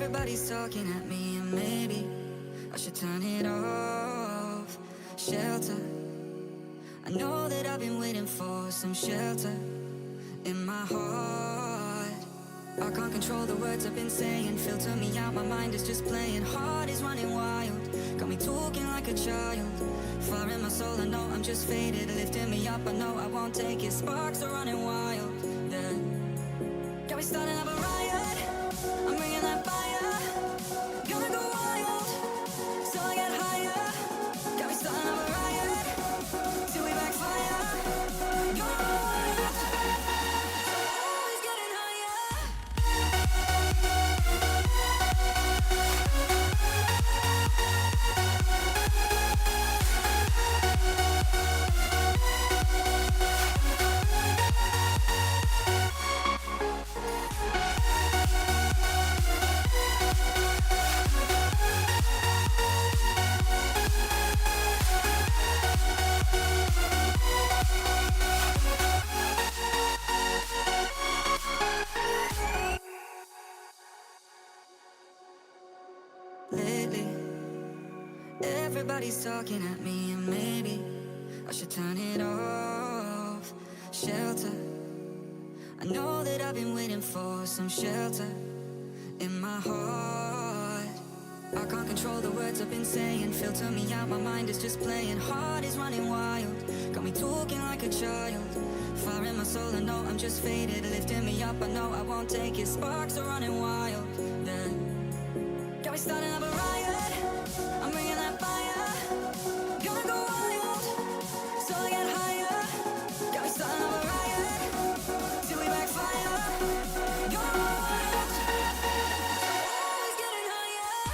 Everybody's talking at me and maybe I should turn it off. Shelter, I know that I've been waiting for some shelter in my heart. I can't control the words I've been saying, filter me out, my mind is just playing. Heart is running wild, got me talking like a child. Fire in my soul, I know I'm just faded, lifting me up, I know I won't take it. Sparks are running wild, yeah. Got me starting up a riot, I'm bringing that fire. Gonna go wild, till I get higher. Got me starting up a riot, till we backfire. Gonna go wild, always getting higher. Lately, everybody's talking at me and maybe I should turn it off. Shelter, I know that I've been waiting for some shelter in my heart. I can't control the words I've been saying, filter me out, my mind is just playing. Heart is running wild, got me talking like a child. Fire in my soul, I know I'm just faded, lifting me up, I know I won't take it. Sparks are running wild, yeah. Got me starting up a riot, I'm bringing that fire. Gonna go wild, till I get higher. Got me starting up a riot, till we backfire. Gonna go wild, always getting higher.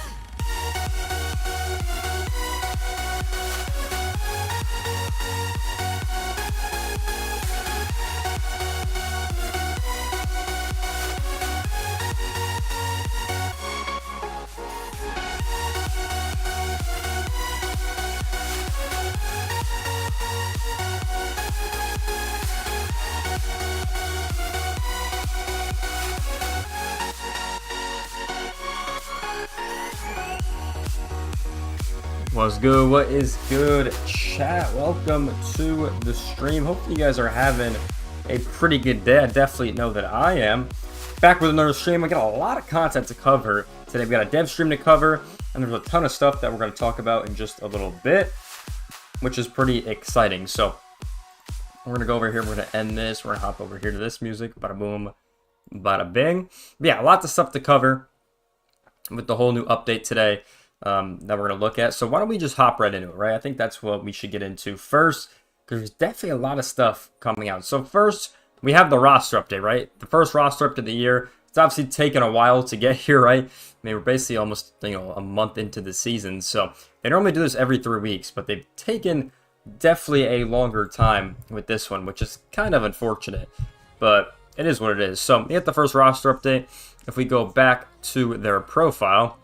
What's good? What is good, chat? Welcome to the stream. Hopefully you guys are having a pretty good day. I definitely know that I am. Back with another stream. We got a lot of content to cover today. We got a dev stream to cover, and there's a ton of stuff that we're going to talk about in just a little bit, which is pretty exciting. So we're going to go over here. We're going to end this. We're going to hop over here to this music. Bada boom, bada bing. But yeah, lots of stuff to cover with the whole new update today. That we're going to look at. So why don't we just hop right into it, right? I think that's what we should get into first, because there's definitely a lot of stuff coming out. So first, we have the roster update, right? The first roster update of the year. It's obviously taken a while to get here, right? I mean, we're basically almost, a month into the season. So they normally do this every 3 weeks, but they've taken definitely a longer time with this one, which is kind of unfortunate, but it is what it is. So we get the first roster update. If we go back to their profile,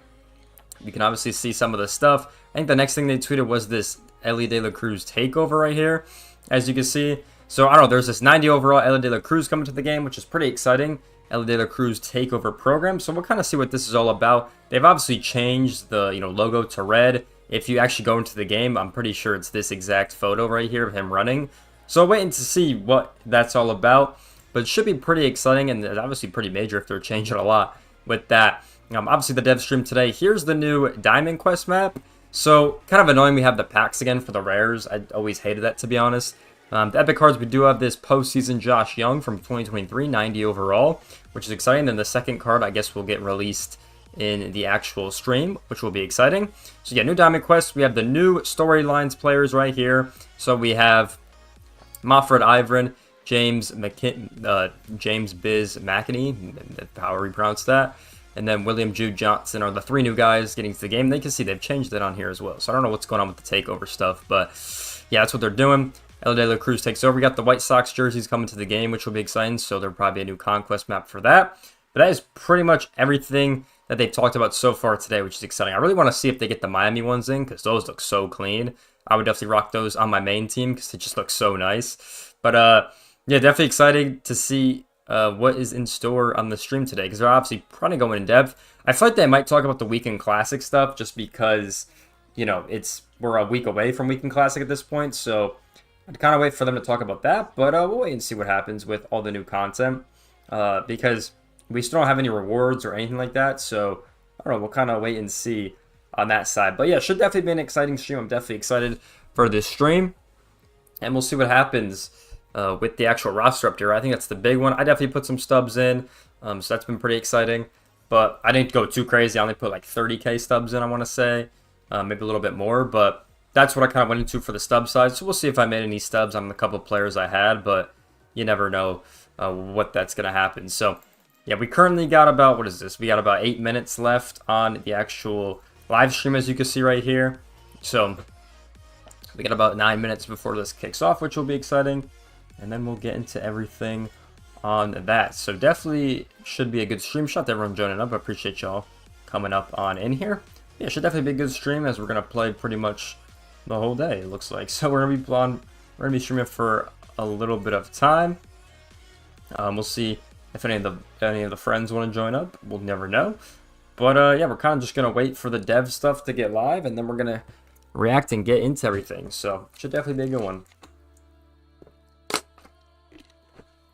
you can obviously see some of the stuff. I think the next thing they tweeted was this Ellie De La Cruz takeover right here, as you can see. So, I don't know, there's this 90 overall Ellie De La Cruz coming to the game, which is pretty exciting. Ellie De La Cruz takeover program. So, we'll kind of see what this is all about. They've obviously changed the, logo to red. If you actually go into the game, I'm pretty sure it's this exact photo right here of him running. So, waiting to see what that's all about. But it should be pretty exciting, and obviously pretty major if they're changing a lot with that. Obviously, the dev stream today. Here's the new Diamond Quest map. So, kind of annoying we have the packs again for the rares. I always hated that, to be honest. The epic cards, we do have this postseason Josh Young from 2023, 90 overall, which is exciting. Then the second card, I guess, will get released in the actual stream, which will be exciting. So, yeah, new Diamond Quest. We have the new storylines players right here. So, we have Moffred Ivrin, James Biz McKinney, however you pronounce that. And then William Jude Johnson are the 3 new guys getting to the game. They can see they've changed it on here as well. So I don't know what's going on with the takeover stuff. But yeah, that's what they're doing. El De La Cruz takes over. We got the White Sox jerseys coming to the game, which will be exciting. So there'll probably be a new conquest map for that. But that is pretty much everything that they've talked about so far today, which is exciting. I really want to see if they get the Miami ones in, because those look so clean. I would definitely rock those on my main team because they just look so nice. But yeah, definitely excited to see what is in store on the stream today, because they're obviously probably going in depth. I feel like they might talk about the Weekend Classic stuff just because, you know, we're a week away from Weekend Classic at this point, so I'd kind of wait for them to talk about that, but we'll wait and see what happens with all the new content, because we still don't have any rewards or anything like that, so I don't know, we'll kind of wait and see on that side. But yeah, it should definitely be an exciting stream. I'm definitely excited for this stream, and we'll see what happens with the actual roster update. I think that's the big one. I definitely put some stubs in, so that's been pretty exciting. But I didn't go too crazy. I only put like 30k stubs in, I want to say, maybe a little bit more. But that's what I kind of went into for the stub side. So we'll see if I made any stubs on the couple of players I had, but you never know what that's going to happen. So yeah, we currently got about, what is this? We got about 8 minutes left on the actual live stream, as you can see right here. So we got about 9 minutes before this kicks off, which will be exciting. And then we'll get into everything on that. So definitely should be a good stream. Shout out to everyone joining up. I appreciate y'all coming up on in here. Yeah, should definitely be a good stream, as we're gonna play pretty much the whole day, it looks like. So we're gonna be streaming for a little bit of time. We'll see if any of the friends want to join up. We'll never know. But yeah, we're kind of just gonna wait for the dev stuff to get live, and then we're gonna react and get into everything. So should definitely be a good one.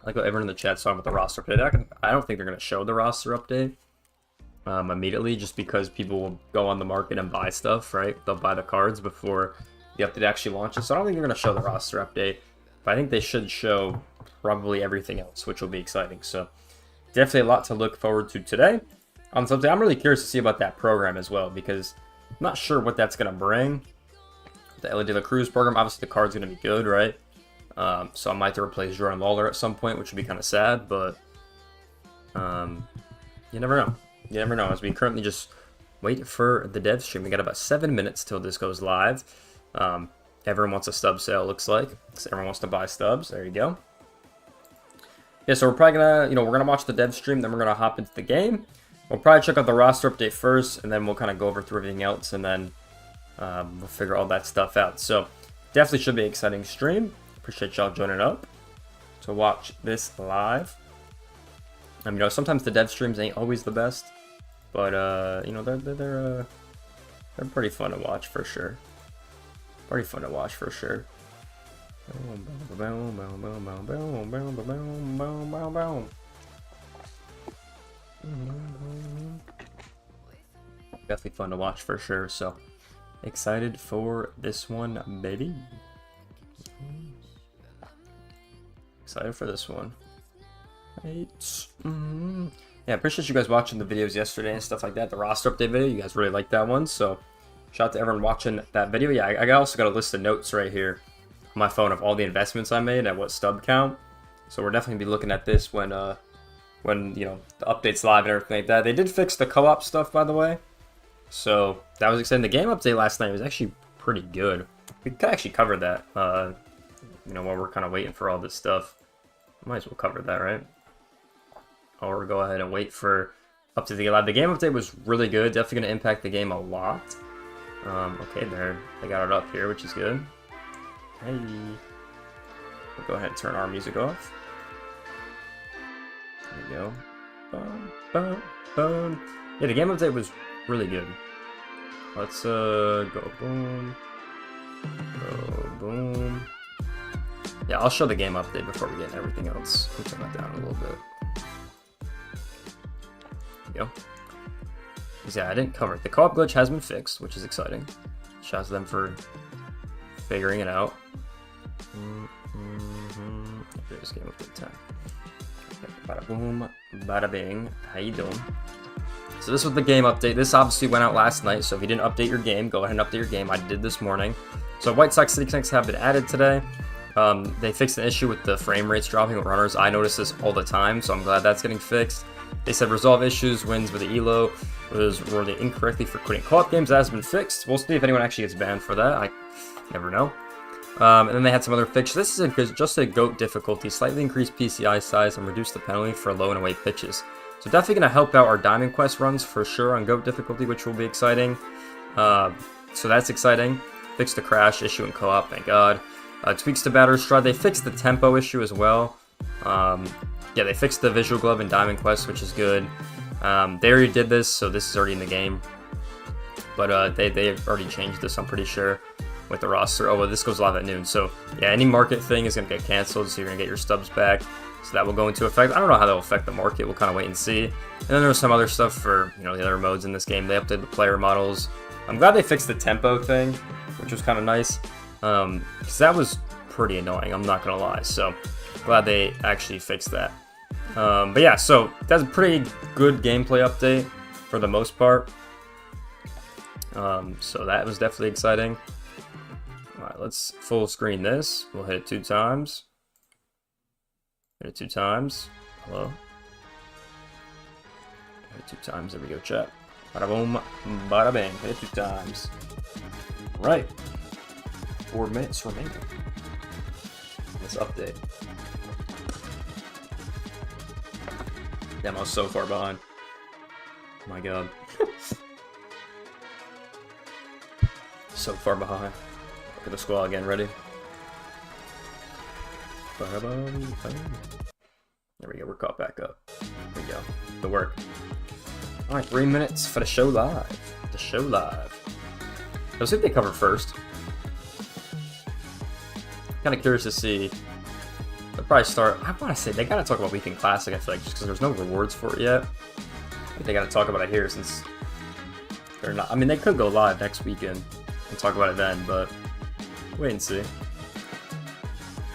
I like what everyone in the chat's talking about the roster update. I don't think they're going to show the roster update immediately, just because people will go on the market and buy stuff, right? They'll buy the cards before the update actually launches. So I don't think they're going to show the roster update, but I think they should show probably everything else, which will be exciting. So definitely a lot to look forward to today. On something, I'm really curious to see about that program as well, because I'm not sure what that's going to bring. The Ellie De La Cruz program, obviously the card's going to be good, right? So I might have to replace Jordan Lawler at some point, which would be kind of sad, but you never know. You never know, as we currently just wait for the dev stream. We got about 7 minutes till this goes live. Everyone wants a stub sale, it looks like. So everyone wants to buy stubs. There you go. Yeah, so we're probably gonna, we're gonna watch the dev stream, then we're gonna hop into the game. We'll probably check out the roster update first, and then we'll kind of go over through everything else, and then we'll figure all that stuff out. So definitely should be an exciting stream. Appreciate y'all joining up to watch this live. Sometimes the dev streams ain't always the best, but they're pretty fun to watch for sure. Pretty fun to watch for sure. Definitely fun to watch for sure. So excited for this one, baby. Excited for this one. Right. Yeah, appreciate you guys watching the videos yesterday and stuff like that. The roster update video, you guys really liked that one. So shout out to everyone watching that video. Yeah, I also got a list of notes right here on my phone of all the investments I made and what stub count. So we're definitely gonna be looking at this when the update's live and everything like that. They did fix the co-op stuff, by the way. So that was exciting. The game update last night was actually pretty good. We could actually cover that. While we're kind of waiting for all this stuff. Might as well cover that, right? Or go ahead and wait for up to the live. The game update was really good. Definitely going to impact the game a lot. Okay, there. They got it up here, which is good. Hey. We'll go ahead and turn our music off. There we go. Boom, boom, boom. Yeah, the game update was really good. Let's go boom. Go boom. Yeah, I'll show the game update before we get into everything else. We'll turn that down a little bit. There you go. Yeah, I didn't cover it. The co-op glitch has been fixed, which is exciting. Shout out to them for figuring it out. This game update time. Okay, bada boom, bada bing. How you doing? So this was the game update. This obviously went out last night, so if you didn't update your game, go ahead and update your game. I did this morning. So White Sox City Connects have been added today. They fixed an issue with the frame rates dropping with runners. I notice this all the time, so I'm glad that's getting fixed. They said resolve issues, wins with the ELO was rewarded incorrectly for quitting co-op games. That has been fixed. We'll see if anyone actually gets banned for that. I never know. And then they had some other fixes. This is just a GOAT difficulty, slightly increased PCI size, and reduce the penalty for low and away pitches. So definitely going to help out our Diamond Quest runs for sure on GOAT difficulty, which will be exciting. So that's exciting. Fixed the crash issue in co-op, thank God. Tweaks to batter stride. They fixed the tempo issue as well. yeah, they fixed the visual glove in Diamond Quest, which is good. They already did this, so this is already in the game. But they already changed this, I'm pretty sure, with the roster. Oh, well, this goes live at noon. So, yeah, any market thing is going to get canceled, so you're going to get your stubs back. So that will go into effect. I don't know how that will affect the market. We'll kind of wait and see. And then there's some other stuff for, you know, the other modes in this game. They updated the player models. I'm glad they fixed the tempo thing, which was kind of nice. Because that was pretty annoying, I'm not going to lie. So, glad they actually fixed that. But yeah, so that's a pretty good gameplay update for the most part. So that was definitely exciting. Alright, let's full screen this. We'll hit it 2 times. Hit it 2 times. Hello. Hit it 2 times. There we go, chat. Bada boom, bada bang. Hit it 2 times. Right. 4 minutes remaining. Let's update. Damn, I was so far behind. Oh my god. So far behind. Look at the squad again, ready? There we go, we're caught back up. There we go. The work. Alright, 3 minutes for the show live. The show live. Let's see if they cover first. Kind of curious to see. They'll probably start. I want to say they gotta talk about Weekend Classic, I feel like, just because there's no rewards for it yet. I think they gotta talk about it here since they're not. I mean, they could go live next weekend and talk about it then, but wait and see.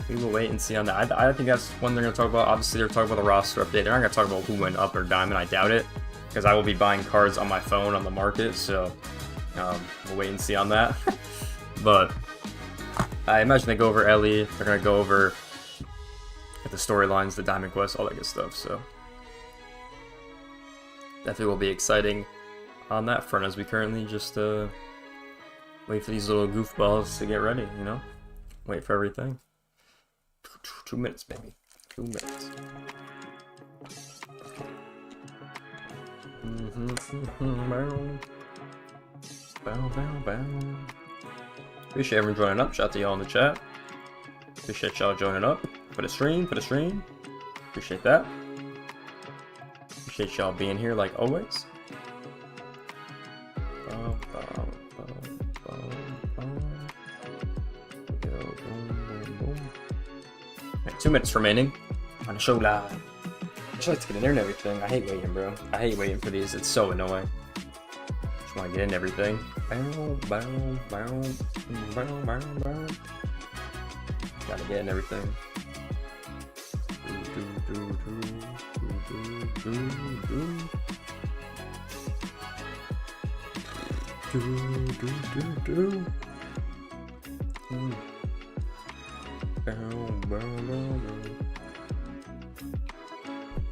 We will wait and see on that. I think that's one they're going to talk about. Obviously, they're talking about the roster update. They're not going to talk about who went up or diamond. I doubt it, because I will be buying cards on my phone on the market, so we'll wait and see on that. But I imagine they go over Ellie. They're going to go over the storylines, the Diamond Quest, all that good stuff, so definitely will be exciting on that front as we currently just wait for these little goofballs to get ready, you know? Wait for everything. 2 minutes, baby. 2 minutes. Appreciate everyone joining up. Shout out to y'all in the chat. Appreciate y'all joining up for the stream. Appreciate that. Appreciate y'all being here like always. Right, 2 minutes remaining on the show live. I just like to get in there and everything. I hate waiting, bro. I hate waiting for these. It's so annoying. Just want to get in everything. Gotta get in everything.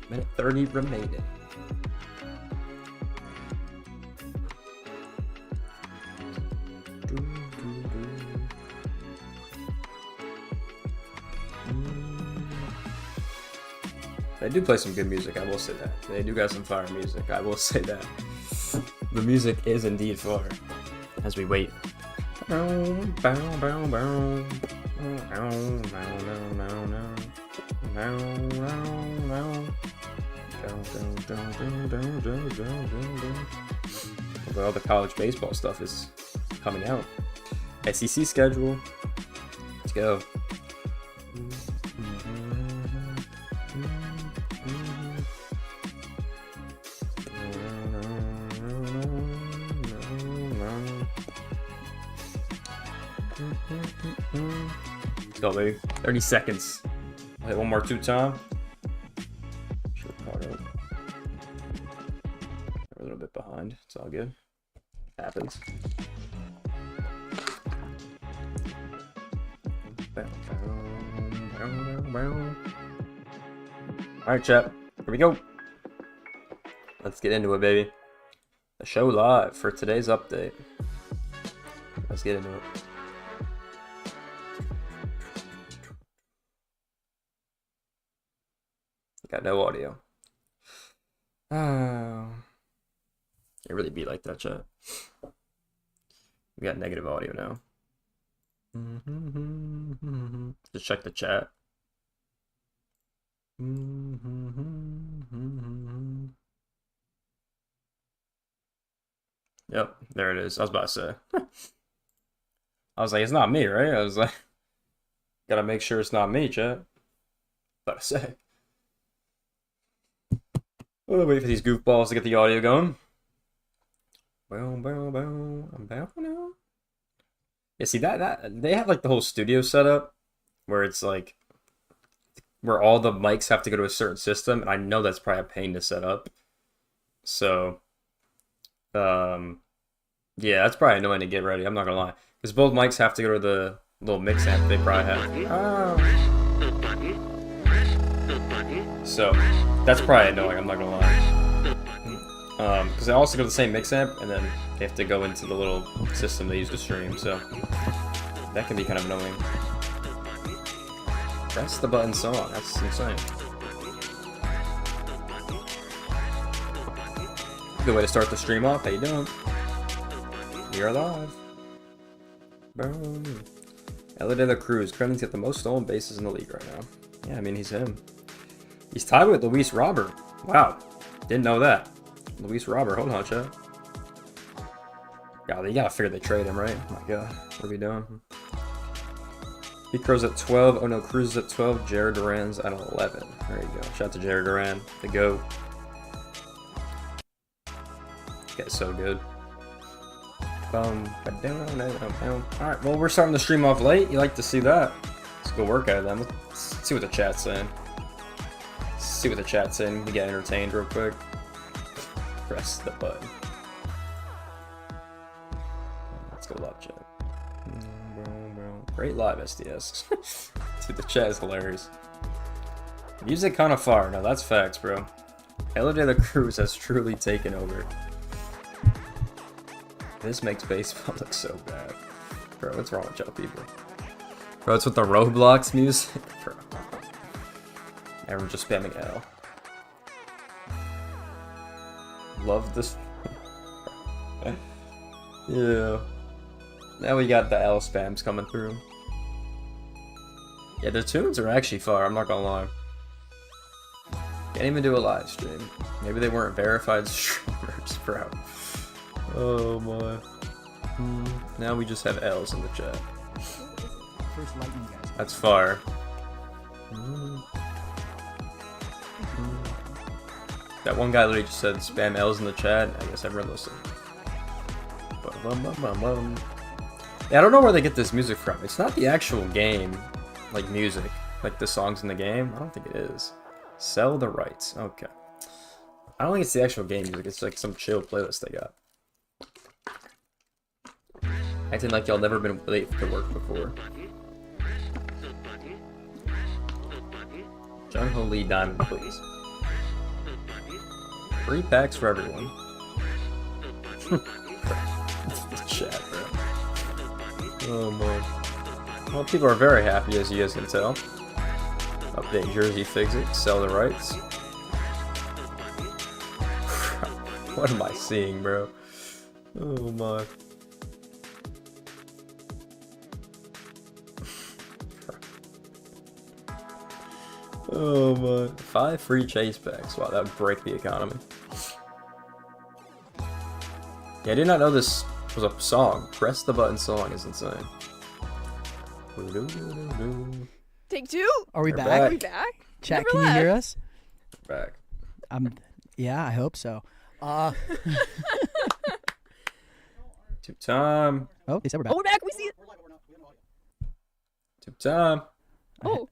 Minute 30 remaining. They do play some good music, I will say that. They do got some fire music, I will say that. The music is indeed fire. As we wait. But all the college baseball stuff is coming out. SEC schedule. Let's go. Let's go, baby. 30 seconds. I'll hit one more 2 time. Short card out. We're a little bit behind. It's all good. Happens. Alright, chat. Here we go. Let's get into it, baby. The show live for today's update. Let's get into it. Got no audio. Oh. It really be like that, chat. We got negative audio now. Just check the chat. Yep, there it is. I was about to say. I was like, it's not me, right? I was like, gotta make sure it's not me, chat. About to say. Oh, wait for these goofballs to get the audio going. Boom, boom, boom. I'm down now. Yeah, see that they have like the whole studio setup where it's like where all the mics have to go to a certain system, and I know that's probably a pain to set up. So, yeah, that's probably annoying to get ready. I'm not gonna lie, because both mics have to go to the little mix amp they probably have. Oh. So that's probably annoying. I'm not gonna lie. Because they also go to the same mix amp, and then they have to go into the little system they use to stream. So that can be kind of annoying. Press the button song. That's insane. Good way to start the stream off. How you doing? You're live. Boom. Elliot the Cruz currently got the most stolen bases in the league right now. Yeah, I mean he's him. He's tied with Luis Robert. Wow, didn't know that. Luis Robert, hold on, chat. Yeah, you gotta figure they trade him, right? Oh my god, what are we doing? He Crow's at 12. Oh no, Cruz is at 12. Jared Duran's at 11. There you go. Shout out to Jared Duran. The GOAT. This guy's so good. Alright, well, we're starting the stream off late. You like to see that? Let's go work out of them. Let's see what the chat's saying. Let's see what the chat's saying. We get entertained real quick. Press the button. Let's go live chat. Great live SDS. Dude, the chat is hilarious. Music kind of far. No, that's facts, bro. Elliot the Cruz has truly taken over. This makes baseball look so bad. Bro, what's wrong with y'all people? Bro, it's with the Roblox music? Bro. Everyone's just spamming L. Love this. Yeah. Now we got the L spams coming through. Yeah, the tunes are actually fire, I'm not gonna lie. Can't even do a live stream. Maybe they weren't verified streamers, bro. Oh my. Now we just have L's in the chat. That's fire. That one guy literally just said spam L's in the chat. I guess everyone listened. Yeah, I don't know where they get this music from. It's not the actual game, like music, like the songs in the game. I don't think it is. Sell the rights. Okay. I don't think it's the actual game music. It's like some chill playlist they got. Acting like y'all never been late to work before. Jung Ho Lee Diamond, please. 3 packs for everyone. The chat, bro. Oh man. Well, people are very happy, as you guys can tell. Update Jersey Fix-It. Sell the rights. What am I seeing, bro? Oh my. Oh my. 5 free chase packs. Wow, that would break the economy. Yeah, I did not know this was a song. Press the button song is insane. Take 2? Are we We're back? Are we back? Chat, Never can you hear us? Back. Yeah, I hope so. Tube time. Oh, they said we're back. Oh, we're back. We see it. Tube time. Oh,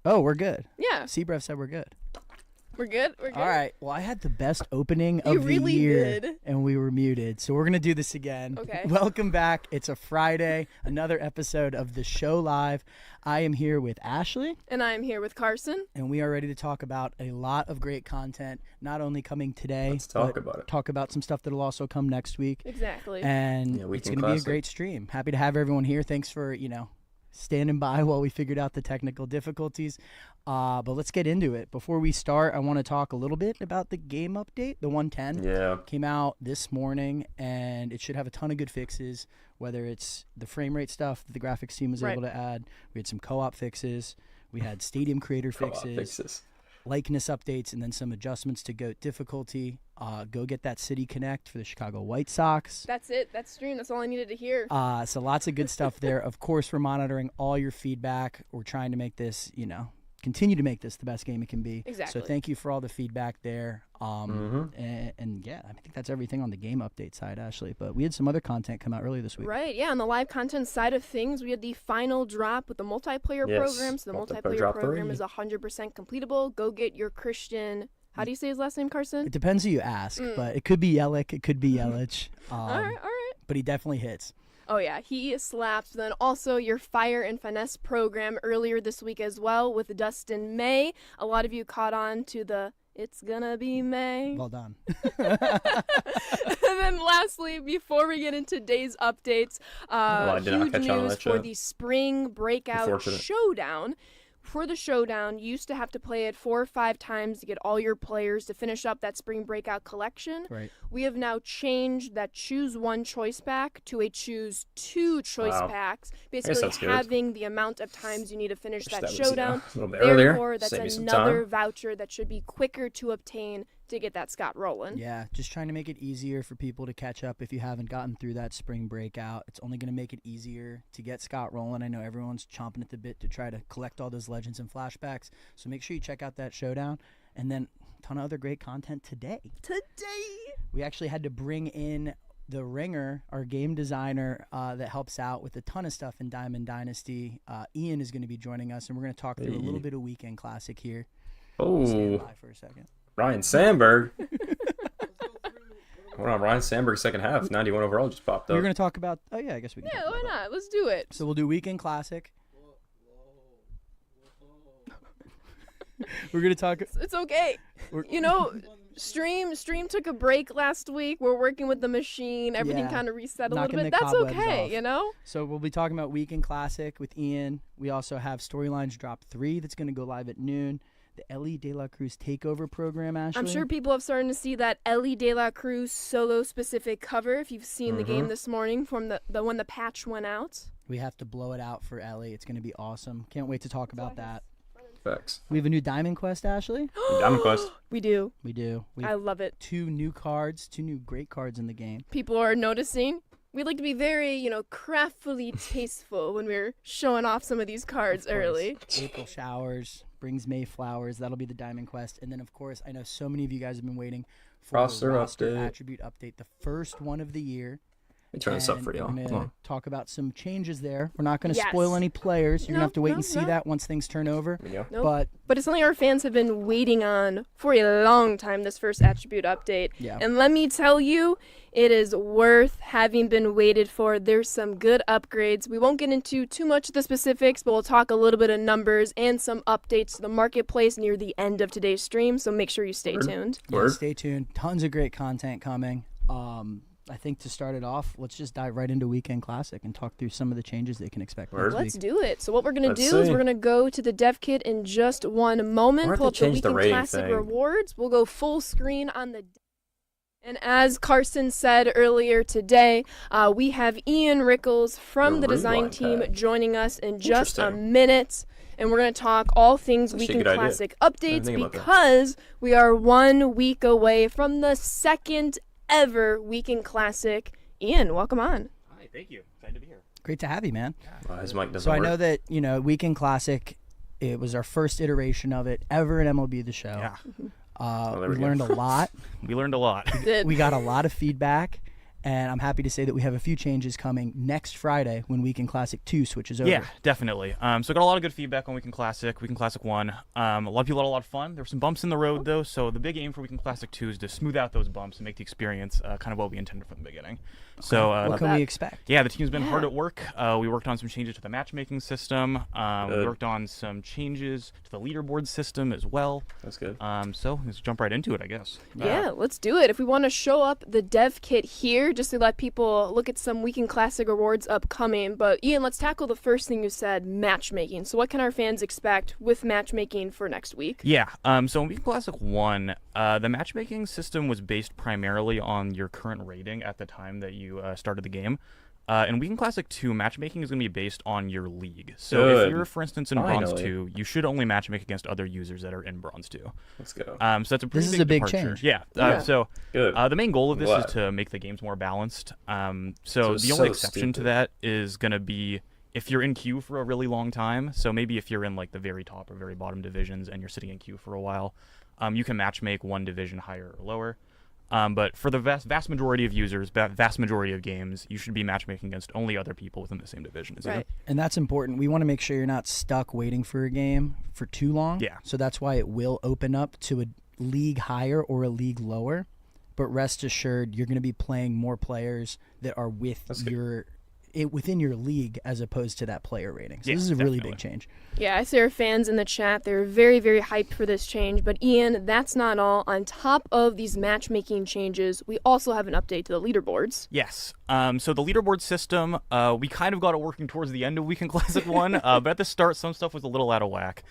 Oh, we're good. yeah. Seabrev said we're good. We're good. We're good. All right. Well, I had the best opening You of the really year, did. and we were muted. So we're gonna do this again. Okay. Welcome back. It's a Friday. Another episode of the show live. I am here with Ashley, And I'm here with Carson. and we are ready to talk about a lot of great content. Not only coming today, Let's talk but about it. talk about some stuff that'll also come next week. Exactly. And Yeah, it's Weekend going to be a Classic. great stream. Happy to have everyone here. Thanks for, standing by while we figured out the technical difficulties. But let's get into it. Before we start, I want to talk a little bit about the game update. The 110 Yeah. came out this morning, and it should have a ton of good fixes, whether it's the frame rate stuff that the graphics team was Right. able to add. We had some co-op fixes. We had stadium creator Co-op fixes. fixes. likeness updates, and then some adjustments to GOAT difficulty. Go get that City Connect for the Chicago White Sox. That's it. That's stream. That's all I needed to hear. So lots of good stuff there. Of course, we're monitoring all your feedback. We're trying to make this, continue to make this the best game it can be. Exactly. So thank you for all the feedback there. And yeah, I think that's everything on the game update side, Ashley. But we had some other content come out earlier this week. Right, yeah. On the live content side of things, we had the final drop with the multiplayer program. So the multiplayer program is 100% completable. Go get your Christian. How do you say his last name, Carson? It depends who you ask, but it could be Yelich, it could be Yelich. All right. But he definitely hits. Oh, yeah, he slaps. Then also your Fire and Finesse program earlier this week as well with Dustin May. A lot of you caught on to the "It's Gonna Be May." Well done. And then lastly, before we get into today's updates, huge news for the Spring Breakout Showdown. For the showdown, you used to have to play it 4 or 5 times to get all your players to finish up that Spring Breakout collection. Right. We have now changed that choose 1 choice pack to a choose 2 choice packs, basically having the amount of times you need to finish that showdown. A little bit earlier. Therefore, that's another voucher that should be quicker to obtain to get that Scott rolling. Yeah, just trying to make it easier for people to catch up if you haven't gotten through that Spring Breakout. It's only going to make it easier to get Scott rolling. I know everyone's chomping at the bit to try to collect all those legends and flashbacks, so make sure you check out that showdown. And then a ton of other great content today. We actually had to bring in the Ringer, our game designer that helps out with a ton of stuff in Diamond Dynasty. Ian is going to be joining us, and we're going to talk through a little bit of Weekend Classic here. Stand by for a second. Ryan Sandberg. Hold on, Ryan Sandberg, second half, 91 overall just popped up. We're going to talk about. Oh yeah, I guess we can. Yeah, why not? Let's do it. So we'll do Weekend Classic. We're going to talk. It's okay. Stream took a break last week. We're working with the machine. Everything kind of reset a little bit. That's okay, So we'll be talking about Weekend Classic with Ian. We also have Storylines Drop 3 that's going to go live at noon. The Ellie De La Cruz Takeover program, Ashley. I'm sure people have started to see that Ellie De La Cruz solo-specific cover, if you've seen the game this morning from the when the patch went out. We have to blow it out for Ellie. It's going to be awesome. Can't wait to talk about that. Facts. We have a new Diamond Quest, Ashley. Diamond Quest. We do. I love it. 2 new cards, 2 new great cards in the game. People are noticing. We like to be very, craftfully tasteful when we're showing off some of these cards early. April showers brings May flowers. That'll be the Diamond Quest. And then, of course, I know so many of you guys have been waiting for the roster attribute update, the first one of the year. Let me turn this up for y'all. We're going to talk about some changes there. We're not going to spoil any players. You're going to have to wait and see that once things turn over. Nope. But it's something our fans have been waiting on for a long time, this first attribute update. Yeah. And let me tell you, it is worth having been waited for. There's some good upgrades. We won't get into too much of the specifics, but we'll talk a little bit of numbers and some updates to the marketplace near the end of today's stream, so make sure you stay tuned. Yeah, stay tuned. Tons of great content coming. I think to start it off, let's just dive right into Weekend Classic and talk through some of the changes they can expect next week. Let's do it. So what we're going to do is we're going to go to the dev kit in just one moment. Pull up the Weekend Classic rewards. We'll go full screen on the... And as Carson said earlier today, we have Ian Rickles from the design team joining us in just a minute. And we're going to talk all things Weekend Classic updates because we are 1 week away from the second ever Weekend Classic. Ian, welcome on. Hi, thank you. Excited to be here. Great to have you, man. His mic doesn't so work. I know that, Weekend Classic, it was our first iteration of it ever at MLB The Show. Yeah. We learned a lot. We learned a lot. We got a lot of feedback, and I'm happy to say that we have a few changes coming next Friday when Weekend Classic 2 switches over. Yeah, definitely. So got a lot of good feedback on Weekend Classic 1. A lot of people had a lot of fun. There were some bumps in the road, though, so the big aim for Weekend Classic 2 is to smooth out those bumps and make the experience kind of what we intended from the beginning. So what can we expect? Yeah, the team's been hard at work. We worked on some changes to the matchmaking system. We worked on some changes to the leaderboard system as well. That's good. So let's jump right into it, I guess. Yeah, let's do it. If we want to show up the dev kit here, just to let people look at some Weekend Classic rewards upcoming. But Ian, let's tackle the first thing you said, matchmaking. So what can our fans expect with matchmaking for next week? Yeah, so in Weekend Classic 1, the matchmaking system was based primarily on your current rating at the time that you started the game. In Weekend Classic 2, matchmaking is going to be based on your league. So Good. if you're, for instance, in Bronze 2, you should only matchmake against other users that are in Bronze 2. Let's go. So that's a pretty This is a big departure. change. Yeah. So Good. the main goal of this Glad. is to make the games more balanced. So it's the only so exception to stupid. that is going to be if you're in queue for a really long time. So maybe if you're in like the very top or very bottom divisions and you're sitting in queue for a while, you can matchmake one division higher or lower. But for the vast majority of users, vast majority of games, you should be matchmaking against only other people within the same division as you. And that's important. We want to make sure you're not stuck waiting for a game for too long. Yeah. So that's why it will open up to a league higher or a league lower. But rest assured, you're going to be playing more players that are within your league as opposed to that player rating. So this is a really big change. Yeah, I see our fans in the chat. They're very, very hyped for this change. But Ian, that's not all. On top of these matchmaking changes, we also have an update to the leaderboards. Yes. So the leaderboard system, we kind of got it working towards the end of Weekend Classic 1, but at the start, some stuff was a little out of whack.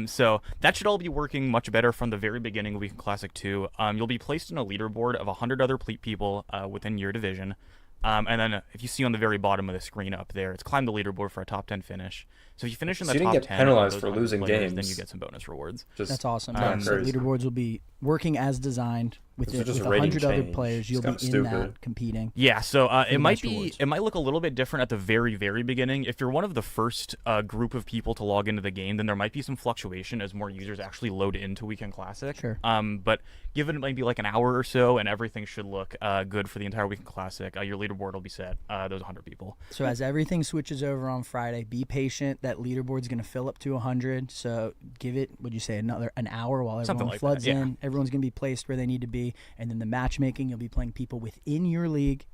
So that should all be working much better from the very beginning of Weekend Classic 2. You'll be placed in a leaderboard of 100 other people within your division. And then if you see on the very bottom of the screen up there, it's climb the leaderboard for a top 10 finish. So if you finish in the top 10, you didn't get penalized of for those losing players, games. then you get some bonus rewards. That's awesome. Crazy. So leaderboards will be working as designed with This is just a 100 rating other change. players. You'll It's be kinda in that stupid. competing. Yeah, so it might rewards. look a little bit different at the very, very beginning. If you're one of the first group of people to log into the game, then there might be some fluctuation as more users actually load into Weekend Classic. Sure. But given maybe like an hour or so, and everything should look good for the entire Weekend Classic, your leaderboard will be set. Those 100 people. So as everything switches over on Friday, be patient. That leaderboard's going to fill up to 100. So give it, would you say, an hour while Something everyone like floods that, yeah. in. Everyone's going to be placed where they need to be. And then the matchmaking, you'll be playing people within your league.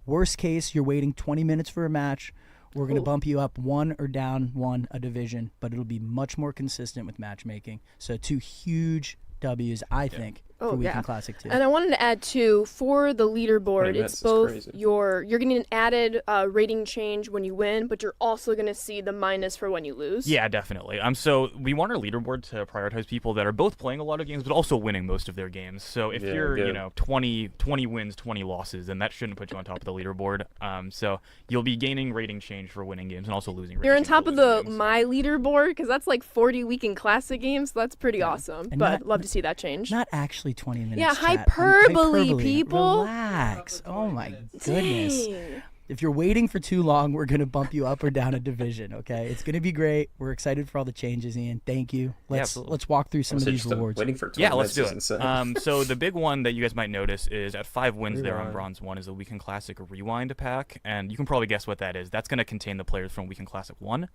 Worst case, you're waiting 20 minutes for a match. We're going to bump you up one or down one a division, but it'll be much more consistent with matchmaking. So 2 huge W's, I think, for Weekend Classic 2. And I wanted to add too, for the leaderboard, it's both you're getting an added rating change when you win, but you're also going to see the minus for when you lose. Yeah, definitely. So we want our leaderboard to prioritize people that are both playing a lot of games, but also winning most of their games. So if you're, 20 wins, 20 losses, then that shouldn't put you on top of the leaderboard. So you'll be gaining rating change for winning games and also losing rating You're on change top for of losing the games. my leaderboard, because that's like 40 Weekend Classic games, so that's pretty awesome. And But love to see that change. Not actually 20 minutes. Yeah, chat. hyperbole, people. Relax. Oh my goodness. Dang. If you're waiting for too long, we're going to bump you up or down a division, okay? It's going to be great. We're excited for all the changes, Ian. Thank you. Let's walk through some of these rewards. Waiting for 20 Yeah, let's do minutes it. is insane. So the big one that you guys might notice is at 5 wins there on Rewind. Bronze 1 is the Weekend Classic Rewind pack, and you can probably guess what that is. That's going to contain the players from Weekend Classic 1.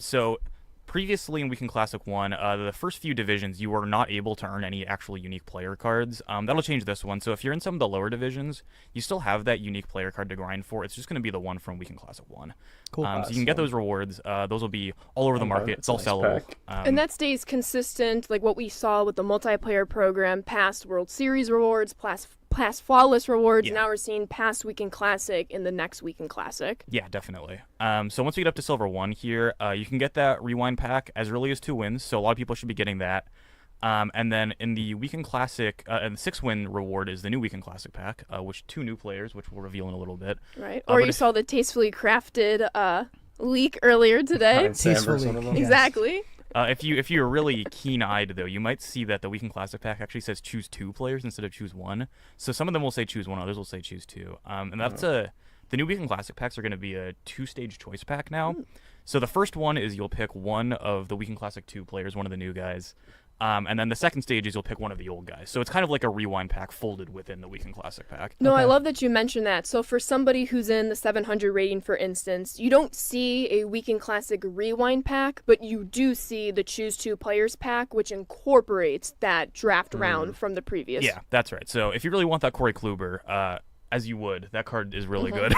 So previously in Weekend Classic 1, the first few divisions, you were not able to earn any actual unique player cards. That'll change this one. So if you're in some of the lower divisions, you still have that unique player card to grind for. It's just going to be the one from Weekend Classic 1. Cool. So you can get those rewards. Those will be all over the market. It's all sellable. And that stays consistent, like what we saw with the multiplayer program, past World Series rewards, past Flawless rewards. Yeah. Now we're seeing past Weekend Classic in the next Weekend Classic. Yeah, definitely. So once we get up to Silver 1 here, you can get that Rewind pack as early as 2 wins, so a lot of people should be getting that. And then in the Weekend Classic, and the 6-win reward is the new Weekend Classic pack, which 2 new players, which we'll reveal in a little bit. Right. Or you saw the Tastefully Crafted leak earlier today. Tastefully. Yes. Exactly. If you're really keen-eyed, though, you might see that the Weekend Classic pack actually says choose 2 players instead of choose 1. So some of them will say choose 1, others will say choose 2. And that's the new Weekend Classic packs are going to be a 2-stage choice pack now. So the first one is you'll pick one of the Weekend Classic 2 players, one of the new guys. And then the second stage is you'll pick one of the old guys. So it's kind of like a Rewind pack folded within the Weekend Classic pack. No, I love that you mentioned that. So for somebody who's in the 700 rating, for instance, you don't see a Weekend Classic Rewind pack, but you do see the Choose 2 Players pack, which incorporates that draft round from the previous. Yeah, that's right. So if you really want that Corey Kluber, as you would, that card is really good.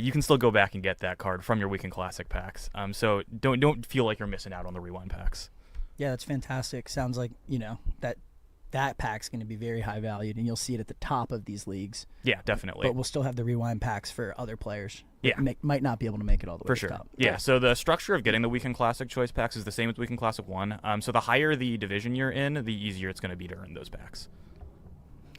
You can still go back and get that card from your Weekend Classic packs. So don't feel like you're missing out on the Rewind packs. Yeah, that's fantastic. Sounds like, that pack's going to be very high valued, and you'll see it at the top of these leagues. Yeah, definitely. But we'll still have the Rewind packs for other players. Yeah. Might not be able to make it all the way For to sure. the top. Yeah, so the structure of getting the Weekend Classic choice packs is the same as Weekend Classic 1. So the higher the division you're in, the easier it's going to be to earn those packs.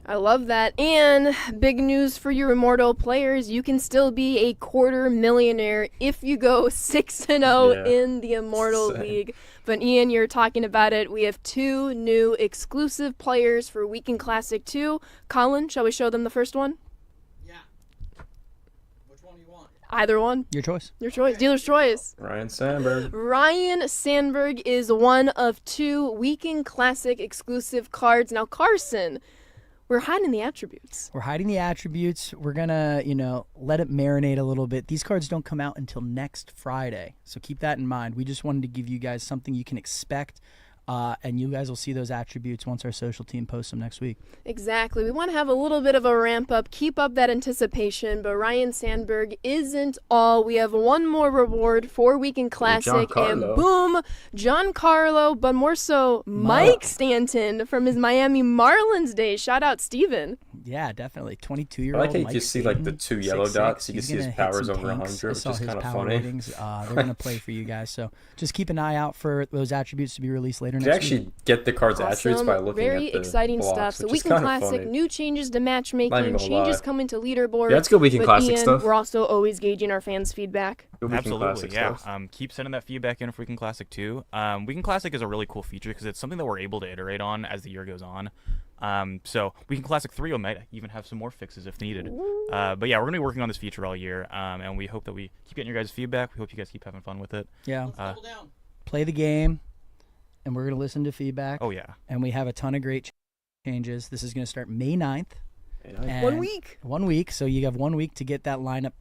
I love that. And big news for you Immortal players, you can still be a $250,000 if you go 6-0 in the Immortal League. But Ian, you're talking about it. We have 2 new exclusive players for Weekend Classic 2. Colin, shall we show them the first one? Yeah. Which one do you want? Either one. Your choice. Your choice. Dealer's choice. Ryan Sandberg. Ryan Sandberg is one of 2 Weekend Classic exclusive cards. Now, Carson, we're hiding the attributes. We're hiding the attributes. We're going to, let it marinate a little bit. These cards don't come out until next Friday, so keep that in mind. We just wanted to give you guys something you can expect, and you guys will see those attributes once our social team posts them next week. Exactly. We want to have a little bit of a ramp up, keep up that anticipation, but Ryan Sandberg isn't all. We have one more reward for Weekend Classic, and boom, Giancarlo, but more so Mike Stanton from his Miami Marlins days. Shout out, Steven. Yeah, definitely. 22-year-old I like how you Mike just see like the 2 yellow 6'6". dots. You can see his He's powers gonna hit over some 100, tanks. which is kind of funny. Ratings. They're going to play for you guys. So just keep an eye out for those attributes to be released later You next actually week. get the card's attributes by looking Very at the exciting blocks, stuff. So which is Weekend kinda Classic, funny. new changes to Not matchmaking, even gonna changes lie. coming to leaderboard. Yeah, let's go Weekend but Classic Ian, stuff. we're also always gauging our fans' feedback. Go Weekend Absolutely, Classic yeah. stuff. Keep sending that feedback in for Weekend Classic 2. Weekend Classic is a really cool feature because it's something that we're able to iterate on as the year goes on. So Weekend Classic 3 might even have some more fixes if needed. But yeah, we're going to be working on this feature all year, and we hope that we keep getting your guys' feedback. We hope you guys keep having fun with it. Yeah. Play the game, and we're going to listen to feedback. Oh, yeah. And we have a ton of great changes. This is going to start May 9th. And 1 week. 1 week. So you have 1 week to get that lineup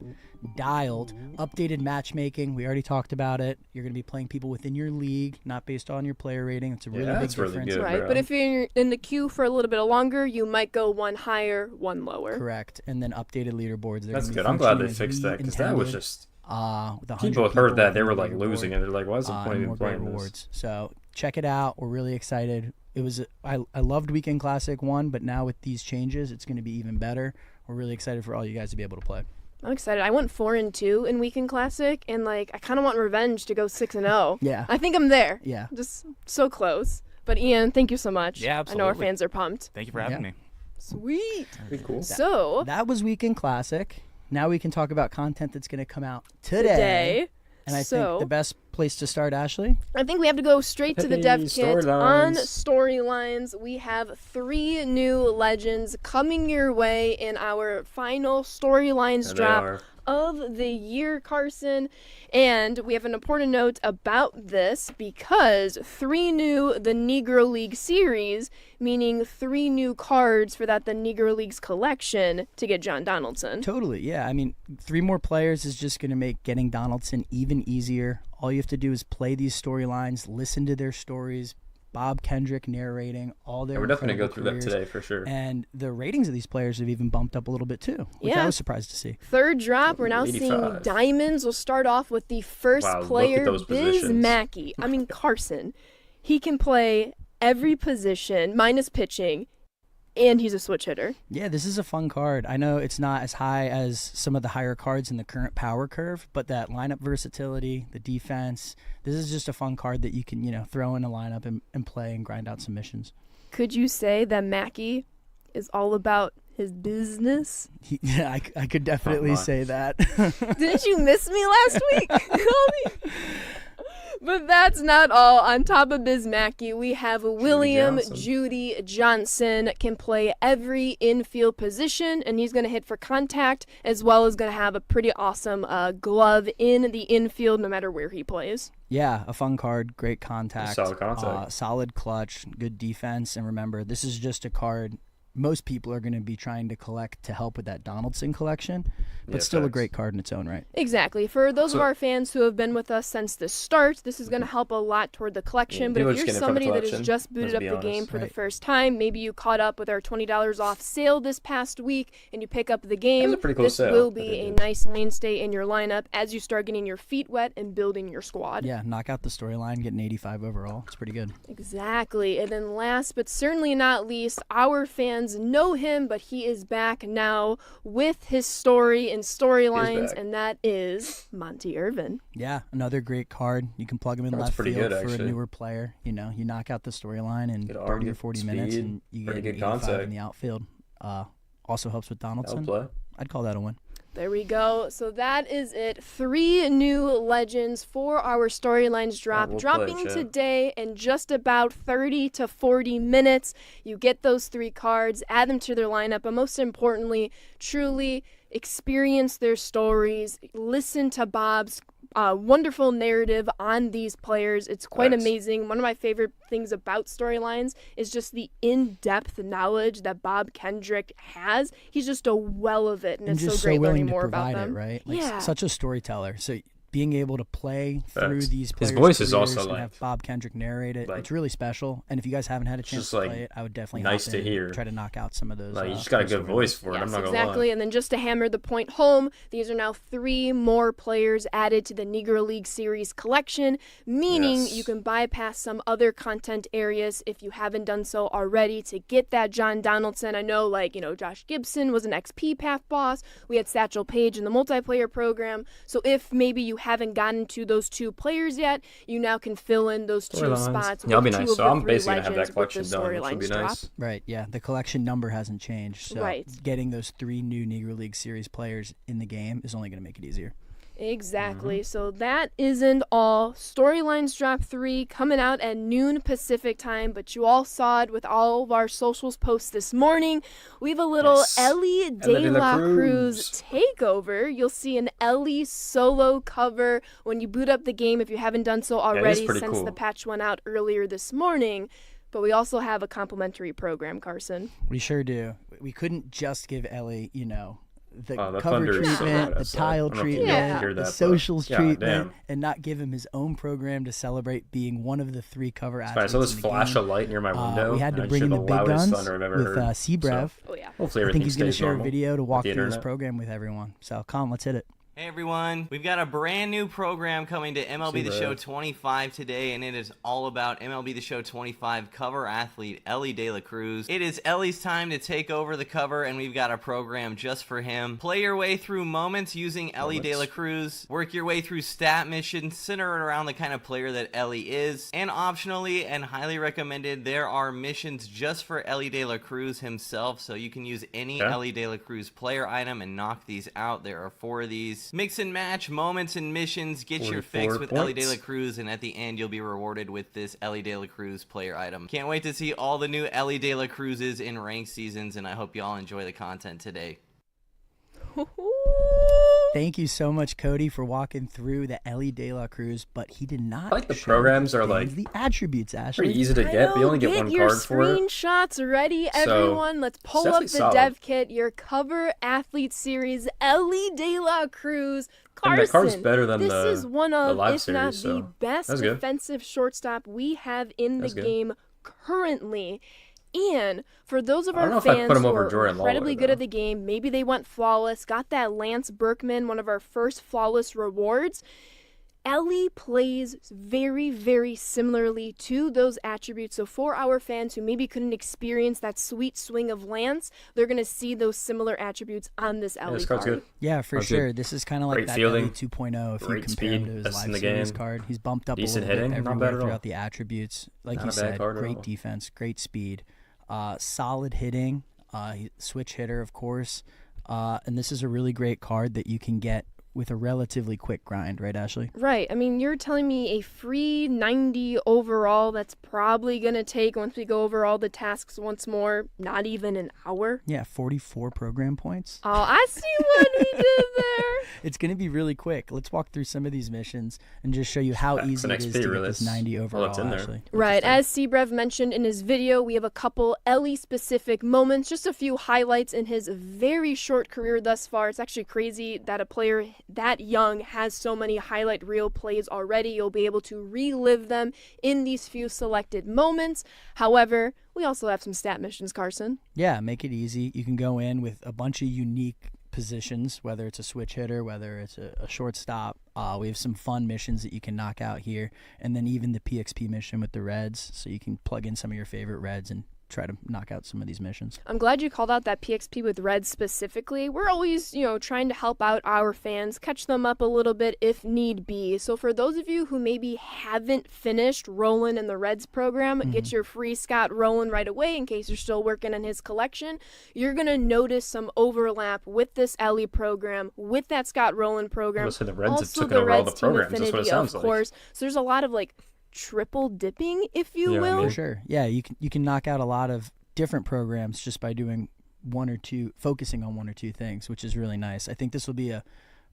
dialed. Updated matchmaking. We already talked about it. You're going to be playing people within your league, not based on your player rating. It's a really big that's really difference. good. Right, bro. but if you're in the queue for a little bit longer, you might go 1 higher, 1 lower. Correct. And then updated leaderboards. They're That's gonna be good. I'm glad they functioning as fixed we that because that was intended. just With 100 people had heard that they within were the like losing leaderboard, it. They're like, what's the point and of more even great playing this? rewards. So check it out. We're really excited. It was I loved Weekend Classic 1, but now with these changes, it's going to be even better. We're really excited for all you guys to be able to play. I'm excited. I went 4-2 in Weekend Classic, and I kind of want revenge to go 6-0. Yeah. I think I'm there. Yeah. Just so close. But Ian, thank you so much. Yeah, I know our absolutely. fans are pumped. Thank you for having me. Sweet. Pretty cool. So That was Weekend Classic. Now we can talk about content that's going to come out today. today, And I so think the best place to start, Ashley. I think we have to go straight to the Hey, dev kit. On storylines. storylines, we have 3 new legends coming your way in our final storylines There they drop are. of the year, Carson. And we have an important note about this because 3 new The Negro League series, meaning 3 new cards for that The Negro Leagues collection to get John Donaldson. Totally, yeah. I mean, 3 more players is just going to make getting Donaldson even easier. All you have to do is play these storylines, listen to their stories. Bob Kendrick narrating all their Yeah, we're definitely going to go incredible through that careers. today for sure. And the ratings of these players have even bumped up a little bit too, which Yeah. I was surprised to see. Third drop, we're now 85. seeing diamonds. We'll start off with the first Wow, look at player, those Biz positions. Mackey. I mean, Carson. He can play every position, minus pitching, and he's a switch hitter. Yeah, this is a fun card. I know it's not as high as some of the higher cards in the current power curve, but that lineup versatility, the defense, this is just a fun card that you can, throw in a lineup and play and grind out some missions. Could you say that Mackey is all about his business? Yeah, I could definitely much. say that. Didn't you miss me last week? Homie? But that's not all. On top of Biz Mackey, we have William Johnson. Judy Johnson. Can play every infield position, and he's going to hit for contact, as well as going to have a pretty awesome glove in the infield no matter where he plays. Yeah, a fun card, great contact. Solid contact. Solid clutch, good defense. And remember, this is just a card most people are going to be trying to collect to help with that Donaldson collection, but Yeah, still a facts. great card in its own right. Exactly. For those of So- our fans who have been with us since the start, this is going to help a lot toward the collection. Yeah, But people if just you're getting it for the somebody that has collection, just booted let's up be the honest. game for the Right. first time, maybe you caught up with our $20 off sale this past week and you pick up the game, That was a pretty cool this sale will that be they a did. nice mainstay in your lineup as you start getting your feet wet and building your squad. Yeah, knock out the storyline, get an 85 overall. It's pretty good. Exactly. And then last but certainly not least, our fans know him, but he is back now with his story and storylines, back. and that is Monty Irvin. Yeah, another great card. You can plug him in That's left pretty field good, for a actually. newer player. You knock out the storyline in Good 30 arm, or 40 speed, minutes, and you get pretty an good 85 contact. in the outfield. Also helps with Donaldson. I'd call that a win. There we go. So that is it. 3 new legends for our storylines drop, dropping today in just about 30 to 40 minutes. You get those 3 cards, add them to their lineup, but most importantly, truly experience their stories, listen to Bob's wonderful narrative on these players. It's quite amazing. One of my favorite things about storylines is just the in-depth knowledge that Bob Kendrick has. He's just a well of it, and it's so great learning more about them. Right? Like, such a storyteller. So being able to play through these players' his voice is also and have Bob Kendrick narrate it, it's really special. And if you guys haven't had a chance to play it, I would definitely nice to hear. Try to knock out some of those. You just got a good voice for it. I'm not gonna lie. And then just to hammer the point home, these are now 3 more players added to the Negro League Series collection, meaning you can bypass some other content areas if you haven't done so already to get that John Donaldson. I know, Josh Gibson was an XP Path boss. We had Satchel Paige in the multiplayer program. So if maybe you haven't gotten to those 2 players yet, you now can fill in those 2 spots. Yeah, that'll be nice. So I'm basically gonna have that collection done, which would be nice. Right, yeah. The collection number hasn't changed. So getting those 3 new Negro League Series players in the game is only going to make it easier. Exactly. So that isn't all. Storylines Drop 3 coming out at noon Pacific time, but you all saw it with all of our socials posts this morning. We have a little Ellie De La Cruz takeover. You'll see an Ellie solo cover when you boot up the game if you haven't done so already since the patch went out earlier this morning. But we also have a complimentary program, Carson. We sure do. We couldn't just give Ellie, the cover treatment, the tile treatment, the socials treatment, and not give him his own program to celebrate being one of the 3 cover athletes. So this flash a light near my window. We had to bring in the big guns with Seabrev. So, hopefully I think he's going to share a video to walk through his program with everyone. So, Colin, let's hit it. Hey everyone, we've got a brand new program coming to MLB The Show 25 today, and it is all about MLB The Show 25 cover athlete Ellie De La Cruz. It is Ellie's time to take over the cover, and we've got a program just for him. Play your way through moments using Ellie De La Cruz, work your way through stat missions centered around the kind of player that Ellie is, and optionally and highly recommended, there are missions just for Ellie De La Cruz himself, so you can use any Ellie De La Cruz player item and knock these out. There are 4 of these. Mix and match moments and missions, get your fix with Ellie De La Cruz, and at the end you'll be rewarded with this Ellie De La Cruz player item. Can't wait to see all the new Ellie De La Cruzes in ranked seasons, and I hope y'all enjoy the content today. Thank you so much, Cody, for walking through the Ellie De La Cruz, but he did not. I like the programs are the attributes, Ashley. Pretty easy to get, but you only get 1 card for it. Get your screenshots ready, everyone. Let's pull up the dev kit. Your cover athlete series, Ellie De La Cruz. Carson, and the card's better than this is one of, if not series, the best defensive shortstop we have in the game currently. And for those of our fans who are incredibly good at the game, maybe they went flawless, got that Lance Berkman, one of our first flawless rewards. Ellie plays very, very similarly to those attributes. So for our fans who maybe couldn't experience that sweet swing of Lance, they're going to see those similar attributes on this Ellie card. Good. Yeah, for sure. This is kind of like that Ellie 2.0 if you compare him to his live series card. He's bumped up a little bit everywhere throughout the attributes. Like you said, great defense, great speed. Solid hitting, switch hitter, of course. And this is a really great card that you can get with a relatively quick grind, right, Ashley? Right. I mean, you're telling me a free 90 overall that's probably going to take, once we go over all the tasks once more, not even an hour? Yeah, 44 program points. Oh, I see what we did there. It's going to be really quick. Let's walk through some of these missions and just show you how easy it is to get this 90 overall, Ashley. Right. As Seabrev mentioned in his video, we have a couple Ellie-specific moments, just a few highlights in his very short career thus far. It's actually crazy that a player that young has so many highlight reel plays already. You'll be able to relive them in these few selected moments. However, we also have some stat missions, Carson. Yeah, make it easy. You can go in with a bunch of unique positions, whether it's a switch hitter, whether it's a shortstop. We have some fun missions that you can knock out here, and then even the PXP mission with the Reds, so you can plug in some of your favorite Reds and try to knock out some of these missions. I'm glad you called out that PXP with Reds specifically. We're always, trying to help out our fans, catch them up a little bit if need be. So for those of you who maybe haven't finished Roland in the Reds program, get your free Scott Roland right away in case you're still working on his collection. You're going to notice some overlap with this Ellie program, with that Scott Roland program. So the Reds also have the taken over all Reds the team programs. That's what it affinity, sounds of like. course. So there's a lot of triple dipping, if you will. For sure. Yeah, you can knock out a lot of different programs just by doing focusing on one or two things, which is really nice. I think this will be a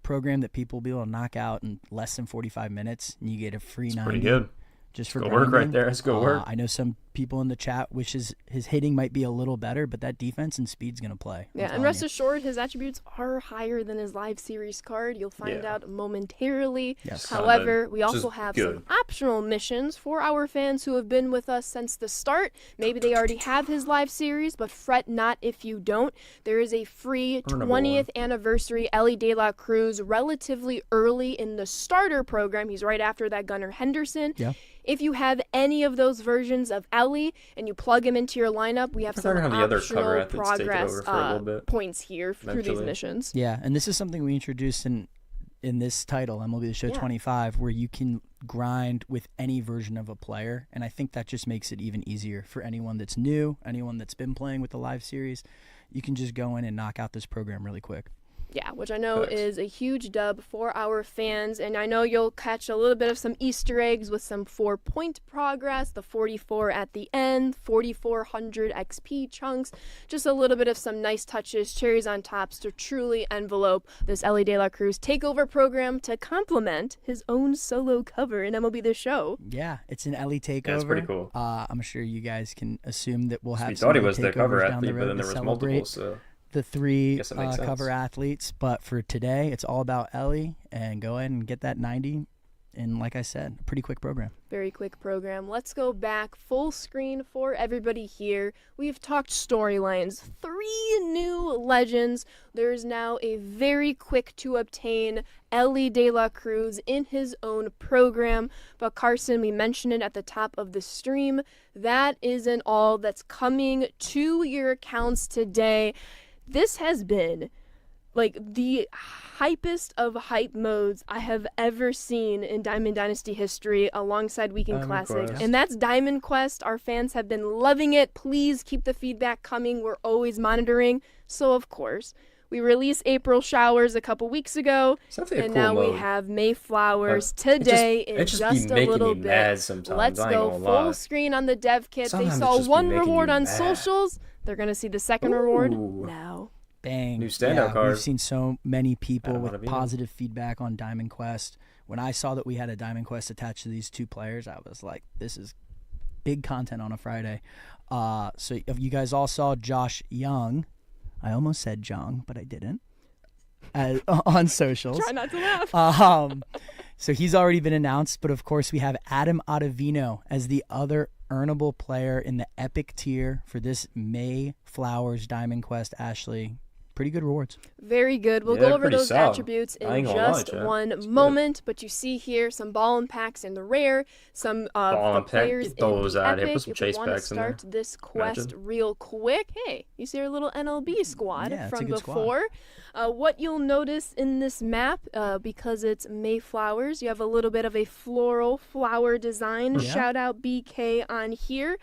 program that people will be able to knock out in less than 45 minutes, and you get a free 90. Pretty good. Just for good work right there. That's good work. I know some people in the chat wishes his hitting might be a little better, but that defense and speed's going to play. Yeah, and rest assured, his attributes are higher than his live series card. You'll find out momentarily. Yes. However, we also have some optional missions for our fans who have been with us since the start. Maybe they already have his live series, but fret not if you don't. There is a free 20th anniversary Ellie De La Cruz relatively early in the starter program. He's right after that Gunnar Henderson. Yeah. If you have any of those versions of Ellie and you plug him into your lineup, we have some optional progress points here through these missions. Yeah, and this is something we introduced in this title, MLB The Show 25, where you can grind with any version of a player, and I think that just makes it even easier for anyone that's new, anyone that's been playing with the live series. You can just go in and knock out this program really quick. Yeah, which I know is a huge dub for our fans, and I know you'll catch a little bit of some Easter eggs with some 4-point progress, the 44 at the end, 4,400 XP chunks, just a little bit of some nice touches, cherries on tops to truly envelope this Ellie De La Cruz takeover program to complement his own solo cover in MLB The Show. Yeah, it's an Ellie takeover. Yeah, it's pretty cool. I'm sure you guys can assume that we'll have some some he was the cover athlete, the but then there was multiple, so the three cover sense. Athletes, but for today it's all about Ellie, and go ahead and get that 90. And like I said, a pretty quick program. Very quick program. Let's go back full screen for everybody here. We've talked storylines, 3 new legends. There's now a very quick to obtain Ellie De La Cruz in his own program. But Carson, we mentioned it at the top of the stream. That isn't all that's coming to your accounts today. This has been the hypest of hype modes I have ever seen in Diamond Dynasty history alongside Weekend Classic. And that's Diamond Quest. Our fans have been loving it. Please keep the feedback coming. We're always monitoring. So, of course, we released April Showers a couple weeks ago, and now we have Mayflowers today in just a little bit. Let's go full screen on the dev kit. They saw one reward on socials. They're going to see the second reward now. Bang. New standout card. We've seen so many people with positive feedback on Diamond Quest. When I saw that we had a Diamond Quest attached to these 2 players, I was like, this is big content on a Friday. So if you guys all saw Josh Young, I almost said Jung, but I didn't, on socials. Try not to laugh. So he's already been announced, but of course we have Adam Ottavino as the other earnable player in the epic tier for this Mayflowers Diamond Quest. Ashley, pretty good rewards. Very good. We'll go over those attributes in just one moment. But you see here some ball and packs in the rare, some the players in the epic. Put some chase if we want to start this quest real quick, hey, you see our little MLB squad from before. What you'll notice in this map, because it's Mayflowers, you have a little bit of a floral flower design. Shout out BK on here.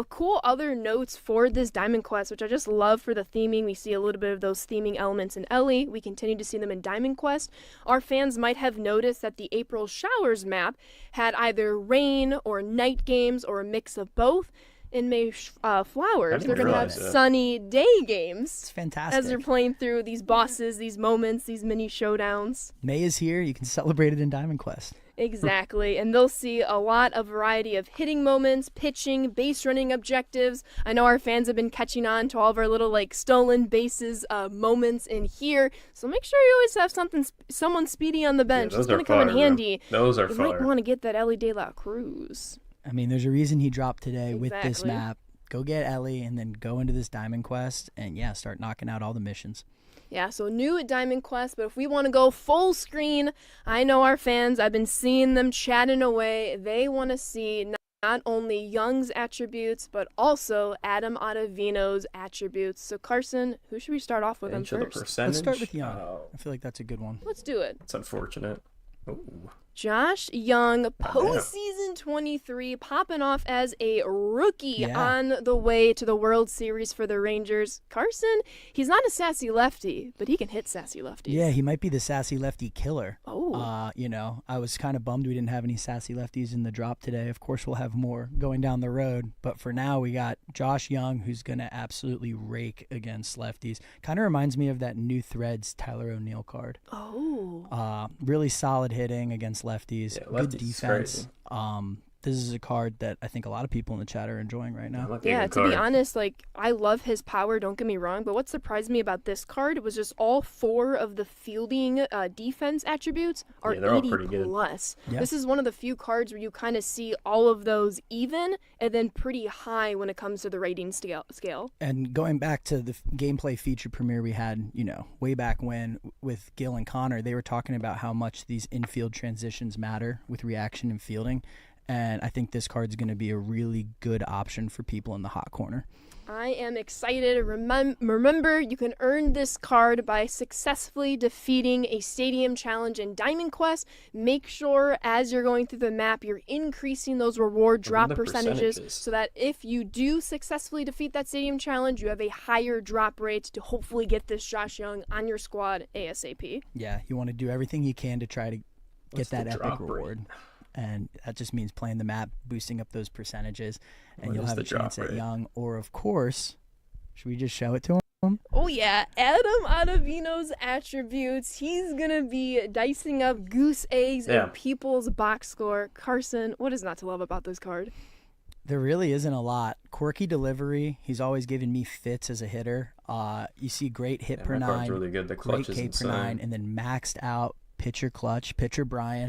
Cool other notes for this Diamond Quest, which I just love for the theming. We see a little bit of those theming elements in Ellie. We continue to see them in Diamond Quest. Our fans might have noticed that the April Showers map had either rain or night games or a mix of both. In Mayflowers, they're going to have sunny day games. It's fantastic. As you're playing through these bosses, these moments, these mini showdowns. May is here. You can celebrate it in Diamond Quest. Exactly. And they'll see a lot of variety of hitting moments, pitching, base running objectives. I know our fans have been catching on to all of our little stolen bases moments in here. So make sure you always have someone speedy on the bench. It's going to come in handy. Those are You fire. might want to get that Ellie De La Cruz. I mean, there's a reason he dropped today with this map. Go get Ellie and then go into this Diamond Quest and, start knocking out all the missions. Yeah, so new at Diamond Quest, but if we want to go full screen, I know our fans, I've been seeing them chatting away. They want to see not only Young's attributes, but also Adam Ottavino's attributes. So, Carson, who should we start off with him first? Let's start with Young. I feel like that's a good one. Let's do it. It's unfortunate. Ooh. Josh Young, postseason 23, popping off as a rookie on the way to the World Series for the Rangers. Carson, he's not a sassy lefty, but he can hit sassy lefties. Yeah, he might be the sassy lefty killer. Oh. I was kind of bummed we didn't have any sassy lefties in the drop today. Of course, we'll have more going down the road. But for now, we got Josh Young, who's going to absolutely rake against lefties. Kind of reminds me of that new Threads Tyler O'Neill card. Oh. Really solid hitting against lefties. Yeah, good lefties defense. This is a card that I think a lot of people in the chat are enjoying right now. Yeah, to be honest, I love his power, don't get me wrong, but what surprised me about this card was just all 4 of the fielding defense attributes are 80 plus. Yeah. This is one of the few cards where you kind of see all of those even and then pretty high when it comes to the rating scale. And going back to the gameplay feature premiere we had, way back when with Gil and Connor, they were talking about how much these infield transitions matter with reaction and fielding. And I think this card's going to be a really good option for people in the hot corner. I am excited. Remember, you can earn this card by successfully defeating a stadium challenge in Diamond Quest. Make sure as you're going through the map, you're increasing those reward drop percentages so that if you do successfully defeat that stadium challenge, you have a higher drop rate to hopefully get this Josh Young on your squad ASAP. Yeah, you want to do everything you can to try to get that epic reward. And that just means playing the map, boosting up those percentages, and you'll have a chance at Young. Or, of course, should we just show it to him? Oh, yeah. Adam Ottavino's attributes. He's going to be dicing up goose eggs in people's box score. Carson, what is not to love about this card? There really isn't a lot. Quirky delivery. He's always given me fits as a hitter. You see great hit per 9, really good. The clutch great K per 9, and then maxed out pitcher clutch, pitcher Brian.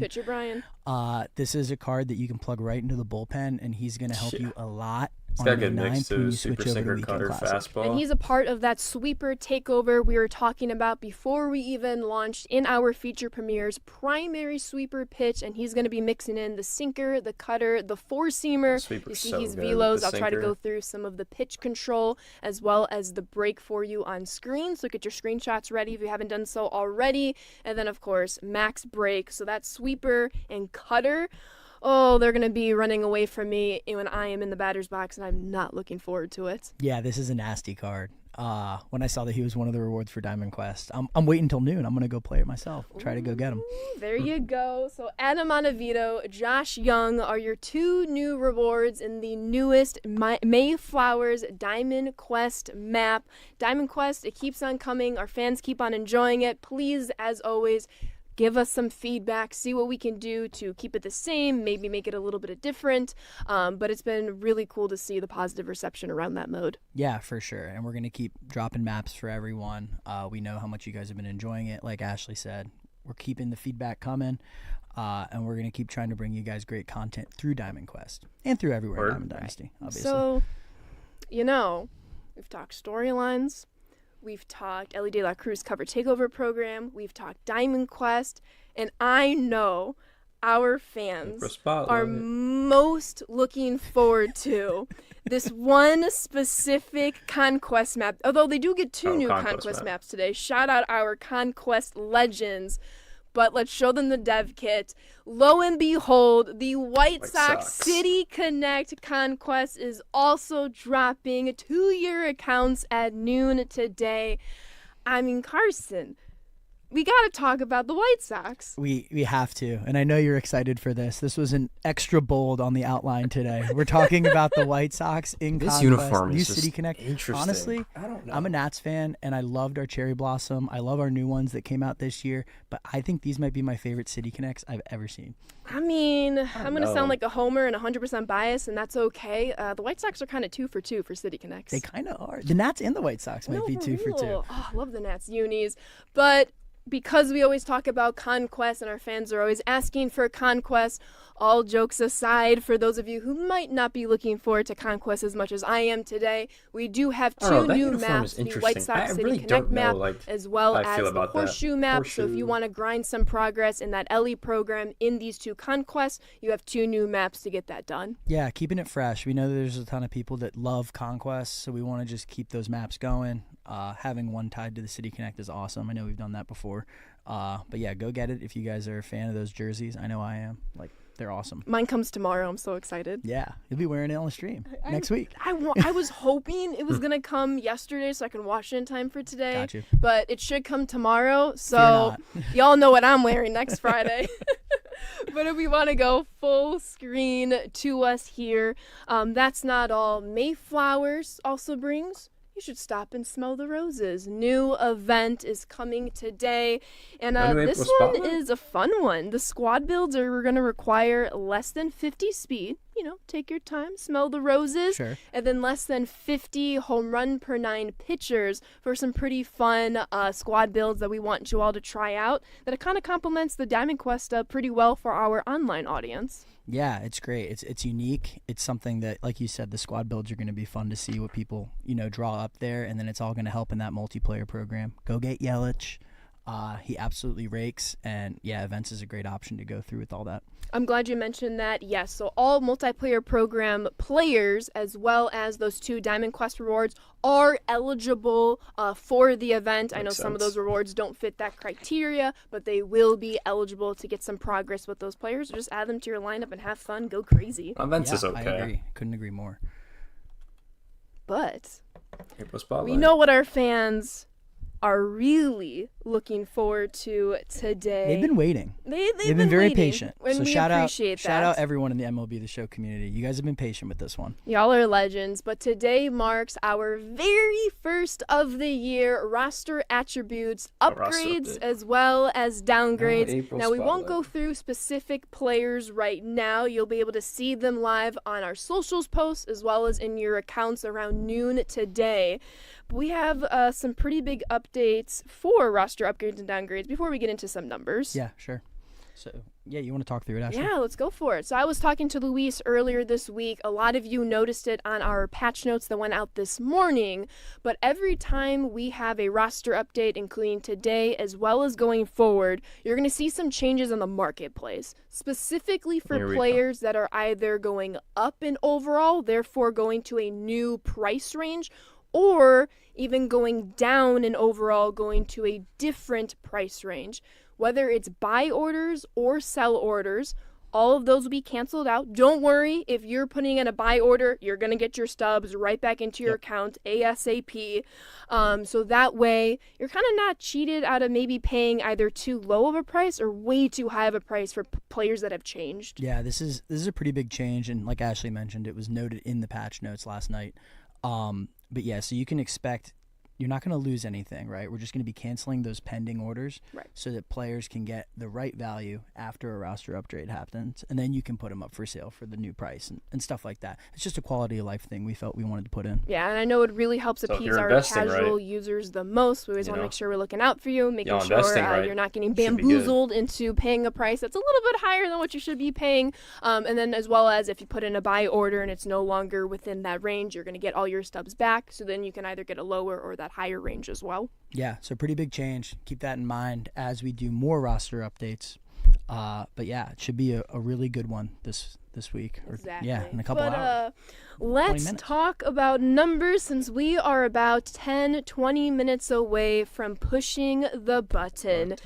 This is a card that you can plug right into the bullpen, and he's going to help you a lot. It's got a good mix too, super sinker, cutter, fastball. And he's a part of that sweeper takeover we were talking about before we even launched in our feature premieres. Primary sweeper pitch, and he's going to be mixing in the sinker, the cutter, the four-seamer. You see his velos. I'll try to go through some of the pitch control as well as the break for you on screen. So get your screenshots ready if you haven't done so already. And then, of course, max break. So that sweeper and cutter, oh, they're going to be running away from me when I am in the batter's box, and I'm not looking forward to it. Yeah, this is a nasty card. When I saw that he was one of the rewards for Diamond Quest, I'm waiting until noon. I'm going to go play it myself. Try to go get him. There you go. So Adam Ottavino, Josh Young are your 2 new rewards in the newest Mayflowers Diamond Quest map. Diamond Quest, it keeps on coming. Our fans keep on enjoying it. Please, as always, give us some feedback, see what we can do to keep it the same, maybe make it a little bit different. But it's been really cool to see the positive reception around that mode. Yeah, for sure. And we're going to keep dropping maps for everyone. We know how much you guys have been enjoying it. Like Ashley said, we're keeping the feedback coming. And we're going to keep trying to bring you guys great content through Diamond Quest and through everywhere Diamond Dynasty, obviously. So, we've talked storylines. We've talked Ellie De La Cruz cover takeover program. We've talked Diamond Quest. And I know our fans are most looking forward to this one specific Conquest map. Although they do get 2 new Conquest maps today. Shout out our Conquest legends. But let's show them the dev kit. Lo and behold, the White Sox City Connect Conquest is also dropping 2-year accounts at noon today. I mean, Carson, we got to talk about the White Sox. We have to. And I know you're excited for this. This was an extra bold on the outline today. We're talking about the White Sox in this Conquest, uniform new is City Connect. Interesting. Honestly, I don't know. I'm a Nats fan, and I loved our Cherry Blossom. I love our new ones that came out this year. But I think these might be my favorite City Connects I've ever seen. I mean, I'm going to sound like a homer and 100% biased, and that's okay. The White Sox are kind of 2 for 2 for City Connects. They kind of are. The Nats and the White Sox might be 2 for 2. Oh, I love the Nats unis. But because we always talk about conquest and our fans are always asking for conquest, all jokes aside, for those of you who might not be looking forward to conquest as much as I am today, we do have two new maps, the White Sox City Connect map, as well as the Horseshoe map. So if you want to grind some progress in that LE program in these two conquests, you have two new maps to get that done. Yeah, keeping it fresh. We know there's a ton of people that love conquest, so we want to just keep those maps going. Having one tied to the City Connect is awesome. I know we've done that before. But yeah, go get it if you guys are a fan of those jerseys. I know I am. Like, they're awesome. Mine comes tomorrow. I'm so excited. Yeah, you'll be wearing it on the stream next week. I was hoping it was going to come yesterday so I can wash it in time for today. Got you. But it should come tomorrow. So y'all know what I'm wearing next Friday. But if we want to go full screen to us here, that's not all. Mayflowers also brings You Should Stop and Smell the Roses. New event is coming today, and this one is a fun one. The squad builds are going to require less than 50 speed. You know, take your time, smell the roses, Sure. And then less than 50 home run per 9 pitchers for some pretty fun squad builds that we want you all to try out. That it kind of complements the Diamond Quest pretty well for our online audience. Yeah, it's great. It's unique. It's something that, like you said, the squad builds are going to be fun to see what people, draw up there, and then it's all going to help in that multiplayer program. Go get Yelich. He absolutely rakes, and yeah, events is a great option to go through with all that. I'm glad you mentioned that. Yes, so all multiplayer program players, as well as those 2 Diamond Quest rewards, are eligible for the event. I know some of those rewards don't fit that criteria, but they will be eligible to get some progress with those players. Just add them to your lineup and have fun. Go crazy. Events is okay. I agree. Couldn't agree more. But April Spotlight. we know what our fans are really looking forward to today. They've been waiting. They've been very waiting, patient. And so we shout appreciate out everyone in the MLB The Show community. You guys have been patient with this one. Y'all are legends, but today marks our very first of the year roster attributes, upgrades as well as downgrades. Now, we won't go through specific players right now. You'll be able to see them live on our socials posts as well as in your accounts around noon today. But we have some pretty big updates for roster upgrades and downgrades before we get into some numbers. Yeah, sure. So, yeah, you want to talk through it, Ashley? Yeah, let's go for it. So I was talking to Luis earlier this week. A lot of you noticed it on our patch notes that went out this morning. But every time we have a roster update, including today as well as going forward, you're going to see some changes on the marketplace, specifically for players that are either going up in overall, therefore going to a new price range, or even going down in overall, going to a different price range. Whether it's buy orders or sell orders, all of those will be canceled out. Don't worry, if you're putting in a buy order, you're going to get your stubs right back into your account ASAP. So that way, you're kind of not cheated out of maybe paying either too low of a price or way too high of a price for players that have changed. Yeah, this is a pretty big change, and like Ashley mentioned, it was noted in the patch notes last night. But yeah, so you can expect you're not going to lose anything, right? We're just going to be canceling those pending orders so that players can get the right value after a roster upgrade happens, and then you can put them up for sale for the new price and stuff like that. It's just a quality of life thing we felt we wanted to put in. Yeah, and I know it really helps appease our casual users the most. We always want to make sure we're looking out for you, making sure you're not getting bamboozled into paying a price that's a little bit higher than what you should be paying. And then as well as if you put in a buy order and it's no longer within that range, you're going to get all your stubs back. So then you can either get a lower or that higher range as well. Yeah, so pretty big change. Keep that in mind as we do more roster updates. But yeah, it should be a really good one this week. Exactly. Yeah, in a couple hours. Let's talk about numbers since we are about 10-20 minutes away from pushing the button.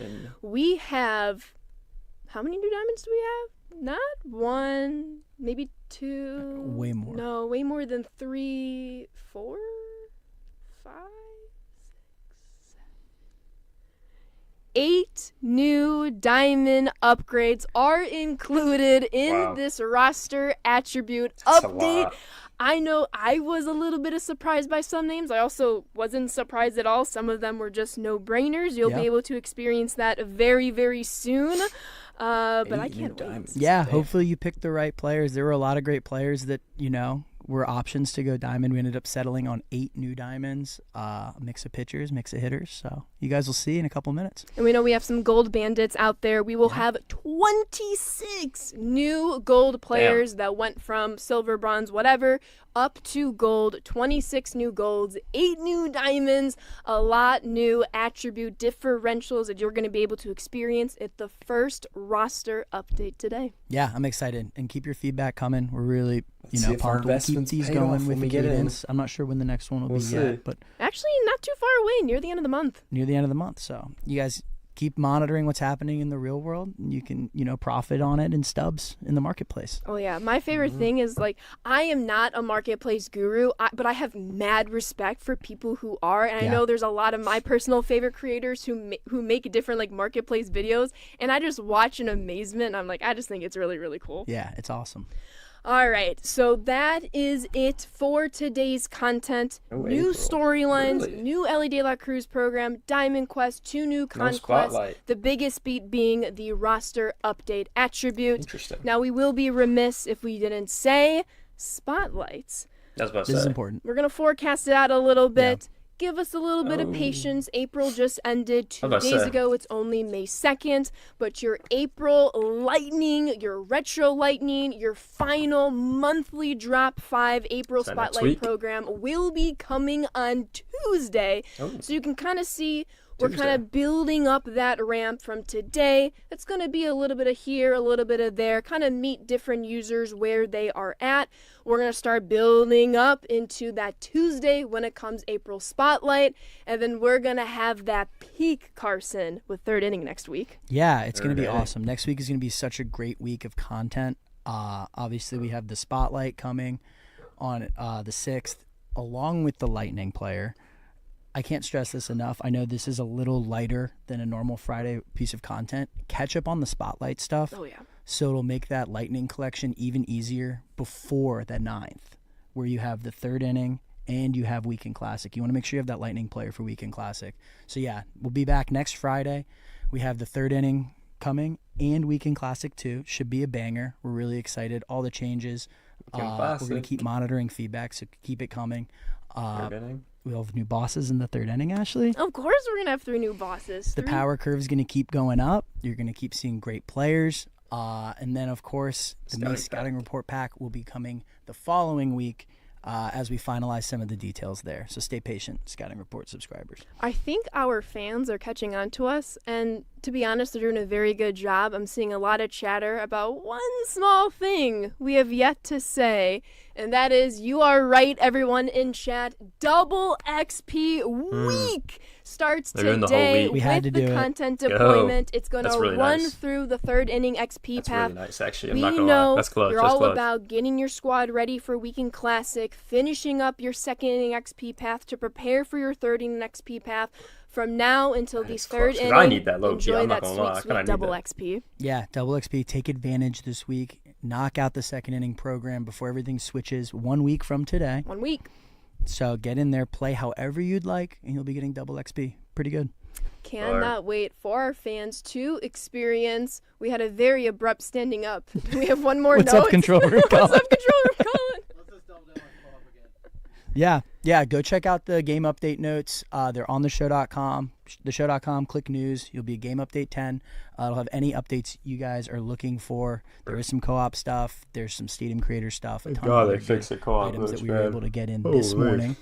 We have, how many new diamonds do we have? Not one, maybe two. Way more. No, way more than 3, 4, 5, 6, 7. 8 new diamond upgrades are included in this roster attribute update. I know I was a little bit surprised by some names. I also wasn't surprised at all. Some of them were just no-brainers. You'll be able to experience that very, very soon. But I can't wait. Yeah, hopefully you picked the right players. There were a lot of great players that, were options to go diamond. We ended up settling on 8 new diamonds, a mix of pitchers, mix of hitters. So you guys will see in a couple minutes. And we know we have some gold bandits out there. We will have 26 new gold players that went from silver, bronze, whatever, up to gold. 26 new golds, 8 new diamonds, a lot new attribute differentials that you're going to be able to experience at the first roster update today. Yeah, I'm excited. And keep your feedback coming. We're really, pumped. We'll keep these going with the cadence. I'm not sure when the next one will be yet, but actually not too far away, near the end of the month. So you guys keep monitoring what's happening in the real world, and you can, profit on it in stubs in the marketplace. Oh yeah, my favorite thing is I am not a marketplace guru, but I have mad respect for people who are, and I know there's a lot of my personal favorite creators who make different marketplace videos, and I just watch in amazement. And I just think it's really, really cool. Yeah, it's awesome. All right, so that is it for today's content. New storylines, new Ellie De La Cruz program, Diamond Quest, 2 new conquests. The biggest beat being the roster update attribute. Interesting. Now, we will be remiss if we didn't say spotlights. This is important. We're going to forecast it out a little bit. Give us a little bit of patience. April just ended 2 days ago. It's only May 2nd. But your April Lightning, your Retro Lightning, your final monthly Drop 5 April Spotlight program will be coming on Tuesday. So you can kind of see we're kind of building up that ramp from today. It's going to be a little bit of here, a little bit of there, kind of meet different users where they are at. We're going to start building up into that Tuesday when it comes April Spotlight. And then we're going to have that peak, Carson, with third inning next week. Yeah, it's going to be awesome. Next week is going to be such a great week of content. Obviously, we have the Spotlight coming on the 6th, along with the Lightning player. I can't stress this enough. I know this is a little lighter than a normal Friday piece of content. Catch up on the Spotlight stuff. Oh, yeah. So it'll make that Lightning collection even easier before the 9th, where you have the third inning and you have Weekend Classic. You want to make sure you have that Lightning player for Weekend Classic. So, yeah, we'll be back next Friday. We have the third inning coming and Weekend Classic, too. Should be a banger. We're really excited. All the changes. We're going to keep monitoring feedback, so keep it coming. Third inning. We'll have new bosses in the third inning, Ashley. Of course we're going to have 3 new bosses. The power curve is going to keep going up. You're going to keep seeing great players. And then, of course, the May Scouting Report pack will be coming the following week as we finalize some of the details there. So stay patient, Scouting Report subscribers. I think our fans are catching on to us, and to be honest, they're doing a very good job. I'm seeing a lot of chatter about one small thing we have yet to say, and that is, you are right, everyone in chat, double XP week starts today with the content deployment. It's going to run through the third inning XP path. That's really nice, actually. I'm not gonna lie. That's close. You're all about getting your squad ready for Weekend Classic, finishing up your second inning XP path to prepare for your third inning XP path. From now until the third inning, I need that low key. enjoy I'm not that gonna lie. sweet double XP. Yeah, double XP. Take advantage this week. Knock out the second inning program before everything switches 1 week from today. 1 week. So get in there, play however you'd like, and you'll be getting double XP. Pretty good. Cannot wait for our fans to experience. We had a very abrupt standing up. Do we have one more What's note? Up, Control Room Colin? What's up, Control Room Colin? Yeah. Go check out the game update notes. They're on theshow.com. Theshow.com. Click news. You'll be a game update 10. It'll have any updates you guys are looking for. There is some co-op stuff. There's some Stadium Creator stuff. A ton of they fixed the co-op items that we were able to get in this morning.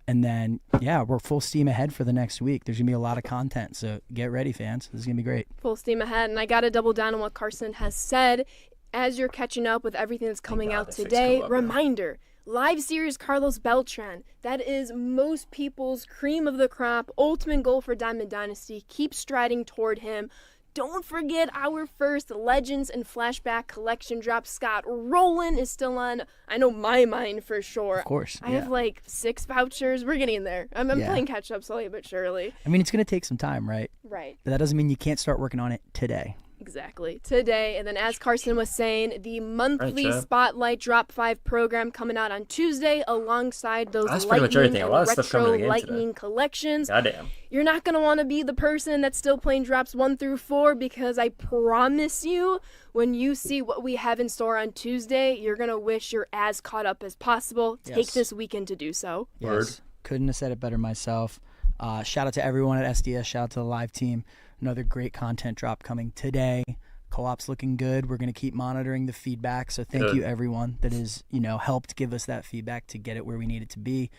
And then, we're full steam ahead for the next week. There's going to be a lot of content. So get ready, fans. This is going to be great. Full steam ahead. And I got to double down on what Carson has said. As you're catching up with everything that's coming out today, reminder. Live series Carlos Beltran. That is most people's cream of the crop, ultimate goal for Diamond Dynasty. Keep striding toward him. Don't forget our first Legends and Flashback collection drop. Scott Rowland is still on, I know, my mind for sure. Of course. I have 6 vouchers. We're getting there. I'm playing catch up slowly but surely. I mean, it's going to take some time, right? Right. But that doesn't mean you can't start working on it today. Exactly. Today, and then as Carson was saying, the monthly Spotlight Drop 5 program coming out on Tuesday alongside those Lightning and Retro Lightning collections. Goddamn. You're not going to want to be the person that's still playing drops 1 through 4 because I promise you, when you see what we have in store on Tuesday, you're going to wish you're as caught up as possible. Take this weekend to do so. Yes. Word. Couldn't have said it better myself. Shout out to everyone at SDS. Shout out to the live team. Another great content drop coming today. Co-op's looking good. We're going to keep monitoring the feedback. So thank you everyone that has, helped give us that feedback to get it where we need it to be.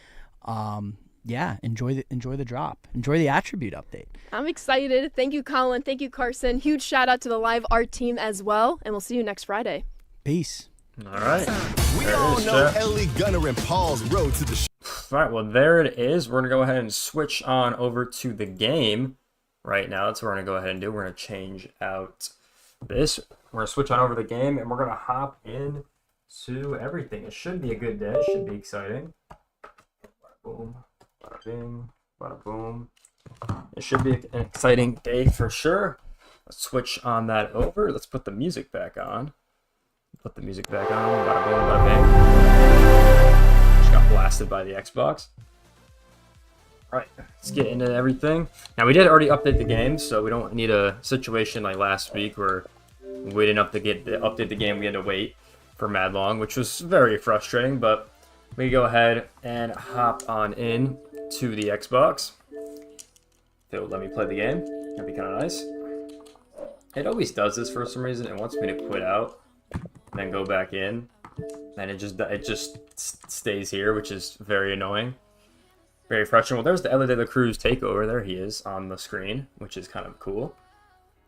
Enjoy the drop. Enjoy the attribute update. I'm excited. Thank you, Colin. Thank you, Carson. Huge shout out to the live art team as well. And we'll see you next Friday. Peace. All right. We all know Ellie, Gunner, and Paul's road to the All right, well, there it is. We're going to go ahead and switch on over to the game right now. That's what we're going to go ahead and do. We're going to change out this. We're going to switch on over the game, and we're going to hop in to everything. It should be a good day. It should be exciting. Bada boom, bada bing, bada boom. It should be an exciting day for sure. Let's switch on that over. Let's put the music back on. Put the music back on. Bada boom, bada bing. Just got blasted by the Xbox. Alright, let's get into everything. Now, we did already update the game, so we don't need a situation like last week where we didn't update the game. We had to wait for mad long, which was very frustrating, but we go ahead and hop on in to the Xbox. If it'll let me play the game, that'd be kind of nice. It always does this for some reason. It wants me to quit out and then go back in, and it just stays here, which is very annoying. Very frustrating. Well, there's the Ellie De La Cruz takeover. There he is on the screen, which is kind of cool.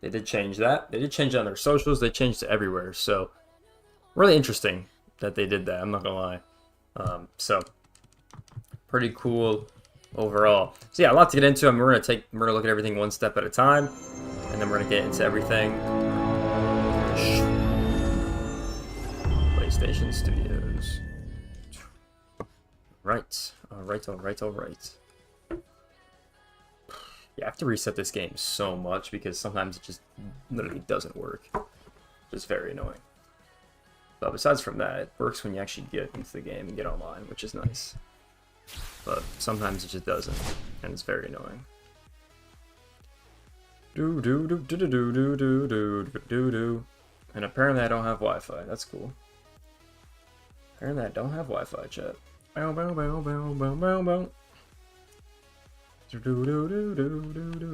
They did change that. They did change it on their socials. They changed it everywhere. So, really interesting that they did that. I'm not going to lie. So, pretty cool overall. So, yeah, a lot to get into. I mean, we're going to look at everything one step at a time. And then we're going to get into everything. PlayStation Studios. Right. Alright. Yeah, I have to reset this game so much because sometimes it just literally doesn't work. It's very annoying. But besides from that, it works when you actually get into the game and get online, which is nice. But sometimes it just doesn't, and it's very annoying. And apparently I don't have Wi-Fi. That's cool. Apparently I don't have Wi-Fi, chat. Bow, bow, bow, bow, bow, bow, bow.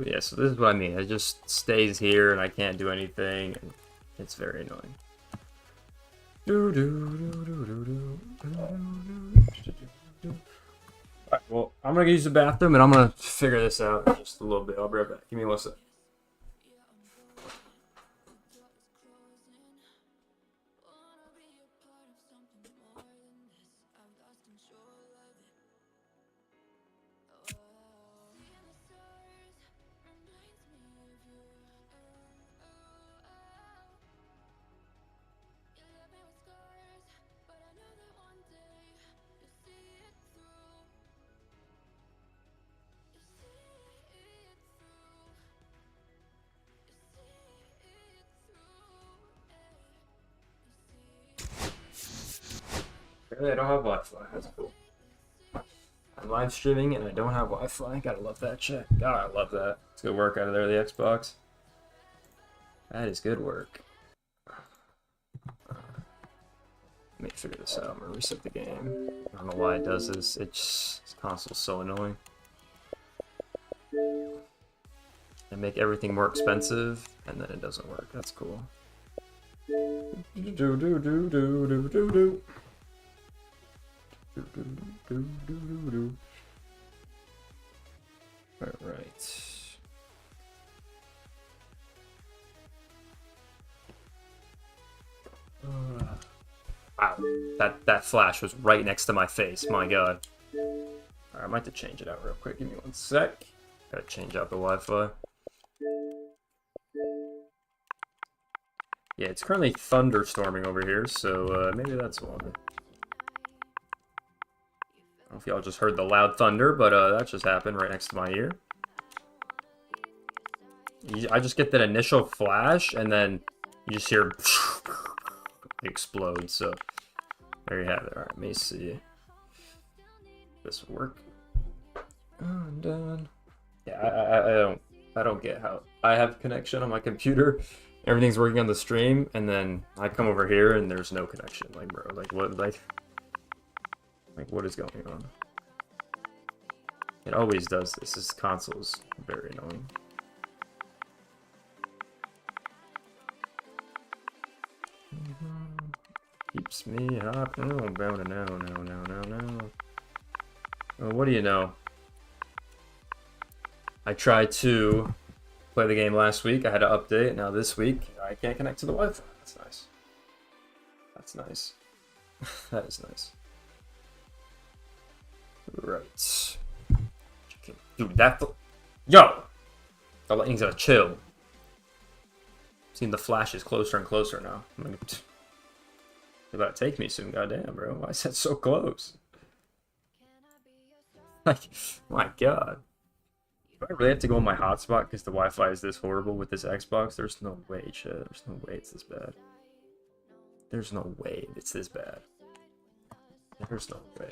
Yeah, so this is what I mean. It just stays here and I can't do anything, and it's very annoying. Alright, well, I'm gonna use the bathroom and I'm gonna figure this out in just a little bit. I'll be right back. Give me 1 sec. I don't have Wi-Fi. That's cool. I'm live streaming and I don't have Wi-Fi. Gotta love that shit. God, I love that. It's good work out of there, the Xbox. That is good work. Let me figure this out. I'm gonna reset the game. I don't know why it does this. This console's so annoying. I make everything more expensive and then it doesn't work. That's cool. Alright. Wow, that flash was right next to my face. My god. Alright, I might have to change it out real quick. Give me 1 sec. Gotta change out the Wi-Fi. Yeah, it's currently thunderstorming over here, so maybe that's why. I don't know if y'all just heard the loud thunder, but that just happened right next to my ear. I just get that initial flash, and then you just hear explode. So there you have it. All right, let me see. This will work. I'm done. Yeah, I don't get how I have connection on my computer. Everything's working on the stream, and then I come over here and there's no connection. Like, bro, like what, like what is going on? It always does this. This console's very annoying. Keeps me up. Oh, bound no. Well, what do you know? I tried to play the game last week. I had to update. Now this week, I can't connect to the Wi-Fi. That's nice. That's nice. That is nice. Right. Dude, yo! The lightning's gotta chill. Seeing the flashes closer and closer now. I'm gonna... They're about to take me soon, goddamn, bro. Why is that so close? Like, my god. Do I really have to go on my hotspot because the Wi-Fi is this horrible with this Xbox? There's no way, shit. There's no way it's this bad. There's no way it's this bad. There's no way.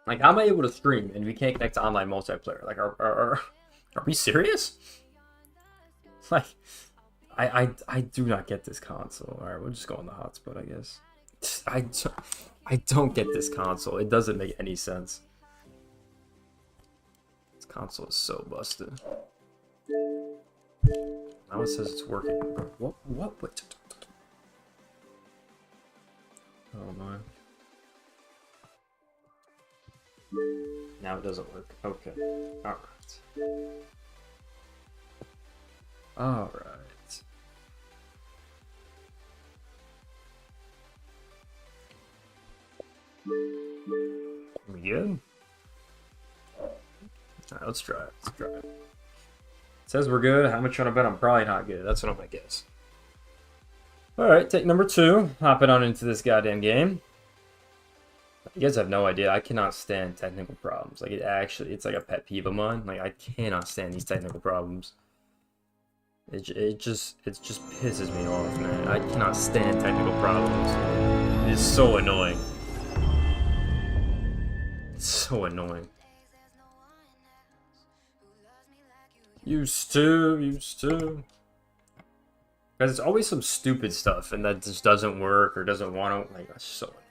Like, how am I able to stream and we can't connect to online multiplayer? Like, are we serious? Like, I do not get this console. Alright, we'll just go on the hotspot, I guess. I don't get this console. It doesn't make any sense. This console is so busted. Now it says it's working. What? Oh my. Now it doesn't work. Okay. Alright. Alright. We good? Alright, let's try it. Let's try it. It says we're good. How much you want to bet I'm probably not good? That's what I'm gonna guess. Alright, take number 2. Hopping on into this goddamn game. You guys have no idea. I cannot stand technical problems. Like, it's like a pet peeve of mine. Like, I cannot stand these technical problems. It just pisses me off, man. I cannot stand technical problems. It is so annoying. It's so annoying. Used to. Because it's always some stupid stuff, and that just doesn't work or doesn't want to. Like, that's so annoying.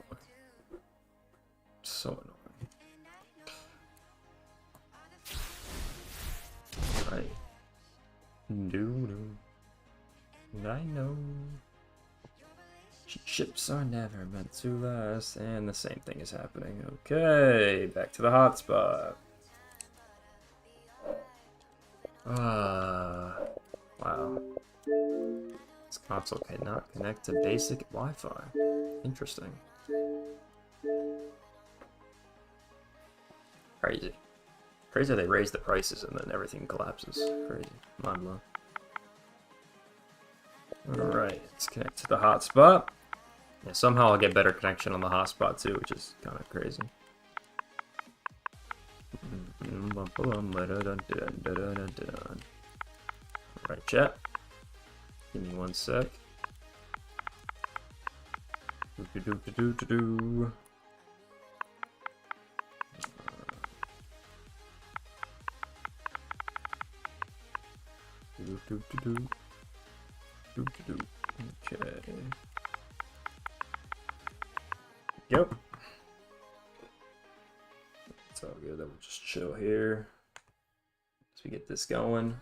So annoying. Right. I know. Ships are never meant to last, and the same thing is happening. Okay, back to the hotspot. Wow. This console cannot connect to basic Wi-Fi. Interesting. Crazy. Crazy how they raise the prices and then everything collapses. Crazy. Mind blown. Alright, let's connect to the hotspot. Yeah, somehow I'll get better connection on the hotspot too, which is kind of crazy. Alright, chat. Give me 1 sec. Okay. Yep. It's all good. Then we'll just chill here as we get this going.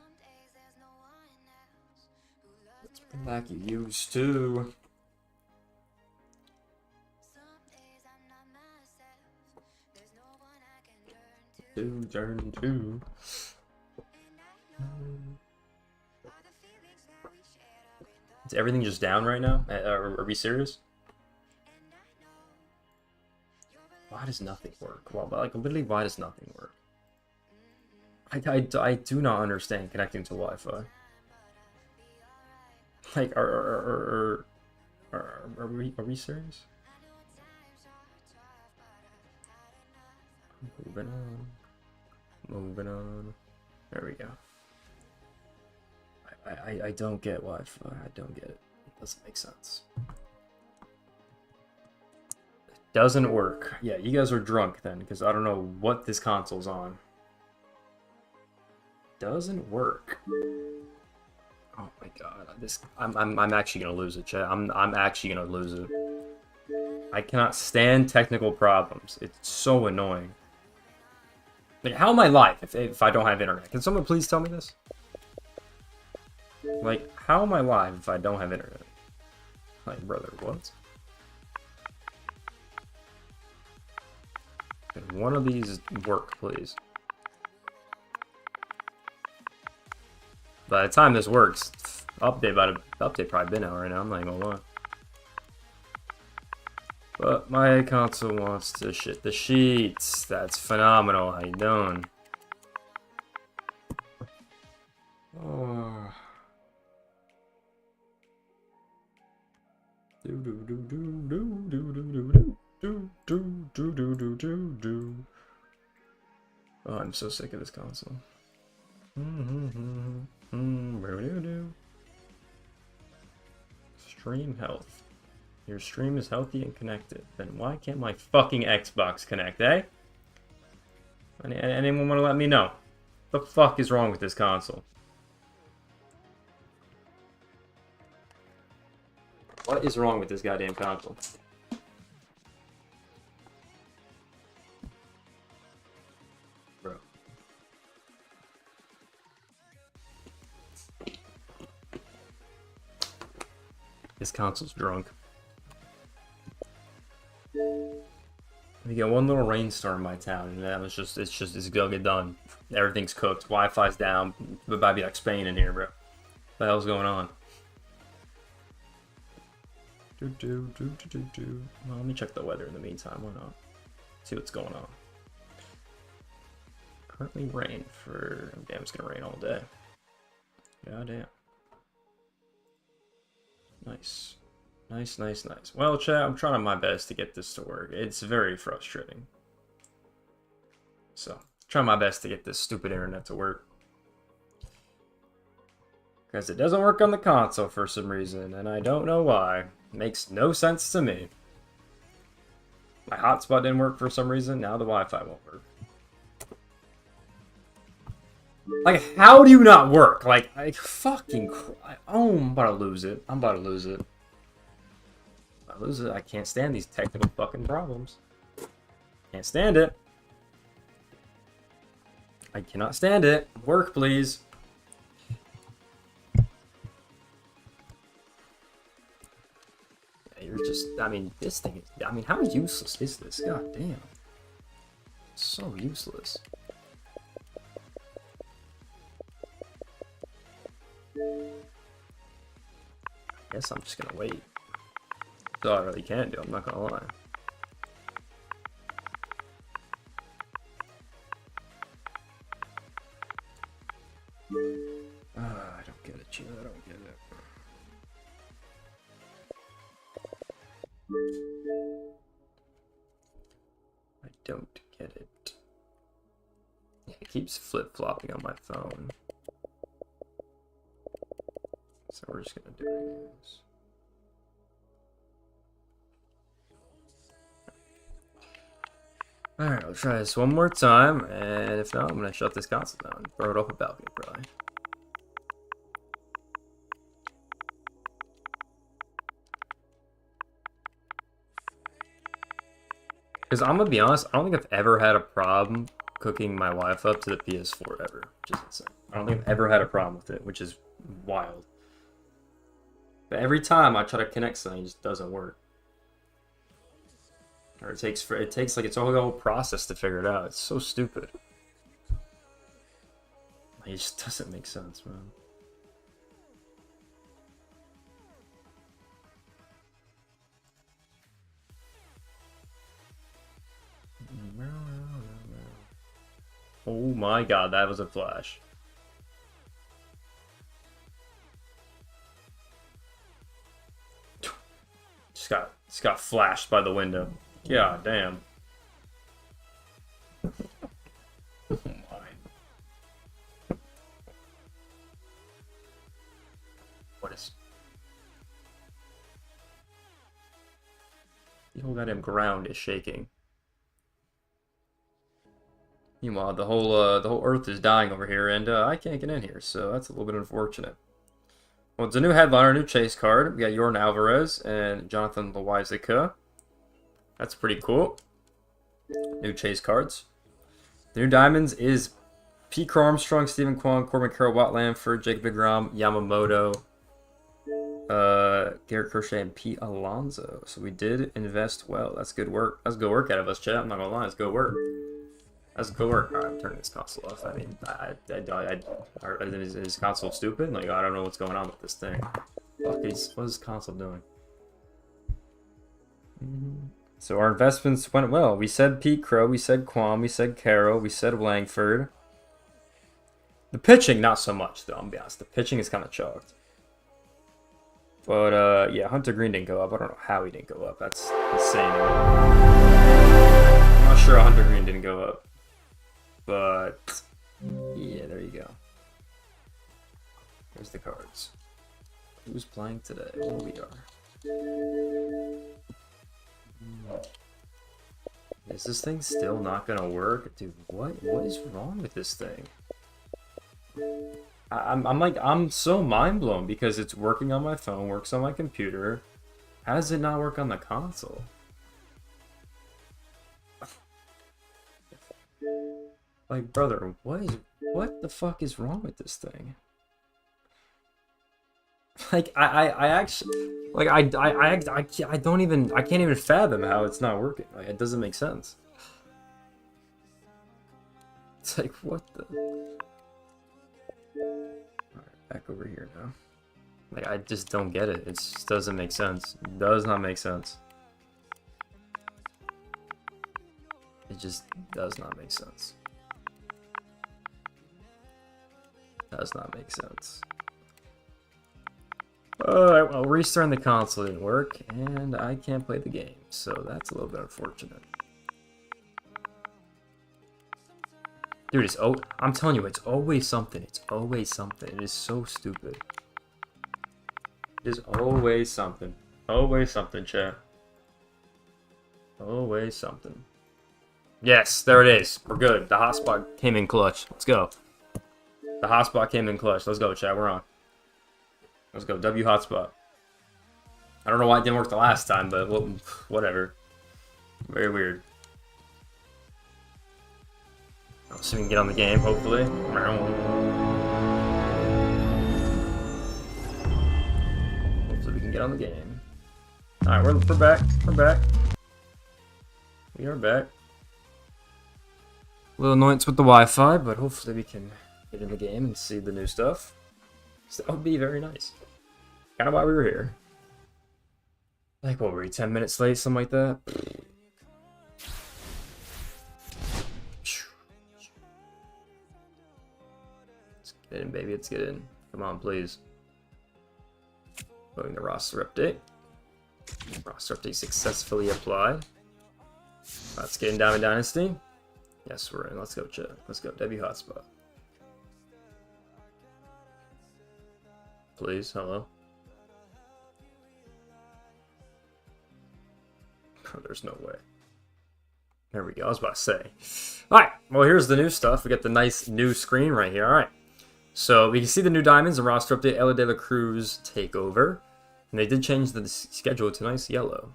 Let's bring back you used to. Turn 2. Is everything just down right now? Are we serious? Why does nothing work? Well, like, literally, why does nothing work? I do not understand connecting to Wi-Fi. Like, are we serious? Moving on. Moving on. There we go. I don't get Wi-Fi. I don't get it. It doesn't make sense. It doesn't work. Yeah, you guys are drunk then, because I don't know what this console's on. Doesn't work. Oh my god, I'm actually gonna lose it, chat. I'm actually gonna lose it. I cannot stand technical problems. It's so annoying. Like, how am I live if I don't have internet? Can someone please tell me this? Like, how am I live if I don't have internet? Like, brother, what? Can one of these work, please? By the time this works, update probably been out right now. I'm not even gonna lie. But my console wants to shit the sheets. That's phenomenal. How you doing? Oh. Oh, I'm so sick of this console. Stream health. Your stream is healthy and connected. Then why can't my fucking Xbox connect, eh? Anyone want to let me know? What the fuck is wrong with this console? What is wrong with this goddamn console? Bro. This console's drunk. We get one little rainstorm in my town, and that was it's gonna get done. Everything's cooked. Wi-Fi's down. It might be like Spain in here, bro. What the hell's going on? Well, let me check the weather in the meantime. Why not? See what's going on. Currently rain for... Damn, it's gonna rain all day. Goddamn. Nice. Nice, nice, nice. Well, chat, I'm trying my best to get this to work. It's very frustrating. So, trying my best to get this stupid internet to work. Because it doesn't work on the console for some reason, and I don't know why. It makes no sense to me. My hotspot didn't work for some reason, now the Wi-Fi won't work. Like, how do you not work? Like, I fucking... Oh, I'm about to lose it. I'm about to lose it. I lose it. I can't stand these technical fucking problems. Can't stand it. I cannot stand it. Work, please. Yeah, you're just... I mean, this thing is... I mean, how useless is this? God damn. It's so useless. I guess I'm just gonna wait. That's all I really can do, I'm not gonna lie. I don't get it, Chino, I don't get it. I don't get it. It keeps flip-flopping on my phone. So we're just gonna do this. Alright, I'll try this one more time, and if not, I'm gonna shut this console down and throw it off a balcony, probably. Because I'm gonna be honest, I don't think I've ever had a problem cooking my Wi-Fi up to the PS4 ever, which is insane. I don't think I've ever had a problem with it, which is wild. But every time I try to connect something, it just doesn't work. Or it takes like its whole process to figure it out. It's so stupid. It just doesn't make sense, man. Oh my god, that was a flash. Just got flashed by the window. God damn. Oh my. The whole goddamn ground is shaking. Meanwhile, the whole Earth is dying over here, and I can't get in here, so that's a little bit unfortunate. Well, it's a new headliner, new chase card. We got Yordan Alvarez and Jonathan Loaisiga. That's pretty cool. New chase cards. The new diamonds is Pete Crow Armstrong, Stephen Kwan, Corbin Carroll, Watt Lamford, Jacob deGrom, Yamamoto, Garrett Crochet, and Pete Alonso. So we did invest well. That's good work. That's good work out of us, chat. I'm not gonna lie. That's good work. That's good work. Alright, I'm turning this console off. I mean, is this console stupid? Like, I don't know what's going on with this thing. Fuck, what is this console doing? So our investments went well. We said Pete Crow, we said Kwon, we said Carroll, we said Langford. The pitching, not so much, though, I'm gonna be honest. The pitching is kind of chalked. But, yeah, Hunter Green didn't go up. I don't know how he didn't go up. That's insane. I'm not sure Hunter Green didn't go up. But, yeah, there you go. Here's the cards. Who's playing today? Well, we are. Is this thing still not gonna work? Dude, what is wrong with this thing? I'm so mind blown because it's working on my phone, works on my computer. How does it not work on the console? Like, brother, what the fuck is wrong with this thing? Like, I actually, like, I don't even, I can't even fathom how it's not working. Like, it doesn't make sense. It's like, what the? Alright, back over here now. Like, I just don't get it. It just doesn't make sense. It does not make sense. It just does not make sense. Does not make sense. Alright, well, restarting the console didn't work, and I can't play the game, so that's a little bit unfortunate. Dude, I'm telling you, it's always something. It's always something. It is so stupid. It is always something. Always something, chat. Always something. Yes, there it is. We're good. The hotspot came in clutch. Let's go. The hotspot came in clutch. Let's go, chat. We're on. Let's go. W hotspot. I don't know why it didn't work the last time, but whatever. Very weird. So we can get on the game, hopefully. Hopefully we can get on the game. Alright, we're back. We're back. We are back. A little annoyance with the Wi-Fi, but hopefully we can get in the game and see the new stuff. So that would be very nice. Kind of why we were here. Like, what were we, 10 minutes late, something like that? Let's get in, baby, let's get in. Come on, please. Loading the roster update. Roster update successfully applied. Let's get in Diamond Dynasty. Yes, we're in. Let's go, chat. Let's go. W hotspot. Please, hello. Oh, there's no way. There we go. I was about to say. Alright, well, here's the new stuff. We got the nice new screen right here. Alright. So we can see the new diamonds and roster update. Elly De La Cruz takeover. And they did change the schedule to nice yellow.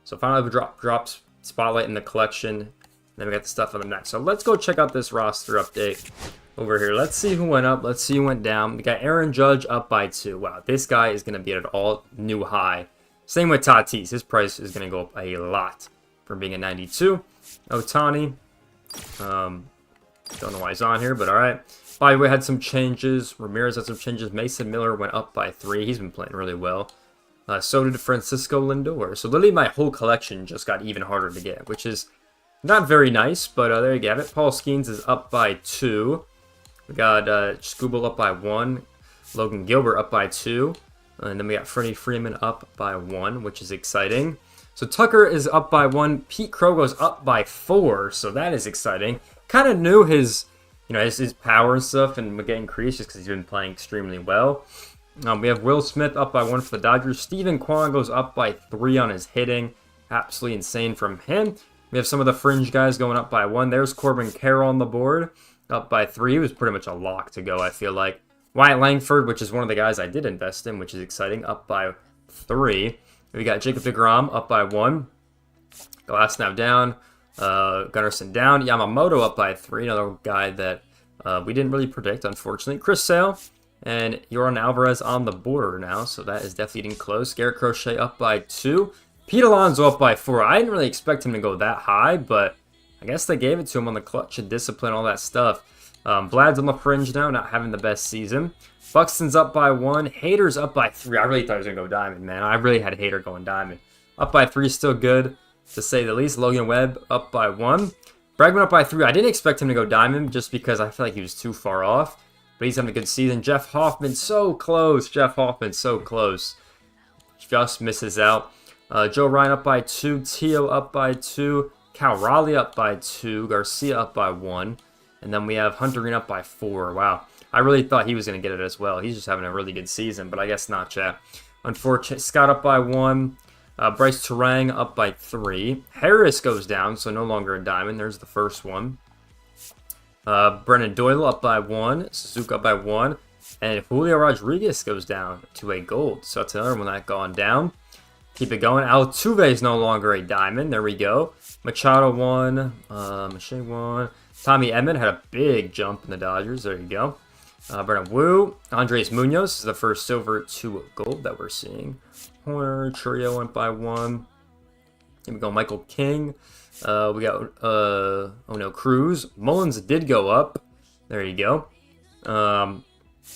So finally, drops spotlight in the collection. And then we got the stuff on the next. So let's go check out this roster update over here. Let's see who went up. Let's see who went down. We got Aaron Judge up by 2. Wow, this guy is going to be at an all-new high. Same with Tatis. His price is going to go up a lot from being a 92. Ohtani. Don't know why he's on here, but all right. By the way, had some changes. Ramirez had some changes. Mason Miller went up by 3. He's been playing really well. So did Francisco Lindor. So literally my whole collection just got even harder to get, which is not very nice, but there you have it. Paul Skeens is up by 2. We got Scooble up by 1. Logan Gilbert up by 2. And then we got Freddie Freeman up by 1, which is exciting. So Tucker is up by 1. Pete Crow goes up by 4, so that is exciting. Kind of knew his, his power and stuff and would get increased just because he's been playing extremely well. We have Will Smith up by 1 for the Dodgers. Stephen Kwan goes up by 3 on his hitting. Absolutely insane from him. We have some of the fringe guys going up by 1. There's Corbin Carroll on the board, up by 3. He was pretty much a lock to go, I feel like. Wyatt Langford, which is one of the guys I did invest in, which is exciting, up by 3. We got Jacob deGrom up by 1. Glasnow down. Gunnarsson down. Yamamoto up by 3. Another guy that we didn't really predict, unfortunately. Chris Sale and Yoran Alvarez on the border now, so that is definitely getting close. Garrett Crochet up by 2. Pete Alonso up by 4. I didn't really expect him to go that high, but I guess they gave it to him on the clutch and discipline, all that stuff. Vlad's on the fringe now, not having the best season. Buxton's up by 1. Hader's up by 3. I really thought he was going to go diamond, man. I really had Hader going diamond. Up by 3 is still good, to say the least. Logan Webb up by 1. Bregman up by 3. I didn't expect him to go diamond just because I feel like he was too far off. But he's having a good season. Jeff Hoffman, so close. Jeff Hoffman, so close. Just misses out. Joe Ryan up by 2. Tio up by 2. Cal Raleigh up by 2. Garcia up by 1. And then we have Hunter Green up by 4. Wow. I really thought he was going to get it as well. He's just having a really good season, but I guess not, chat. Unfortunate. Scott up by 1. Bryce Terang up by 3. Harris goes down, so no longer a diamond. There's the first one. Brennan Doyle up by 1. Suzuki up by 1. And Julio Rodriguez goes down to a gold. So that's another one that gone down. Keep it going. Altuve is no longer a diamond. There we go. Machado 1. Mache 1. Tommy Edman had a big jump in the Dodgers. There you go. Brennan Wu. Andres Munoz is the first silver to gold that we're seeing. Horner. Churio went by 1. Here we go. Michael King. We got, Cruz. Mullins did go up. There you go.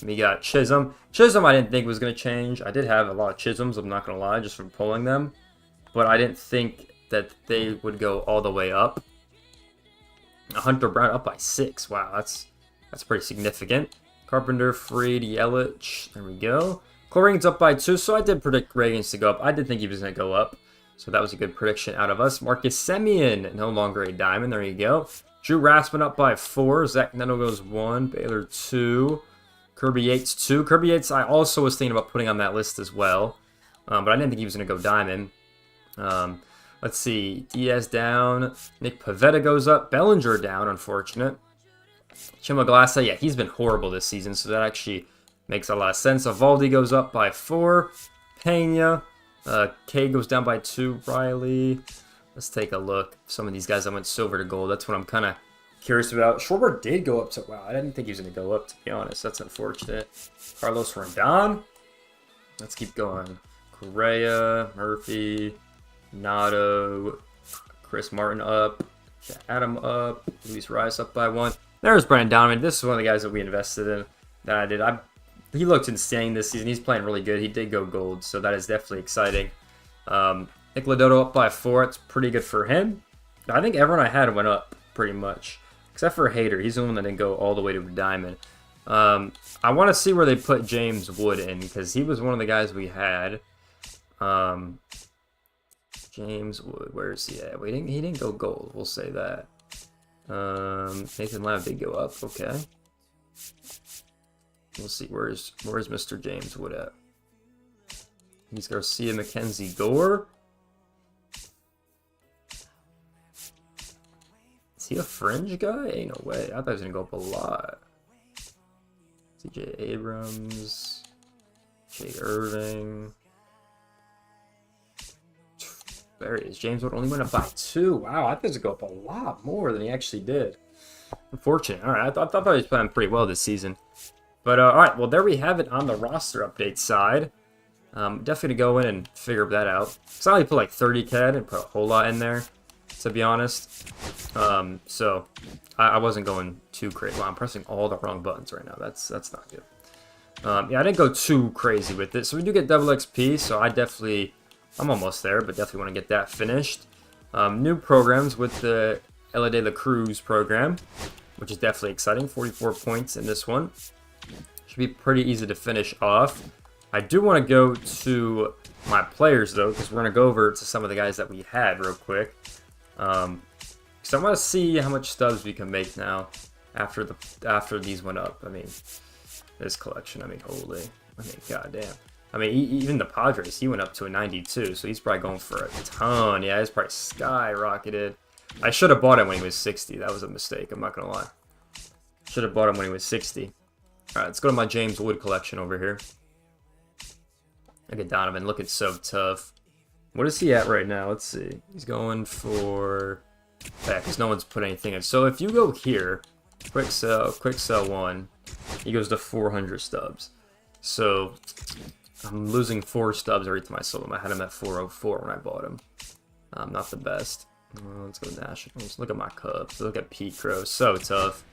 We got Chisholm. Chisholm I didn't think was going to change. I did have a lot of Chisholms, I'm not going to lie, just from pulling them. But I didn't think that they would go all the way up. Hunter Brown up by 6. Wow, that's pretty significant. Carpenter, Fried, Yelich. There we go. Chlorine's up by 2, so I did predict Reagan's to go up. I did think he was going to go up. So that was a good prediction out of us. Marcus Semien, no longer a diamond. There you go. Drew Raspin up by 4. Zach Neto goes 1. Baylor 2. Kirby Yates 2. Kirby Yates I also was thinking about putting on that list as well. But I didn't think he was going to go diamond. Let's see. Diaz down. Nick Pavetta goes up. Bellinger down, unfortunate. Chimaglass, yeah, he's been horrible this season, so that actually makes a lot of sense. Evaldi goes up by 4. Pena. K goes down by 2. Riley. Let's take a look. Some of these guys that went silver to gold. That's what I'm kind of curious about. Schwarber did go up, so wow, I didn't think he was going to go up, to be honest. That's unfortunate. Carlos Rondon. Let's keep going. Correa, Murphy, Nato, Chris Martin up, Adam up, Luis Rice up by 1. There's Brandon Donovan. This is one of the guys that we invested in that I did. He looked insane this season. He's playing really good. He did go gold, so that is definitely exciting. Nick Lodoto up by 4. It's pretty good for him. I think everyone I had went up pretty much, except for Hader. He's the one that didn't go all the way to a diamond. I want to see where they put James Wood in, because he was one of the guys we had. James Wood, where is he at? He didn't go gold. We'll say that. Nathan Lab did go up. Okay. We'll see. Where's Mr. James Wood at? He's Garcia, Mackenzie, Gore. Is he a fringe guy? Ain't no way. I thought he was gonna go up a lot. CJ Abrams, Jake Irving. There he is. James Wood only went up by 2. Wow, I thought he was gonna go up a lot more than he actually did. Unfortunate. All right, I thought he was playing pretty well this season. But all right, well there we have it on the roster update side. Definitely go in and figure that out. So I only put like 30K and put a whole lot in there, to be honest. So I wasn't going too crazy. Well, I'm pressing all the wrong buttons right now. That's not good. Yeah, I didn't go too crazy with it. So we do get double XP. So I'm almost there, but definitely want to get that finished. New programs with the Ellie De La Cruz program, which is definitely exciting. 44 points in this one. Should be pretty easy to finish off. I do want to go to my players, though, because we're going to go over to some of the guys that we had real quick. Because I want to see how much stubs we can make now after these went up. I mean, this collection, holy. goddamn. I mean, even the Padres, he went up to a 92, so he's probably going for a ton. Yeah, he's probably skyrocketed. I should have bought him when he was 60. That was a mistake, I'm not going to lie. Should have bought him when he was 60. All right, let's go to my James Wood collection over here. Look at Donovan, looking so tough. What is he at right now? Let's see. He's going for... Yeah, because no one's put anything in. So if you go here, quick sell 1, he goes to 400 stubs. So I'm losing 4 stubs every time I sold him. I had him at 404 when I bought him. Not the best. Let's go Nationals. Look at my Cubs. Look at Pete Crow. So tough.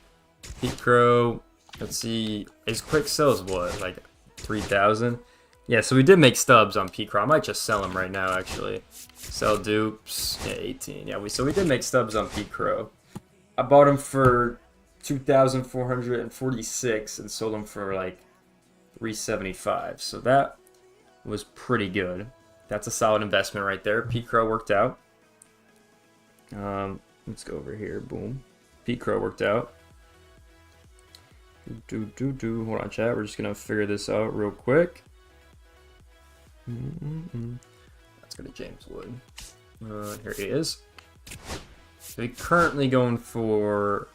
Pete Crow, let's see. His quick sell is what? Like 3,000? Yeah, so we did make stubs on Pete Crow. I might just sell him right now, actually. Sell dupes. Yeah, 18. Yeah, so we did make stubs on Pete Crow. I bought him for 2,446 and sold him for like 375. So that was pretty good. That's a solid investment right there. Pete Crow worked out. Let's go over here. Boom. Pete Crow worked out. Hold on, chat. We're just gonna figure this out real quick. Let's go to James Wood. Here he is. So he's currently going for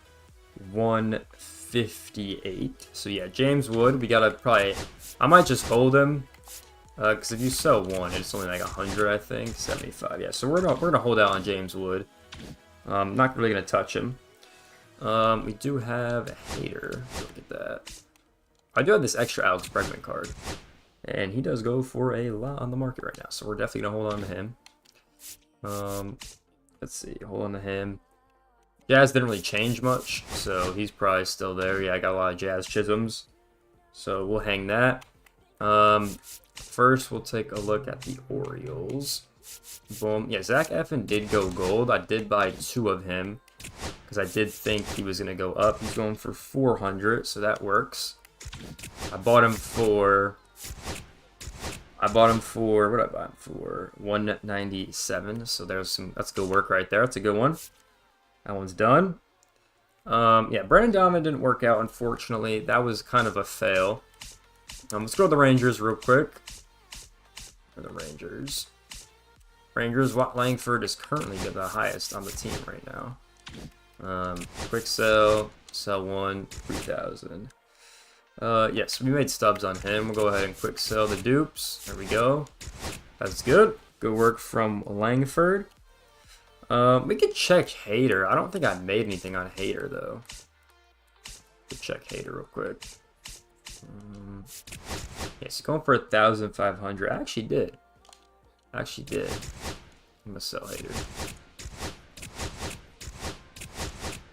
158. So yeah, James Wood. We gotta probably. I might just hold him. Because if you sell one, it's only like 100, I think. 75. Yeah. So we're gonna hold out on James Wood. Not really gonna touch him. We do have a hater. Look at that. I do have this extra Alex Bregman card. And he does go for a lot on the market right now. So we're definitely going to hold on to him. Let's see. Hold on to him. Jazz didn't really change much. So he's probably still there. Yeah, I got a lot of Jazz Chisholms. So we'll hang that. First, we'll take a look at the Orioles. Boom. Yeah, Zach Eflin did go gold. I did buy 2 of him. Because I did think he was going to go up. He's going for 400. So that works. I bought him for... what did I buy him for? 197. So there's some, that's good work right there. That's a good one. That one's done. Yeah, Brandon Donovan didn't work out, unfortunately. That was kind of a fail. Let's go to the Rangers real quick. For the Rangers. Watt Langford is currently the highest on the team right now. Quick sell 1, 3,000. Yes, we made stubs on him. We'll go ahead and quick sell the dupes. There we go. That's good. Good work from Langford. We could check Hader. I don't think I made anything on Hader, though. Could check Hader real quick. Yes, going for 1,500. I actually did. I'm gonna sell Hader.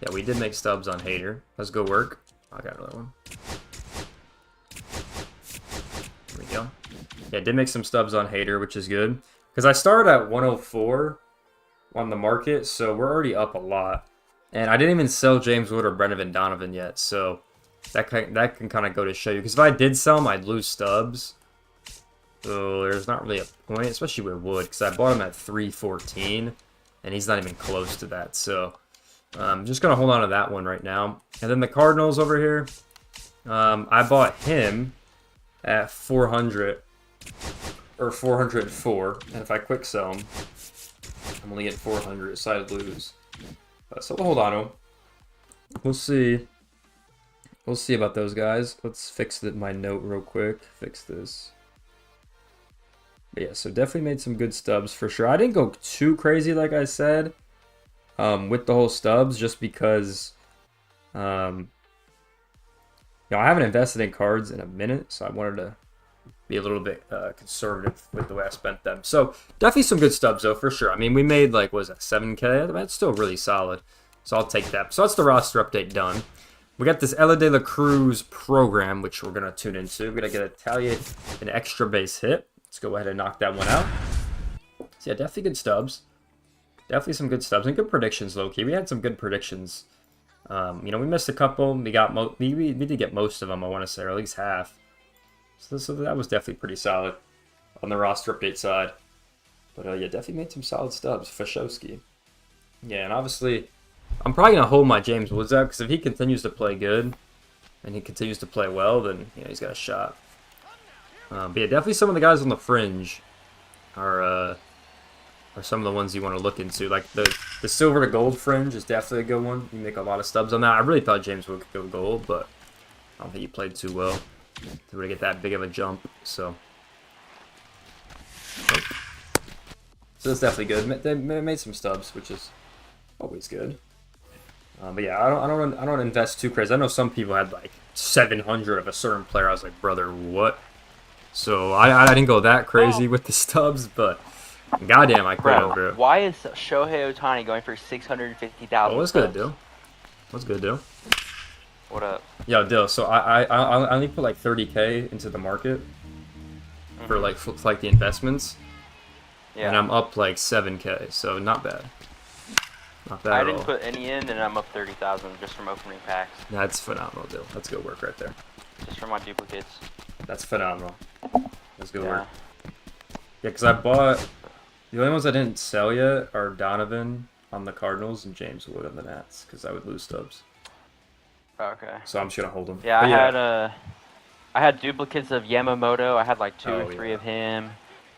Yeah, we did make stubs on Hader. Let's go work. I got another one. There we go. Yeah, did make some stubs on Hader, which is good. Because I started at 104 on the market, so we're already up a lot. And I didn't even sell James Wood or Brendan Donovan yet, so that can kind of go to show you. Because if I did sell them, I'd lose stubs. So there's not really a point, especially with Wood, because I bought him at 314, and he's not even close to that. So I'm just going to hold on to that one right now. And then the Cardinals over here, I bought him at 400 or 404, and if I quick sell him, I'm only getting 400, so I'd lose. So we'll hold on to him. We'll see. We'll see about those guys. Let's fix my note real quick. Fix this. But yeah, so definitely made some good stubs for sure. I didn't go too crazy, like I said, with the whole stubs, just because, I haven't invested in cards in a minute, so I wanted to be a little bit conservative with the way I spent them. So definitely some good stubs, though, for sure. I mean, we made, like, what was that, 7K? That's still really solid, so I'll take that. So that's the roster update done. We got this Elly De La Cruz program, which we're going to tune into. We're going to get an extra base hit. Let's go ahead and knock that one out. So yeah, definitely good stubs. Definitely some good stubs and good predictions, low-key. We had some good predictions. We missed a couple. We did get most of them, I want to say, or at least half. So that was definitely pretty solid on the roster update side. But yeah, definitely made some solid stubs. Fashowski. Yeah, and obviously, I'm probably going to hold my James Woods up, because if he continues to play good and he continues to play well, then he's got a shot. But yeah, definitely some of the guys on the fringe are some of the ones you want to look into. Like the silver to gold fringe is definitely a good one. You make a lot of stubs on that. I really thought James Wood could go gold, but I don't think he played too well to really get that big of a jump. So it's definitely good. They made some stubs, which is always good. But yeah, I don't invest too crazy. I know some people had like 700 of a certain player. I was like, brother, what? So I didn't go that crazy with the stubs, but goddamn, I could have, bro. Why is Shohei Ohtani going for 650,000? What's good, Dill? What's good, Dill? What up? Yo, Dill. So I only put like 30K into the market for like the investments, and I'm up like 7K. So not bad. Not bad I at didn't all. put any in, and I'm up 30,000 just from opening packs. That's phenomenal, Dill. That's good work right there. Just from my duplicates. That's phenomenal. That's good work. Yeah, because I bought... The only ones I didn't sell yet are Donovan on the Cardinals and James Wood on the Nats, because I would lose stubs. Okay. So I'm just going to hold them. Yeah, I had duplicates of Yamamoto. I had like 2 or 3 of him.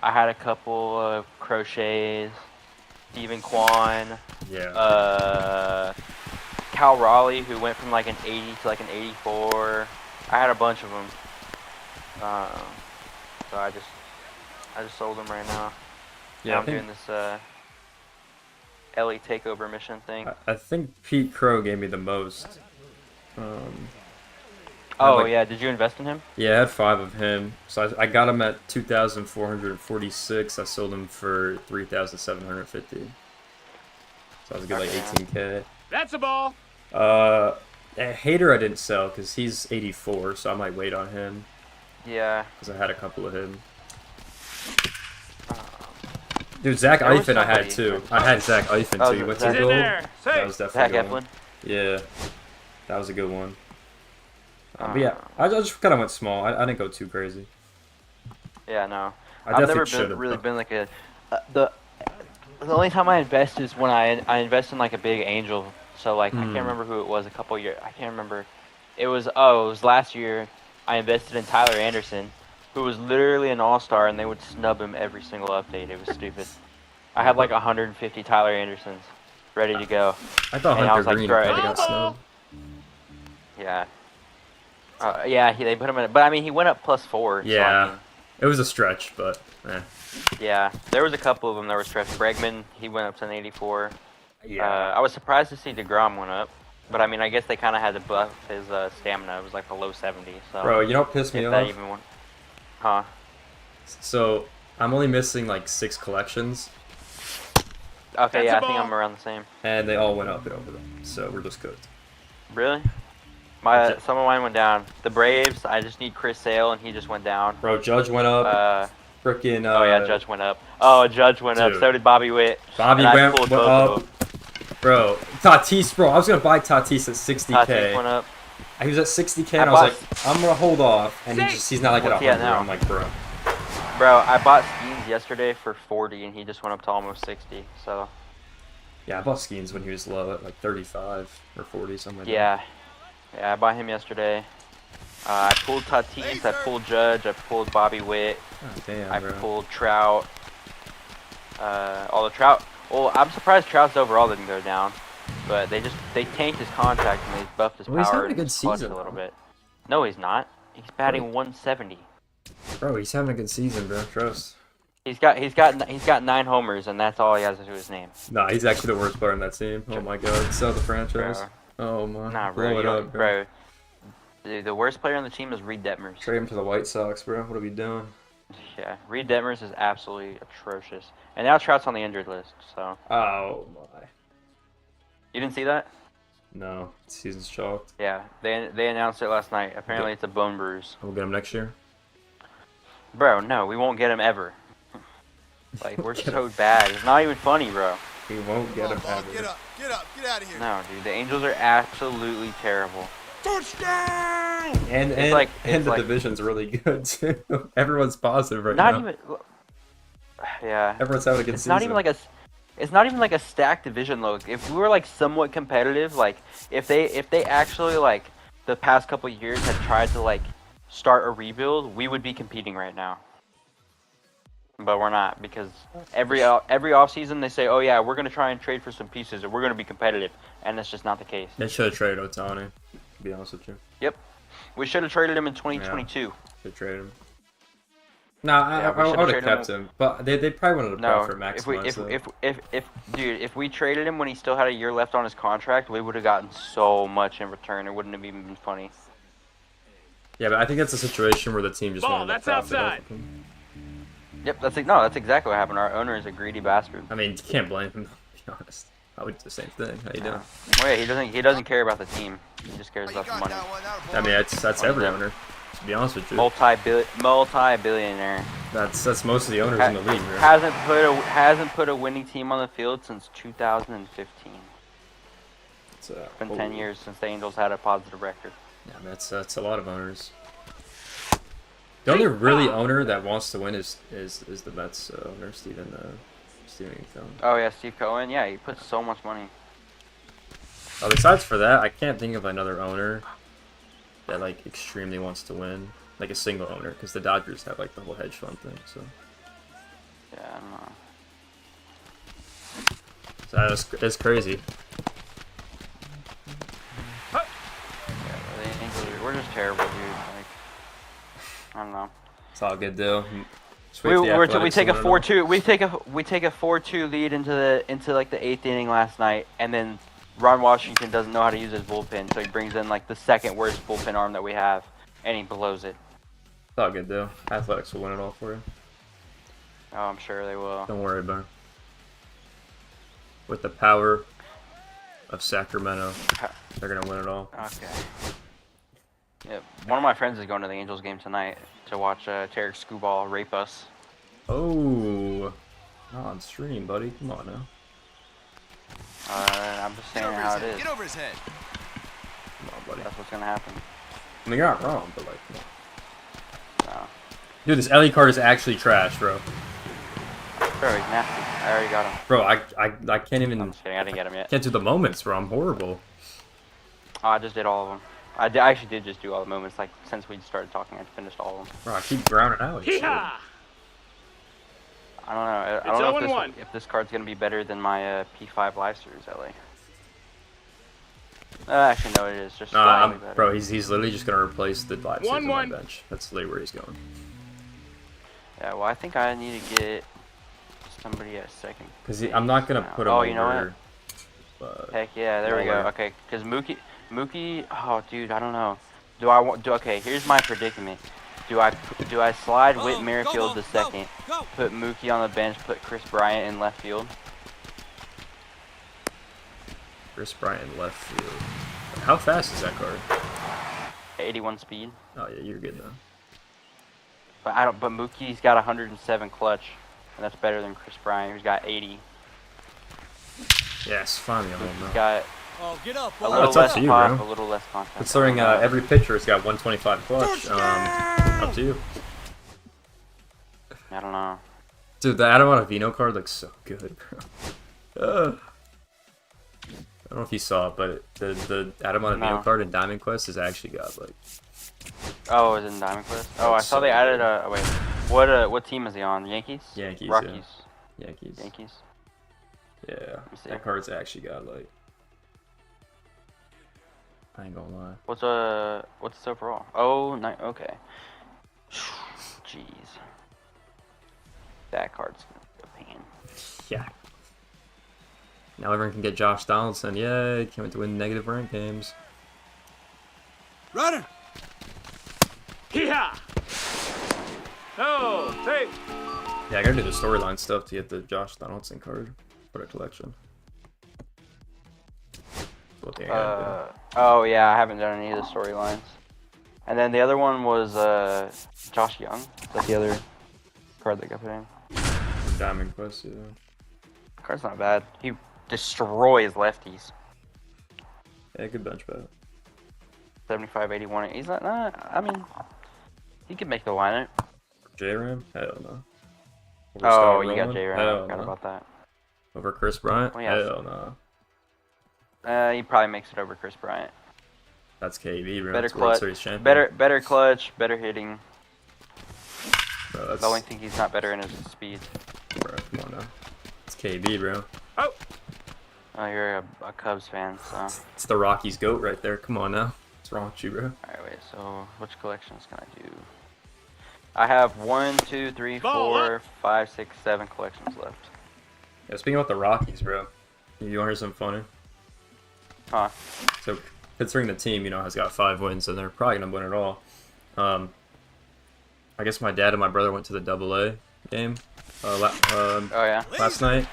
I had a couple of Crochets. Steven Kwan. Yeah. Cal Raleigh, who went from like an 80 to like an 84. I had a bunch of them. So I just sold them right now. Yeah, I'm doing this LA takeover mission thing. I think Pete Crow gave me the most. Yeah, did you invest in him? Yeah, I had 5 of him. So I got him at 2,446. I sold him for 3,750. So I was good, like 18K. That's a ball. Hater I didn't sell because he's 84, so I might wait on him. Yeah. Because I had a couple of him. Dude, Zach Eifin I had too. I had Zach Eifin too. You went to gold? That was definitely Zach a good one. Eflin? Yeah, that was a good one. But yeah, I just kind of went small. I didn't go too crazy. Yeah, no. I've never been like a... the only time I invest is when I invest in like a big angel. So like, I can't remember who it was a couple years. I can't remember. It was last year. I invested in Tyler Anderson, who was literally an all-star, and they would snub him every single update. It was stupid. I had like 150 Tyler Andersons ready to go. I thought Hunter Green probably got snubbed. Yeah. They put him in it. But I mean, he went up +4. Yeah. So, I mean, it was a stretch, but yeah, there was a couple of them that were stretched. Bregman, he went up to an 84. Yeah. I was surprised to see DeGrom went up. But I mean, I guess they kind of had to buff his stamina. It was like the low 70s. So bro, you know what pissed me off? That even went... Huh? So, I'm only missing like 6 collections. Okay, yeah, I think I'm around the same. And they all went up and over them. So, we're just cooked. Really? Some of mine went down. The Braves, I just need Chris Sale, and he just went down. Bro, Judge went up. Freaking. Oh yeah, Judge went up. Oh, Judge went up. So did Bobby Witt. Bobby went up. Bro, Tatis, bro, I was gonna buy Tatis at 60K. Tatis went up. He was at 60K, and I was like, I'm gonna hold off, and he's not like at 100. I'm like, bro. Bro, I bought Skeens yesterday for 40, and he just went up to almost 60. So. Yeah, I bought Skeens when he was low at like 35 or 40, something like that. Yeah, I bought him yesterday. I pulled Tatis, I pulled Judge, I pulled Bobby Witt. Oh, damn, I pulled Trout. All the Trout. Well, I'm surprised Trout's overall didn't go down, but they tanked his contract and they buffed his power. He's having a good season a little bit. No, he's not. He's batting 170. Bro, he's having a good season, bro. Trust. He's got 9 homers, and that's all he has to his name. Nah, he's actually the worst player on that team. Oh my god, sell the franchise. Bro. Oh my. Nah, bro. Dude, the worst player on the team is Reed Detmers. Trade him to the White Sox, bro. What are we doing? Yeah, Reed Detmers is absolutely atrocious. And now Trout's on the injured list, so. Oh my. You didn't see that? No, season's chalked. Yeah, they announced it last night. Apparently it's a bone bruise. We'll get him next year? Bro, no, we won't get him ever. Like, we're so bad. It's not even funny, bro. We won't get him ever. Get out of here. No, dude, the Angels are absolutely terrible. Touchdown! And the division's really good too. Everyone's positive right now. Not even. Yeah. Everyone's having a good season. It's not even like a stacked division though. If we were like somewhat competitive, like if they actually like the past couple of years had tried to like start a rebuild, we would be competing right now. But we're not, because every offseason they say, oh yeah, we're gonna try and trade for some pieces, and we're gonna be competitive, and that's just not the case. They should have traded Ohtani, to be honest with you. Yep, we should have traded him in 2022. Yeah, should traded him. Nah, I would have kept him, but they probably wanted to profit maximize. If we traded him when he still had a year left on his contract, we would have gotten so much in return. It wouldn't have even been funny. Yeah, but I think that's a situation where the team just wanted to profit off of him. Yep, that's exactly what happened. Our owner is a greedy bastard. I mean, you can't blame him, to be honest. I would do the same thing. How you doing? Well, yeah, he doesn't care about the team. He just cares about the money. I mean, that's every owner. To be honest with you. Multi-billionaire. That's most of the owners in the league, right? Hasn't put a winning team on the field since 2015. It's been 10 years since the Angels had a positive record. Yeah, that's a lot of owners. The only really owner that wants to win is the Mets owner, Steven Cohen. Oh yeah, Steve Cohen. Yeah, he puts so much money. Besides for that, I can't think of another owner that like extremely wants to win, like a single owner, because the Dodgers have like the whole hedge fund thing. So yeah, I don't know. So that's crazy. Yeah, the Angels, we're just terrible, dude. Like, I don't know. It's all good though. We take a 4-2. We take a 4-2 lead into like the 8th inning last night, and then Ron Washington doesn't know how to use his bullpen, so he brings in like the second worst bullpen arm that we have, and he blows it. It's all good though. Athletics will win it all for you. Oh, I'm sure they will. Don't worry about it. With the power of Sacramento, they're gonna win it all. Okay. Yep. One of my friends is going to the Angels game tonight to watch Tarek Skubal rape us. Oh, not on stream, buddy. Come on now. I'm just saying how it is. Get over his head. Come on, buddy. That's what's gonna happen. I mean, you're not wrong, but like, No. Dude, this Ellie card is actually trash, bro. Bro, he's nasty. I already got him. Bro, I can't even. I'm just kidding. I didn't get him yet. Can't do the moments, bro. I'm horrible. Oh, I just did all of them. I actually did just do all the moments. Like since we started talking, I finished all of them. Bro, I keep drowning out. I don't know. I don't know if this card's gonna be better than my P5 Live Series LA. Actually, no, it is. Just slightly better. Bro, he's literally just gonna replace the Live Series on my bench. That's literally where he's going. Yeah, well, I think I need to get somebody at second. Cause I'm not gonna put him over. You know what? Heck yeah, there we go. Okay, cause Mookie, oh dude, I don't know. Okay, here's my predicament. Do I slide Whit Merrifield to second, put Mookie on the bench, put Chris Bryant in left field? Chris Bryant left field. How fast is that card? 81 speed. Oh yeah, you're good though. But Mookie's got 107 clutch, and that's better than Chris Bryant, who's got 80. Yes, finally a home run. Got get up, a little less pop, a little less contact. Considering every pitcher has got 125 clutch, up to you. I don't know. Dude, the Adam Ottavino card looks so good, bro. I don't know if you saw it, but the Adam Ottavino card in Diamond Quest has actually got like. Oh, it's in Diamond Quest. Oh, I saw they added a. Wait, what team is he on? Yankees. Yankees. Rockies. Yeah. Yankees. Yankees. Yeah, that card's actually got like. I ain't gonna lie. What's its overall? Oh, okay. Jeez. That card's a pain. Yeah. Now everyone can get Josh Donaldson. Yay, can't wait to win negative rank games. Runner! Hee-haw! Oh, hey! Yeah, I gotta do the storyline stuff to get the Josh Donaldson card for the collection. Oh yeah, I haven't done any of the storylines. And then the other one was Josh Young. That's the other card that got put in. Diamond Quest, yeah. The card's not bad. He destroys lefties. Yeah, good bench bat. 75, 81. He's not. I mean, he could make the lineup. J-Ram? Hell no. Oh, you got J-Ram. I forgot about that. Over Chris Bryant? Oh, yeah. Hell no. He probably makes it over Chris Bryant. That's KB, bro. Better That's World clutch. Series champion. Better clutch. Better hitting. Bro, that's... The only thing he's not better in is speed. Bro, come on now. It's KB, bro. Oh. Oh, you're a Cubs fan, so. It's the Rockies GOAT right there. Come on now. What's wrong with you, bro? Alright, wait, so which collections can I do? I have 1, 2, 3, 4, 5, 6, 7 collections left. Yeah, speaking about the Rockies, bro. You want to hear something funny? Huh. So, considering the team, you know, has got 5 wins, and they're probably going to win it all. I guess my dad and my brother went to the AA game last night.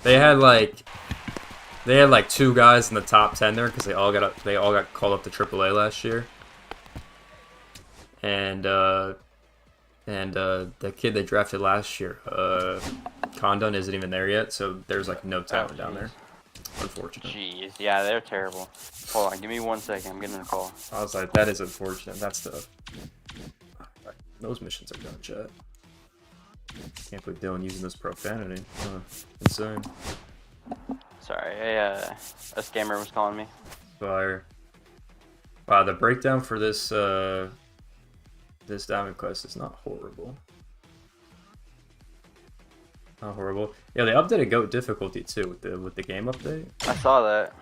They had like 2 guys in the top 10 there because they all got called up to AAA last year. And the kid they drafted last year, Condon, isn't even there yet, so there's like no talent down there. Unfortunate. Jeez, yeah, they're terrible. Hold on, give me 1 second. I'm getting a call. I was like, that is unfortunate. That's the... Those missions are done, chat. Can't believe Dylan using this profanity. Insane. Sorry, a scammer was calling me. Fire. Wow, the breakdown for this this diamond quest is not horrible. Not horrible. Yeah, they updated GOAT difficulty too with the game update. I saw that.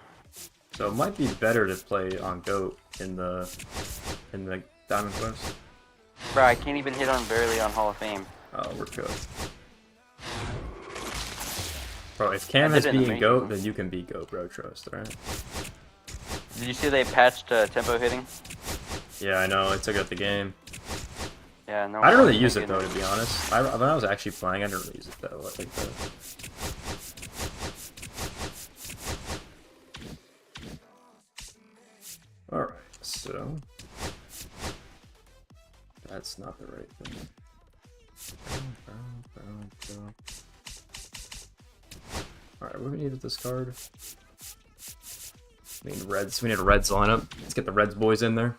So it might be better to play on GOAT in the diamond quest. Bro, I can't even hit on barely on Hall of Fame. Oh, we're cooked. Bro, if Cam has beaten GOAT, then you can beat GOAT, bro. Trust, right? Did you see they patched tempo hitting? Yeah, I know. It took out the game. Yeah, no. I don't really use it though, to be honest. When I was actually playing, I didn't really use it though. Like that. All right, so that's not the right thing. All right, what do we need with this card? We need Reds. We need a Reds lineup. Let's get the Reds boys in there.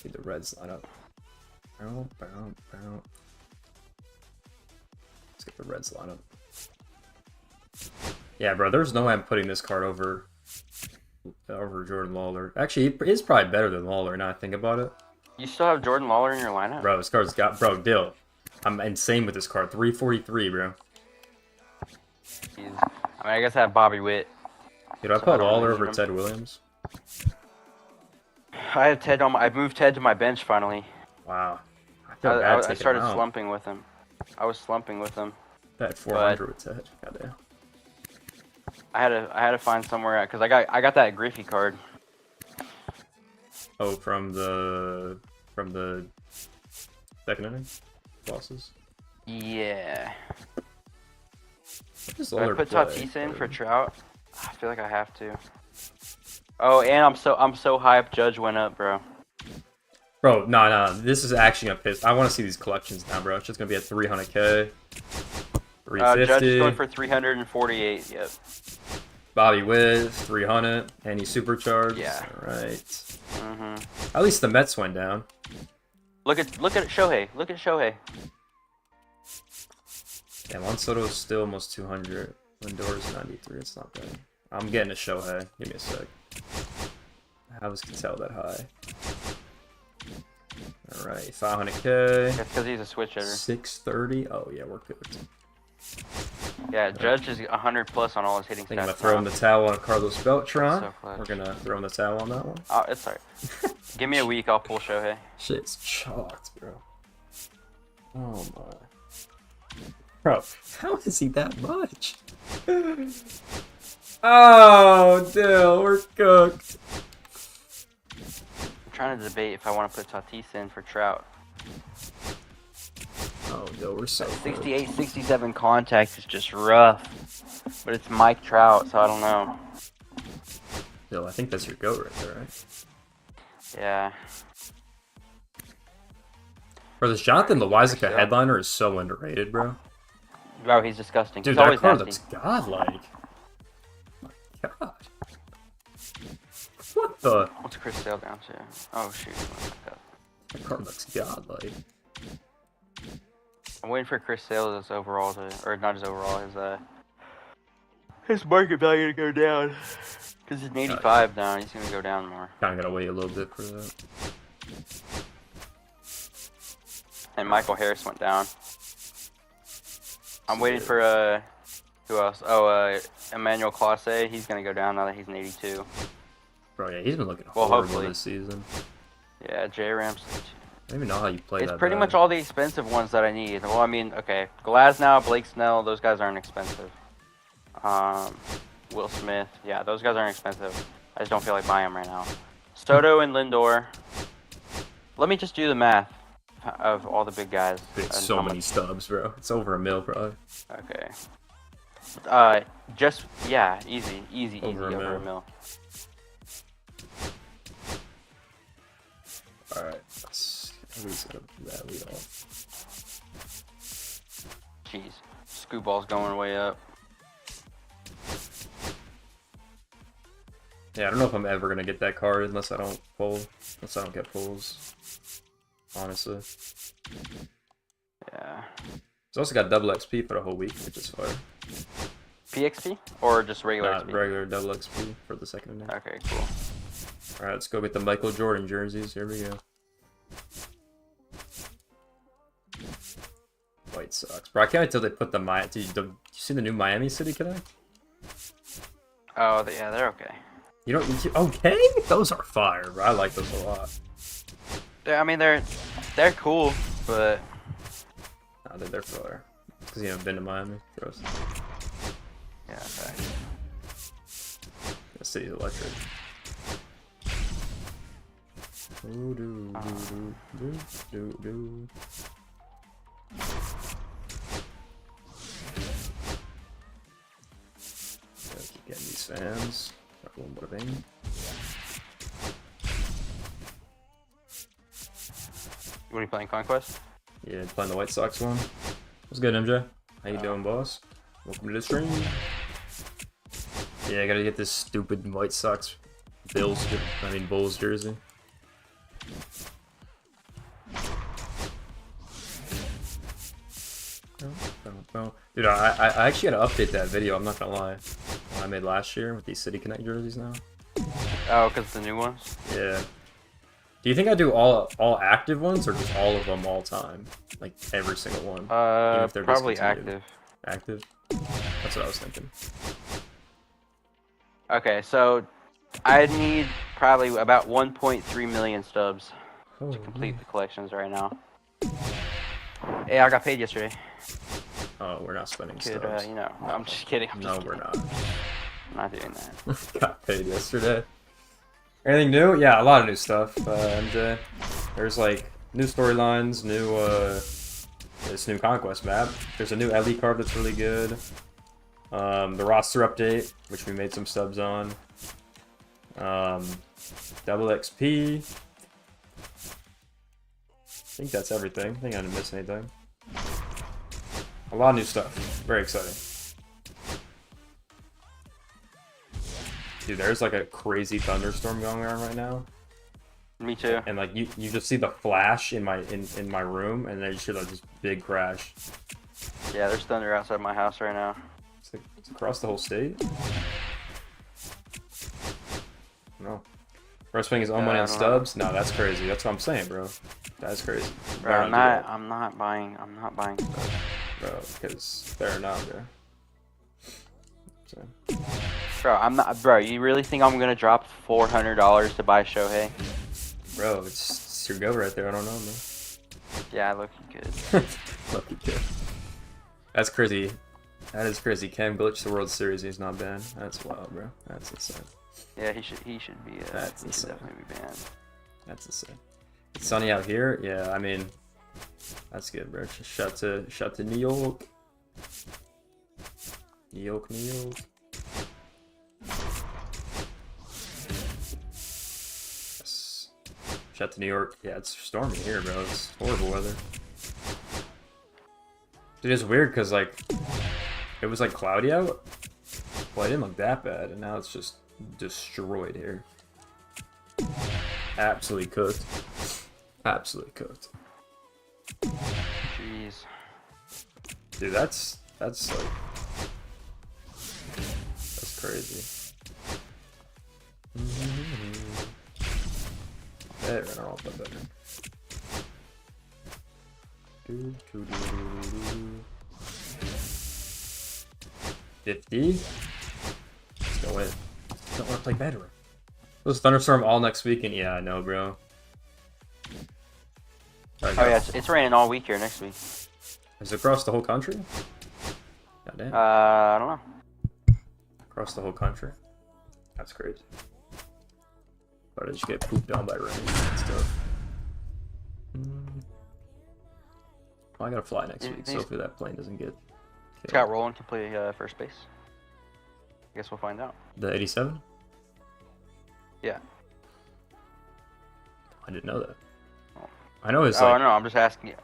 Need the Reds lineup. Let's get the Reds lineup. Yeah, bro. There's no way I'm putting this card over Jordan Lawler. Actually, he is probably better than Lawler. Now I think about it. You still have Jordan Lawler in your lineup? Bro, this card's got Dill. I'm insane with this card. 343, bro. Jeez. I mean, I guess I have Bobby Witt. Dude, I put Lawler over Ted Williams. I have Ted on. I moved Ted to my bench finally. Wow. I started slumping with him. I was slumping with him. That 400 with Ted. Goddamn. I had to find somewhere because I got that Griffey card. Oh, from the second inning bosses. Yeah. Should I put Tatis in for Trout? I feel like I have to. Oh, and I'm so hyped. Judge went up, bro. Bro, no. This is actually gonna piss. I want to see these collections now, bro. It's just gonna be at 300K. 350. Judge is going for 348. Yep. Bobby Witt 300, and he's supercharged. Yeah. All right. At least the Mets went down. Look at Shohei. Look at Shohei. Yeah, Juan Soto is still almost 200. Lindor's 93. It's not bad. I'm getting a Shohei. Give me a sec. How was Cattell that high? All right, 500K. That's because he's a switch hitter. 630. Oh yeah, we're good. Yeah, Judge is 100 plus on all his hitting stats. I'm gonna throw in the towel on Carlos Beltran. So we're gonna throw in the towel on that one. Oh, it's alright. Give me a week, I'll pull Shohei. Shit's chalked, bro. Oh my. Bro, how is he that much? Oh, Dill, we're cooked. I'm trying to debate if I want to put Tatis in for Trout. Oh, Dill, we're so 68, 67 contact is just rough. But it's Mike Trout, so I don't know. Dill, I think that's your GOAT right there, right? Yeah. Bro, this Jonathan Loizaga headliner is so underrated, bro. Bro, he's disgusting. Dude, he's that card nasty. looks godlike. Oh my god. What the? What's Chris Sale down to? Oh, shoot. That card looks godlike. I'm waiting for Chris Sale's overall to, or not his overall, his market value to go down. Because he's an 85 now, he's gonna go down more. Kind of gotta wait a little bit for that. And Michael Harris went down. I'm waiting for who else? Oh, Emmanuel Classe. He's gonna go down now that he's an 82. Bro, yeah, he's been looking horrible this season. Yeah, J-Rams. I don't even know how you play that. It's pretty much all the expensive ones that I need. Well, I mean, okay, Glasnow, Blake Snell, those guys aren't expensive. Will Smith, yeah, those guys aren't expensive. I just don't feel like buying them right now. Soto and Lindor. Let me just do the math of all the big guys. It's so many stubs, bro. It's over $1 million, probably. Okay. Just yeah, easy, Over over $1 $1 million. All right, let's at least get that lead off. Jeez, scoop ball's going way up. Yeah, I don't know if I'm ever gonna get that card unless I don't get pulls. Honestly. Yeah. It's also got double XP for the whole week, which is fire. PXP or just regular XP? Regular double XP for the second day. Okay, cool. Alright, let's go get the Michael Jordan jerseys. Here we go. White Sox. Bro, I can't wait till they put the Did you see the new Miami City Connect? Oh, yeah, they're okay. You don't... Okay? Those are fire, bro. I like those a lot. I mean, they're cool, but... Nah, they're fire. Because you haven't been to Miami. Gross. Yeah, okay. The city's electric. Ooh, do, do, do, do, do. Gotta keep getting these fans. Got one more thing. What are you playing, Conquest? Yeah, playing the White Sox one. What's good, MJ? How you doing, boss? Welcome to the stream. Yeah, I gotta get this stupid White Sox Bulls jersey. Dude, I actually had to update that video, I'm not gonna lie. I made last year with these City Connect jerseys now. Oh, because the new ones? Yeah. Do you think I do all active ones or just all of them all time? Like every single one? Even if they're probably discontinued? active. Active? That's what I was thinking. Okay, so I need probably about 1.3 million stubs to complete the collections right now. Hey, I got paid yesterday. Oh, we're not spending stubs. You know, I'm just kidding. We're not. I'm not doing that. Got paid yesterday. Anything new? Yeah, a lot of new stuff. MJ. There's like new storylines, this new Conquest map. There's a new Ellie card that's really good. The roster update, which we made some stubs on. Double XP. I think that's everything. I think I didn't miss anything. A lot of new stuff. Very exciting. Dude, there's like a crazy thunderstorm going on right now. Me too. And like you just see the flash in my room, and then you hear like this big crash. Yeah, there's thunder outside my house right now. It's across the whole state. No. Bro spending his own money on stubs? No, that's crazy. That's what I'm saying, bro. That's crazy. Bro, I'm not buying stubs. Bro, because they're not there. So. Bro, I'm not. Bro, you really think I'm gonna drop $400 to buy Shohei? Bro, it's your go right there. I don't know, man. Yeah, looking good. Looking good. That's crazy. That is crazy. Cam glitched the World Series. He's not banned. That's wild, bro. That's insane. Yeah, he should be. That's he insane. should definitely be banned. That's insane. It's sunny out here. Yeah, I mean, that's good, bro. Shout to New York. New York. Yes. Shout to New York. Yeah, it's stormy here, bro. It's horrible weather. Dude, it's weird because like it was like cloudy out. Well, it didn't look that bad, and now it's just destroyed here. Absolutely cooked. Absolutely cooked. Jeez. Dude, that's like that's crazy. better. I don't know if I'm better. 50. Don't want to play better. Those thunderstorm all next weekend. Yeah, I know, bro. Oh yeah, it's raining all week here next week. Is it across the whole country? God damn. I don't know. Across the whole country. That's crazy. But I just get pooped on by rain and stuff. Well, I gotta fly next week, so hopefully that plane doesn't get killed. Scott Rowland can play first base. I guess we'll find out. The 87? Yeah. I didn't know that. I know his. Oh no, I'm just asking you.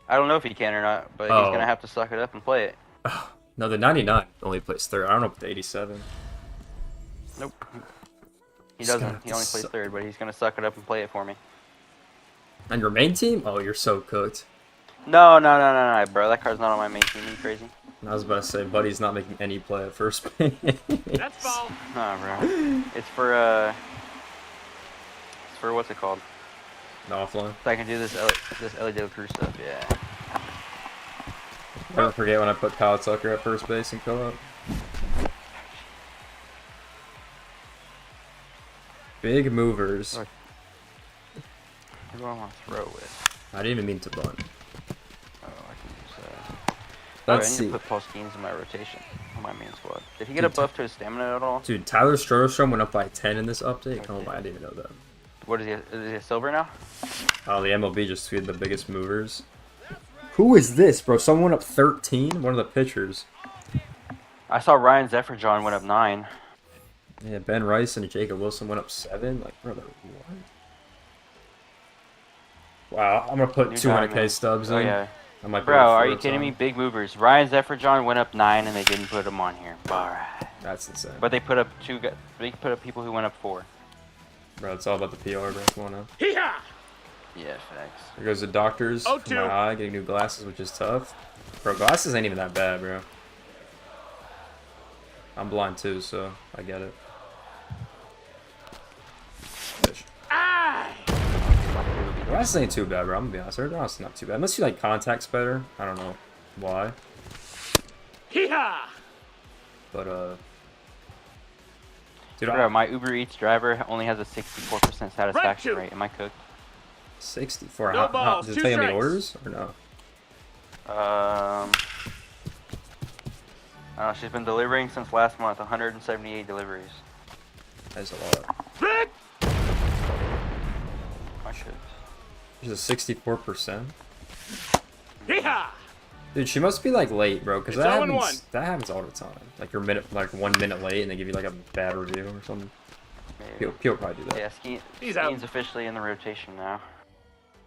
I don't know if he can or not, but he's gonna have to suck it up and play it. No, the 99 only plays third. I don't know about the 87. Nope. He doesn't. He only plays third, but he's gonna suck it up and play it for me. On your main team? Oh, you're so cooked. No, bro. That card's not on my main team. Are you crazy? I was about to say, Buddy's not making any play at first base. That's foul. Nah, bro. It's for what's it called? No, offline. So I can do this Ellie De La Cruz stuff. Yeah. Never forget when I put Kyle Tucker at first base in co-op. Big movers. Who do I want to throw with? I didn't even mean to bunt. Oh, I can use Let's I see. need to put Paul Skeens in my rotation on my main squad. Did he get a buff to his stamina at all? Dude, Tyler Strostrom went up by 10 in this update. Oh my, I didn't even know that. What is he? Is he a silver now? Oh, the MLB just tweeted the biggest movers. Who is this, bro? Someone went up 13? One of the pitchers. I saw Ryan Zephyr-John went up 9. Yeah, Ben Rice and Jacob Wilson went up 7. Like, brother, what? Wow, I'm gonna put 200k stubs in. Oh yeah. I might Bro, are you kidding me? Big movers. Ryan Zephyr-John went up 9 and they didn't put him on here. Alright. That's insane. But they put up they put up people who went up 4. Bro, it's all about the PR, bro. Come on now. Hee-haw! Yeah, thanks. There goes the doctors for 0-2. my eye, getting new glasses, which is tough. Bro, glasses ain't even that bad, bro. I'm blind too, so I get it. Fish. Glasses ain't too bad, bro. I'm gonna be honest. They're honestly not too bad. Unless you like contacts better. I don't know why. Hee-haw! But, dude, Bro, my Uber Eats driver only has a 64% satisfaction rate. Am I cooked? 64. No balls, Does 2 it tell you how many strikes. orders or no? I don't know, she's been delivering since last month. 178 deliveries. That's a lot. I should. She's a 64%. Hee-haw! Dude, she must be like late, bro, because It's that 0-1. happens all the time. Like you're like 1 minute late, and they give you like a bad review or something. Maybe. People probably do that. Yeah, He's out. Skeen's officially in the rotation now.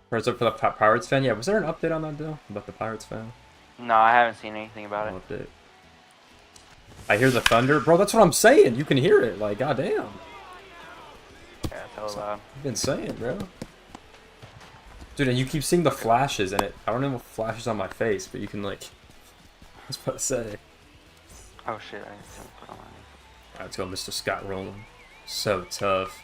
Where's up for the Pirates fan? Yeah, was there an update on that deal about the Pirates fan? No, I haven't seen anything about it. No update. I hear the thunder, bro. That's what I'm saying. You can hear it. Like, goddamn. Yeah, it's hella loud. I've been saying, bro. Dude, and you keep seeing the flashes, and I don't know what flashes on my face, but you can like. I was about to say. Oh shit, I didn't put on my. Alright, let's go, Mr. Scott Rowland. So tough.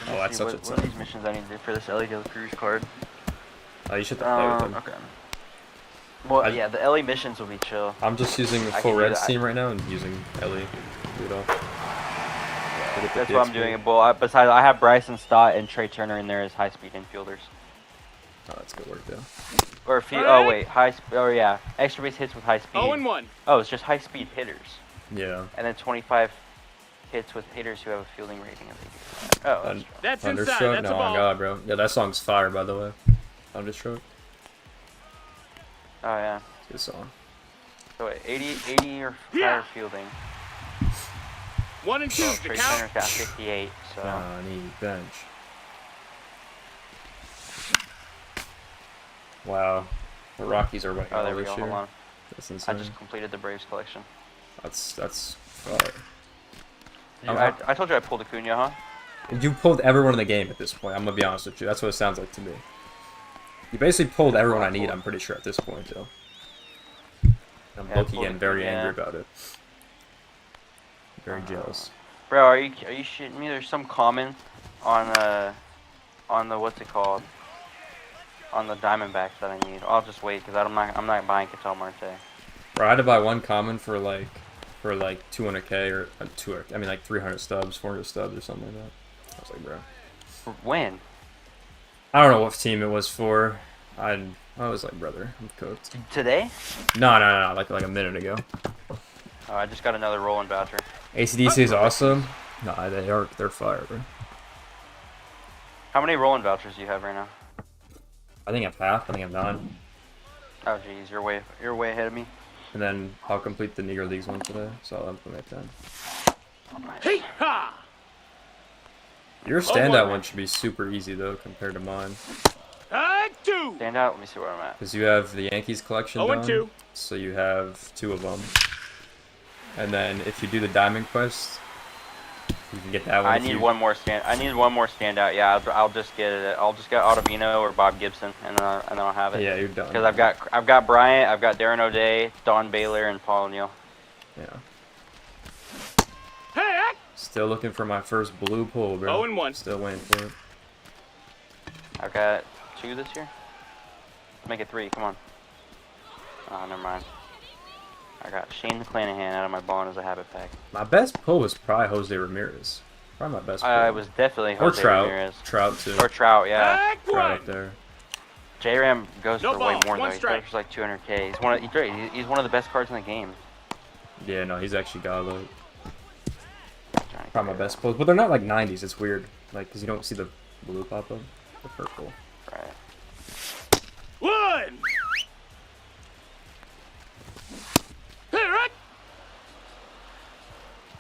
Oh, that's such a What are these missions I need to do for this Ellie De La Cruz card? Oh, you should play with them. Okay. Well, yeah, the Ellie missions will be chill. I'm just using the I full can do Reds that. team right now and using Ellie. Do it all. That's what I'm doing. Well, besides, I have Bryson Stott and Trey Turner in there as high-speed infielders. Oh, that's good work, though. Or oh wait, oh yeah, extra base hits with high speed. 0-1. Oh, it's just high speed hitters. Yeah. And then 25 hits with hitters who have a fielding rating of 85. Oh, That's inside. Thunderstroke? That's No, a oh ball. god, bro. Yeah, that song's fire, by the way. Thunderstroke. oh yeah. It's a good song. So wait, 80 or higher fielding. 1 and 2. Well, The Trey count. Turner's got 58. So Johnny Bench. Wow. The Rockies are winning oh, all there we this go. year. Hold on. That's I insane. just completed the Braves collection. That's fire. I told you I pulled Acuna, huh? You pulled everyone in the game at this point. I'm gonna be honest with you. That's what it sounds like to me. You basically pulled everyone I need. I'm pretty sure at this point, though. I'm Yeah, I low-key pulled getting very Acuna. angry about it. Very jealous. Bro, are you shitting me? There's some comment on the what's it called? On the Diamondbacks that I need. I'll just wait because I'm not buying Ketel Marte. Bro, I had to buy one common for like 200k or 200. I mean like 300 stubs, 400 stubs or something like that. I was like, bro. When? I don't know what team it was for. I was like, brother, I'm cooked. Today? No, like a minute ago. Oh, I just got another rolling voucher. ACDC is awesome. No, they're fire, bro. How many rolling vouchers do you have right now? I think I'm half. I think I'm 9. Oh jeez, you're way ahead of me. And then I'll complete the Negro Leagues one today, so I'll implement 10. Hey ha! Your standout one should be super easy though compared to mine. Standout. Let me see where I'm at. Because you have the Yankees collection done, 0-2. so you have 2 of them. And then if you do the Diamond Quest, you can get that one. I need one more standout. Yeah, I'll just get it. I'll just get Ottavino or Bob Gibson, and then I'll have it. Yeah, you're done. Because I've got Bryant, I've got Darren O'Day, Don Baylor, and Paul O'Neill. Yeah. Hey! Still looking for my first blue pull, bro. 0-1. Still waiting for it. I've got 2 this year. Make it 3. Come on. Oh, never mind. I got Shane McClanahan out of my Bond as a habit pack. My best pull was probably Jose Ramirez. Probably my best pull. It was definitely Jose Ramirez. Trout too. Or Trout, yeah. Trout up there. J-Ram goes for way more though. He strike. goes for like 200k. He's one of the best cards in the game. Yeah, no, he's actually godlike. Probably my best pulls, but they're not like 90s. It's weird, like because you don't see the blue pop up, the purple. Right. 1. Hey, right.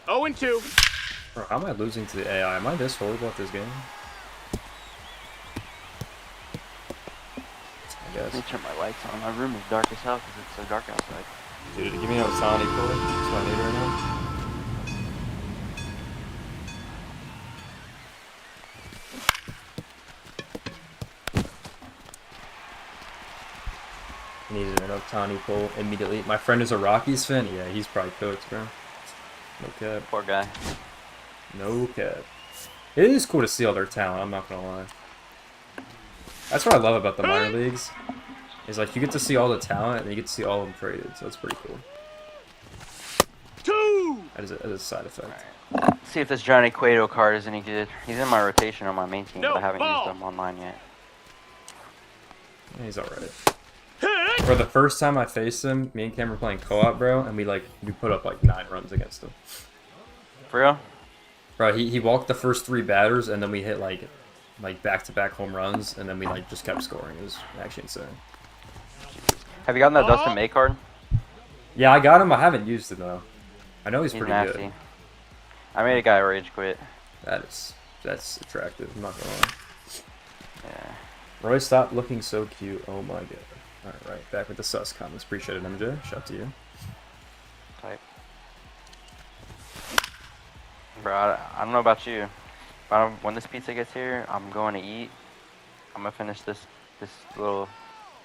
0-2. Bro, how am I losing to the AI? Am I this horrible at this game? I guess. Let me turn my lights on. My room is dark as hell because it's so dark outside. Dude, give me a Otani pull. That's what I need right now. Needed an Otani pull immediately. My friend is a Rockies fan. Yeah, he's probably cooked, bro. No cap. Poor guy. No cap. It is cool to see all their talent, I'm not gonna lie. That's what I love about the minor leagues. Is like you get to see all the talent and you get to see all of them traded, so it's pretty cool. 2. That is a side effect. Right. See if this Johnny Cueto card is any good. He's in my rotation on my main team, No, but I haven't ball. used him online yet. Yeah, he's alright. For the first time I faced him, me and Cam were playing co-op, bro, and we put up like 9 runs against him. For real? Bro, he walked the first 3 batters, and then we hit like back-to-back home runs, and then we like just kept scoring. It was actually insane. Have you gotten that Dustin May card? Yeah, I got him. I haven't used it though. I know he's pretty nasty. good. I made a guy rage quit. That's attractive. I'm not gonna lie. Yeah. Roy, stop looking so cute. Oh my god. All right, back with the sus comments. Appreciate it, MJ. Shout out to you. Type. Bro, I don't know about you, but when this pizza gets here, I'm going to eat. I'm gonna finish this little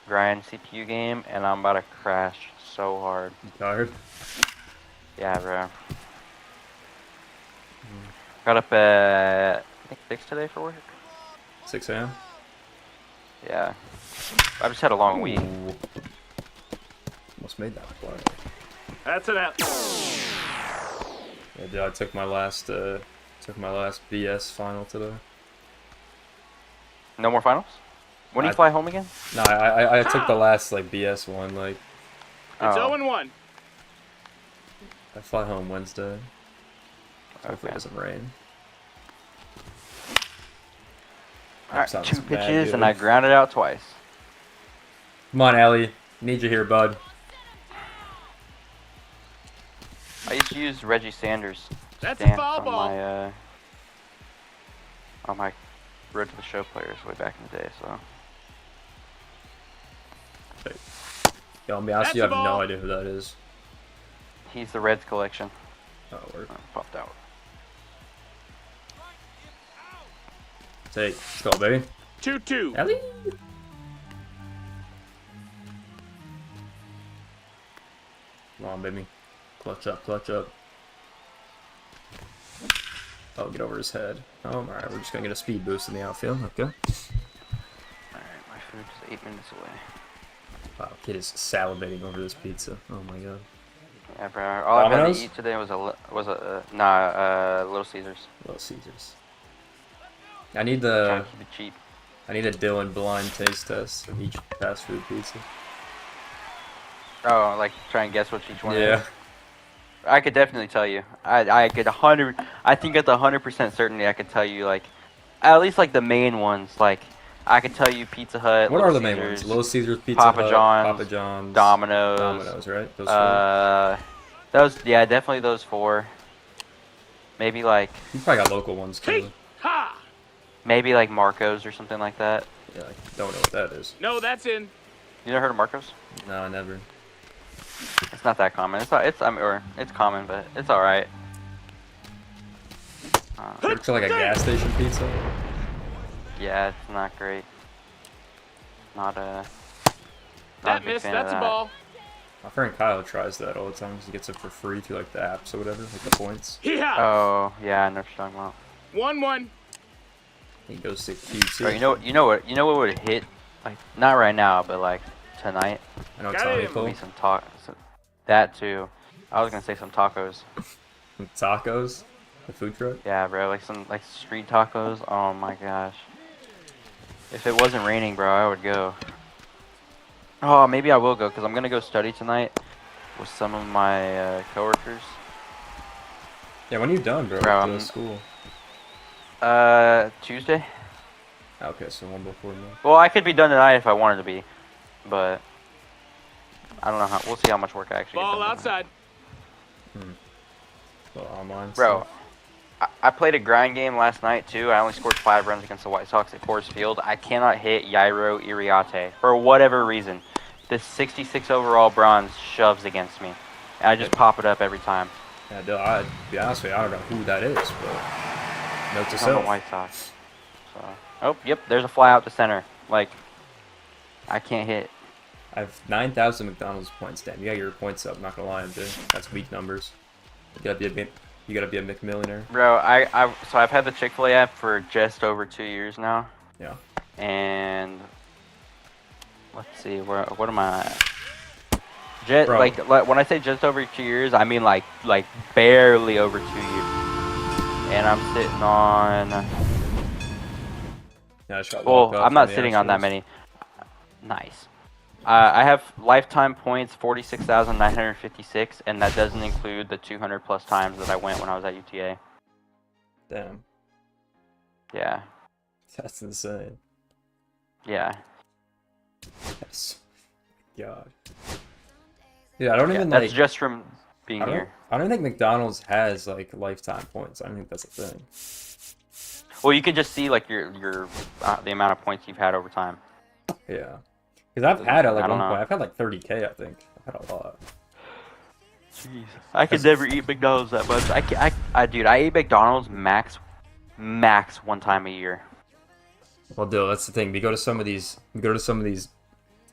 grind CPU game, and I'm about to crash so hard. You tired? Yeah, bro. Got up at I think 6 today for work. 6 a.m. Yeah. I just had a long week. Ooh. Almost made that play. That's an out. Yeah, dude, I took my last BS final today. No more finals? When do you fly home again? No, I took the last like BS one. Like It's Oh. 0-1. I fly home Wednesday. Hopefully Okay. it doesn't rain. Alright, Sounds 2 bad, pitches dude. and I grounded out twice. Come on, Ellie. Need you here, bud. I used to use Reggie Sanders' That's a stance foul ball. on my Road to the Show players way back in the day, so. Yo, I'll be honest with you, I That's have a no ball. idea who that is. He's the Reds collection. Oh, word. Popped out. Take. Let's go, baby. 2-2. Ellie. Come on, baby. Clutch up, clutch up. Oh, get over his head. Oh, all right. We're just gonna get a speed boost in the outfield. Okay. All right, my food is 8 minutes away. Wow, kid is salivating over this pizza. Oh my god. Yeah, bro. All I've had Domino's? to eat today was Little Caesars. Little Caesars. I need Trying the. to keep it cheap. I need a Dylan blind taste test of each fast food pizza. Oh, like try and guess which each one is. Yeah. I could definitely tell you. I think at the 100% certainty I could tell you like, at least like the main ones. Like I could tell you Pizza Hut. What Little are the Caesars, main ones? Little Caesars, Pizza Papa Hut, John's, Papa John's, Domino's. Domino's, right? Those four. Yeah, definitely those 4. Maybe like. You probably got local ones too. Ha! Maybe like Marco's or something like that. Yeah, I don't know what that is. No, that's in. You never heard of Marco's? No, never. It's not that common. It's common, but it's all right. Looks like a gas station pizza. Yeah, it's not great. Not a. That missed. That's a ball. My friend Kyle tries that all the time because he gets it for free through like the apps or whatever, like the points. Yeah. Oh yeah, I know what you're talking about. 1-1. He goes to QT. Bro, you know what would hit? Like not right now, but like tonight. I know Got Tommy him. Cole. Maybe some that too. I was gonna say some tacos. Tacos, the food truck. Yeah, bro, like some like street tacos. Oh my gosh. If it wasn't raining, bro, I would go. Oh, maybe I will go because I'm gonna go study tonight with some of my coworkers. Yeah, when are you done, bro? Bro, With school. Tuesday. Okay, so one before me. Well, I could be done tonight if I wanted to be, but I don't know how. We'll see how much work I actually Ball get done outside. Well, online. Bro, stuff. I played a grind game last night too. I only scored 5 runs against the White Sox at Coors Field. I cannot hit Yairo Iriarte for whatever reason. This 66 overall bronze shoves against me. And I just pop it up every time. Yeah, dude, I'd be honest with you, I don't know who that is, but note to It's on the self. White Sox. So, oh, yep, there's a fly out to center. Like, I can't hit. I have 9,000 McDonald's points. Damn, you got your points up. Not gonna lie, MJ. That's weak numbers. You gotta be a McMillionaire. Bro, so I've had the Chick-fil-A app for just over 2 years now. Yeah. And let's see, what am I at? Bro. Like when I say just over 2 years, I mean like barely over 2 years. And I'm sitting on. Yeah, I just got Well, locked up I'm not from the sitting on that Astros. many. Nice. I have lifetime points 46,956, and that doesn't include the 200 plus times that I went when I was at UTA. Damn, Yeah. that's insane. Yeah. Yes. God. Yeah, I don't even That's like. just from being I don't, here. I don't think McDonald's has like lifetime points. I don't think that's a thing. Well, you can just see like your the amount of points you've had over time. Yeah. Because I've had at like I don't one point. know. I've had like 30K, I think. I've had a lot. Jeez. I could never eat McDonald's that much. Dude, I eat McDonald's max one time a year. Well, dude, that's the thing. We go to some of these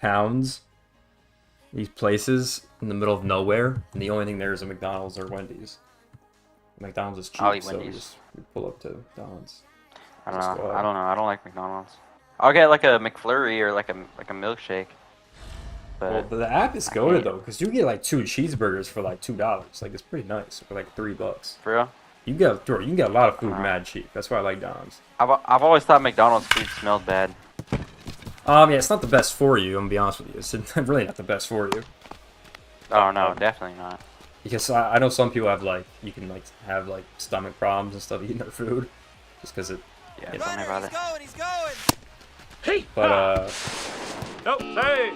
towns, these places in the middle of nowhere, and the only thing there is a McDonald's or Wendy's. McDonald's is cheap, I'll eat so Wendy's. we pull up to McDonald's. I don't Just know. go out. I don't know. I don't like McDonald's. I'll get like a McFlurry or like a milkshake. Well, But the app is goated hate- though, because you get like 2 cheeseburgers for like $2. Like it's pretty nice for like $3. for real, You can get a lot of food mad cheap. That's why I like Dom's. I've always thought McDonald's food smelled bad. Yeah, it's not the best for you. I'm gonna be honest with you. It's really not the best for you. Oh no, definitely not. Because I know some people have like you can like have like stomach problems and stuff eating their food, just because it. Yeah, tell me about it. Hey. But Oh, hey.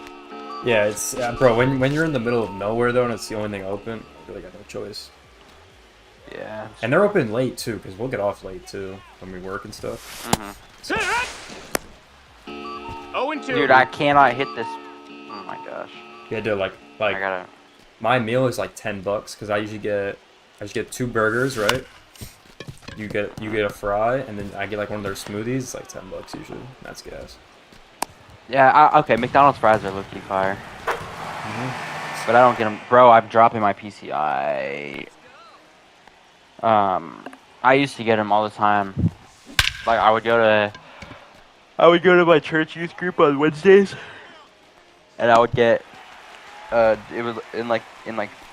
yeah, it's bro. When you're in the middle of nowhere though, and it's the only thing open, you really got no choice. Yeah. And they're open late too, because we'll get off late too when we work and stuff. Sit right. 0-2. Dude, I cannot hit this. Oh my gosh. Yeah, dude, like I gotta. my meal is like $10 because I usually get 2 burgers, right? You get a fry, and then I get like one of their smoothies. It's like $10 usually. That's gas. Yeah. Okay. McDonald's fries are low-key fire. But I don't get them, bro. I'm dropping my PCI. I used to get them all the time. Like I would go to my church youth group on Wednesdays, and I would get it was in like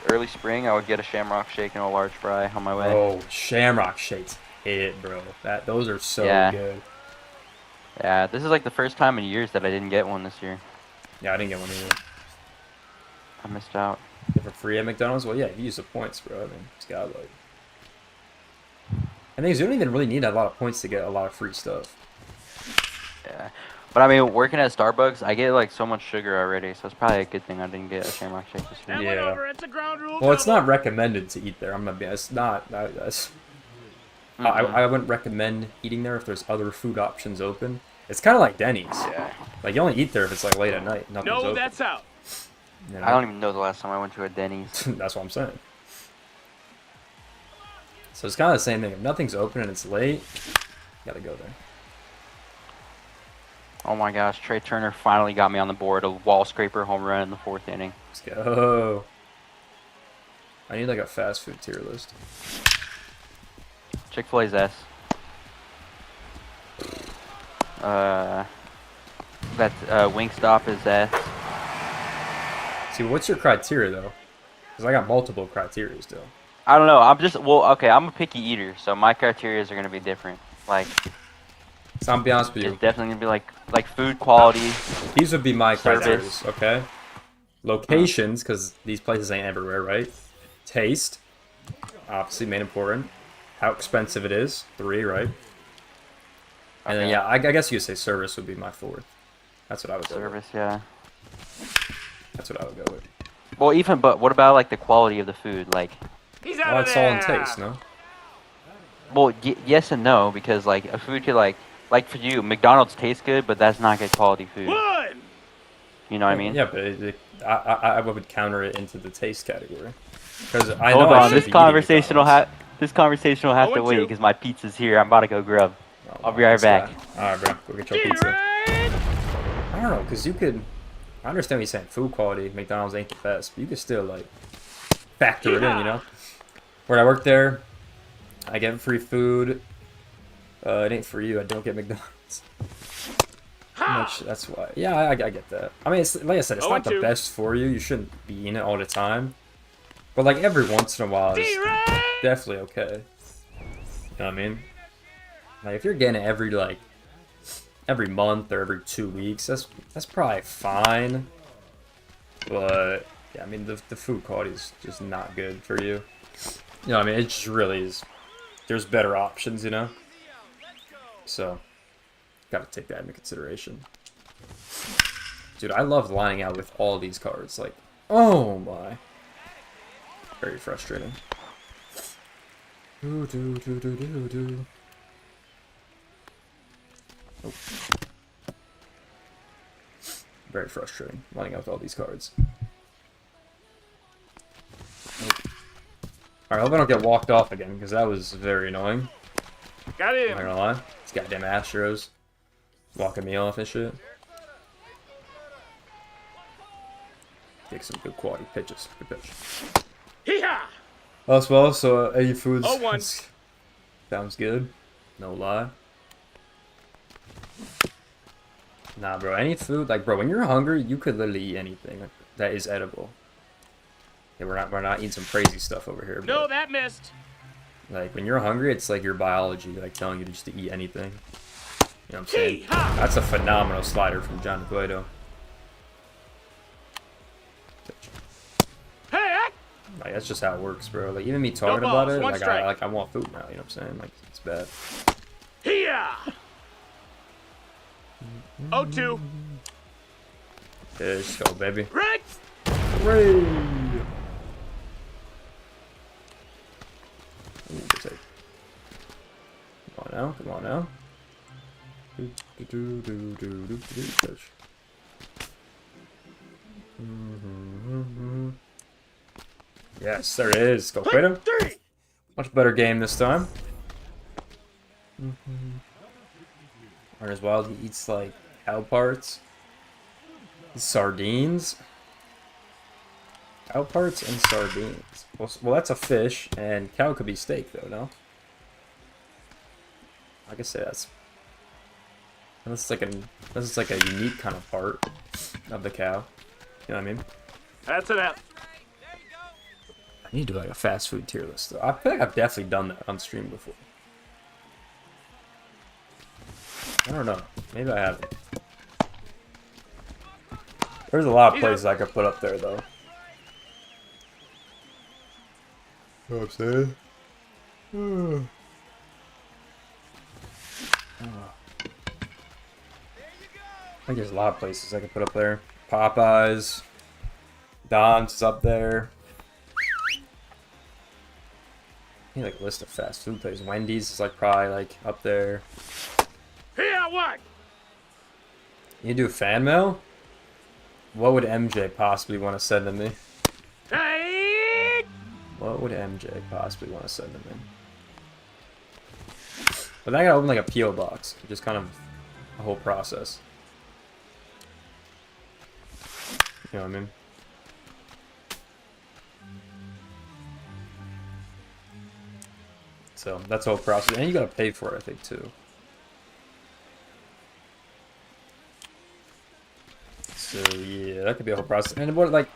early spring. I would get a Shamrock Shake and a large fry on my way. Oh, Shamrock Shakes hit, bro. Those are so good. Yeah, this is like the first time in years that I didn't get one this year. Yeah, I didn't get one either. I missed out. For free at McDonald's? Well, yeah, you use the points, bro. I mean, it's got like. And things you don't even really need a lot of points to get a lot of free stuff. Yeah, but I mean, working at Starbucks, I get like so much sugar already, so it's probably a good thing I didn't get a Shamrock Shake this year. Yeah. It's a ground rule. Well, it's not recommended to eat there. I'm gonna be. It's not. I wouldn't recommend eating there if there's other food options open. It's kind of like Denny's. Yeah. Like you only eat there if it's like late at night. Nothing's open. That's out. You know? I don't even know the last time I went to a Denny's. That's what I'm saying. So it's kind of the same thing. If nothing's open and it's late, you gotta go there. Oh my gosh, Trey Turner finally got me on the board. A wall scraper home run in the 4th inning. Let's go. I need like a fast food tier list. Chick-fil-A's S. Wingstop is S. See, what's your criteria though? Because I got multiple criteria still. I don't know. I'm a picky eater, so my criteria are gonna be different. Like, so I'm be honest with you. It's definitely gonna be like food quality. These would be my criteria, okay? Locations, because these places ain't everywhere, right? Taste, obviously main important. How expensive it is, 3, right? And then yeah, I guess you could say service would be my 4th. That's what I would say. Service, yeah. That's what I would go with. Well, but what about like the quality of the food? Like, well, it's all in taste, no? Well, yes and no, because like a food could like for you, McDonald's tastes good, but that's not good quality food. You know what I mean? Yeah, but I would counter it into the taste category. Because I know. Hold on, this conversation will have to wait because my pizza's here. I'm about to go grub. I'll be right back. Alright, bro. Go get your pizza. I don't know, because you could. I understand what you're saying. Food quality, McDonald's ain't the best, but you could still like factor it in, you know. Where I work there, I get free food. It ain't for you. I don't get McDonald's. That's why. Yeah, I get that. I mean, it's, like I said, it's not the best for you. You shouldn't be eating it all the time. But like every once in a while, it's definitely okay. You know what I mean? Like if you're getting it every month or every 2 weeks, that's probably fine. But yeah, I mean the food quality is just not good for you. You know what I mean? It just really is. There's better options, you know? So, gotta take that into consideration. Dude, I love lining out with all these cards. Like, oh my. Very frustrating. Oh. Very frustrating, lining out with all these cards. Alright, I hope I don't get walked off again, because that was very annoying. Got him. I'm not gonna lie. These goddamn Astros walking me off and shit. Take some good quality pitches. Good pitch. Hee-haw! Well, so AU Foods 0-1. sounds good. No lie. Nah, bro, any food, like, bro, when you're hungry, you could literally eat anything that is edible. Yeah, we're not eating some crazy stuff over here. No, that missed. Like, when you're hungry, it's like your biology, like, telling you just to eat anything. You know what I'm saying? That's a phenomenal slider from John Guido. Like, that's just how it works, bro. Like, even me talking about it, like, I want food now, you know what I'm saying? Like, it's bad. Here. 0-2. Yeah, let's go, baby. Right. Hooray! Ooh, good take. Come on now. Touch. Yes, there it is. Go Quito. Much better game this time. Ernest Wild, he eats like cow parts, sardines. Cow parts and sardines. Well, that's a fish, and cow could be steak though, no? I can say that's like a unique kind of part of the cow. You know what I mean? That's it. F. I need to do like a fast food tier list though. I feel like I've definitely done that on stream before. I don't know. Maybe I haven't. There's a lot of places I could put up there though. You know what I'm saying? I think there's a lot of places I could put up there. Popeyes. Don's is up there. I need like a list of fast food places. Wendy's is like probably like up there. Here, what? You do fan mail? What would MJ possibly want to send to me? Hey! What would MJ possibly want to send to me? But then I gotta open like a P.O. box. Just kind of a whole process. You know what I mean? So that's the whole process. And you gotta pay for it, I think, too. So yeah, that could be a whole process. And what, like,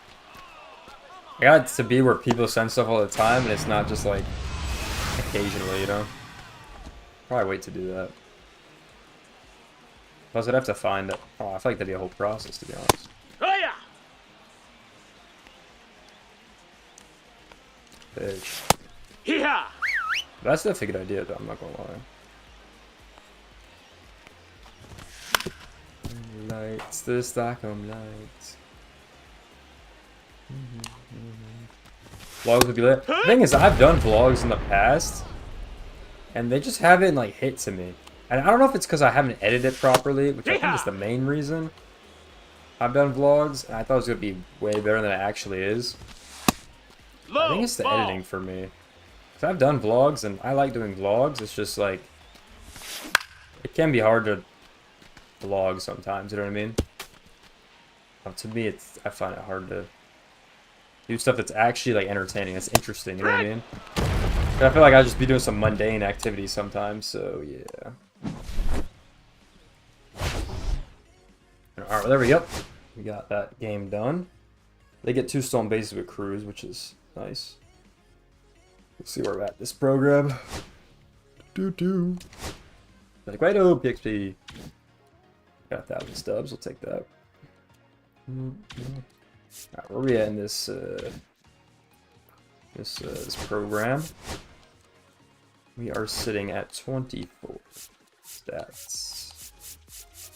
I got it to be where people send stuff all the time, and it's not just like occasionally, you know. Probably wait to do that. Plus, I'd have to find it. Oh, I feel like that'd be a whole process, to be honest. Oh yeah! Bitch. Hee-haw! That's definitely a good idea, though. I'm not gonna lie. Lights, the Stockholm lights. Vlogs would be lit. The thing is, I've done vlogs in the past, and they just haven't like hit to me. And I don't know if it's because I haven't edited it properly, which I think is the main reason. I've done vlogs, and I thought it was gonna be way better than it actually is. I think it's the editing for me. Cause I've done vlogs, and I like doing vlogs. It's just like it can be hard to vlog sometimes, you know what I mean? To me, I find it hard to do stuff that's actually like entertaining, that's interesting, you know what I mean? But I feel like I'll just be doing some mundane activities sometimes, so yeah. Alright, well, there we go. We got that game done. They get 2 stone bases with Cruz, which is nice. Let's see where we're at this program. Like, right, oh, PXP. Got 1,000 stubs, we'll take that. Alright, where are we at in this this program? We are sitting at 24 stats.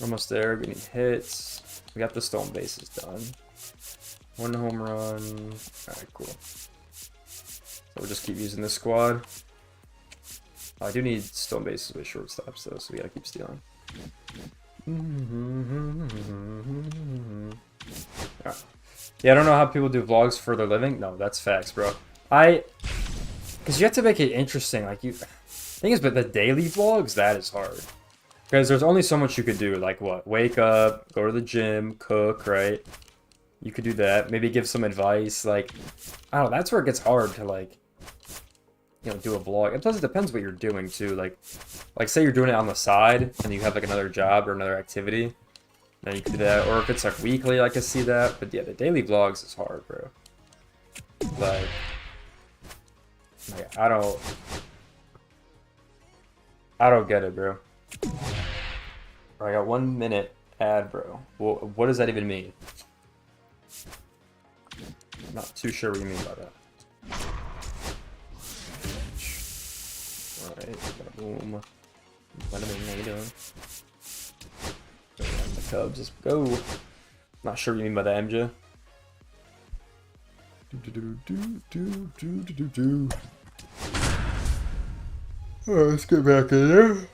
Almost there, getting hits. We got the stone bases done. 1 home run. Alright, cool. So we'll just keep using this squad. I do need stone bases with shortstops though, so we gotta keep stealing. Yeah, I don't know how people do vlogs for their living. No, that's facts, bro. Because you have to make it interesting. Like, thing is, but the daily vlogs, that is hard. Because there's only so much you could do. Like, what? Wake up, go to the gym, cook, right? You could do that. Maybe give some advice. Like, I don't know. That's where it gets hard to, like, you know, do a vlog. And plus, it depends what you're doing, too. Like, say you're doing it on the side, and you have, like, another job or another activity. Then you can do that. Or if it's, like, weekly, I can see that. But, yeah, the daily vlogs is hard, bro. Like I don't get it, bro. I got 1 minute ad, bro. Well, what does that even mean? I'm not too sure what you mean by that. Alright, boom. How you doing? The Cubs, let's go. Not sure what you mean by that, MJ. Let's get back in there.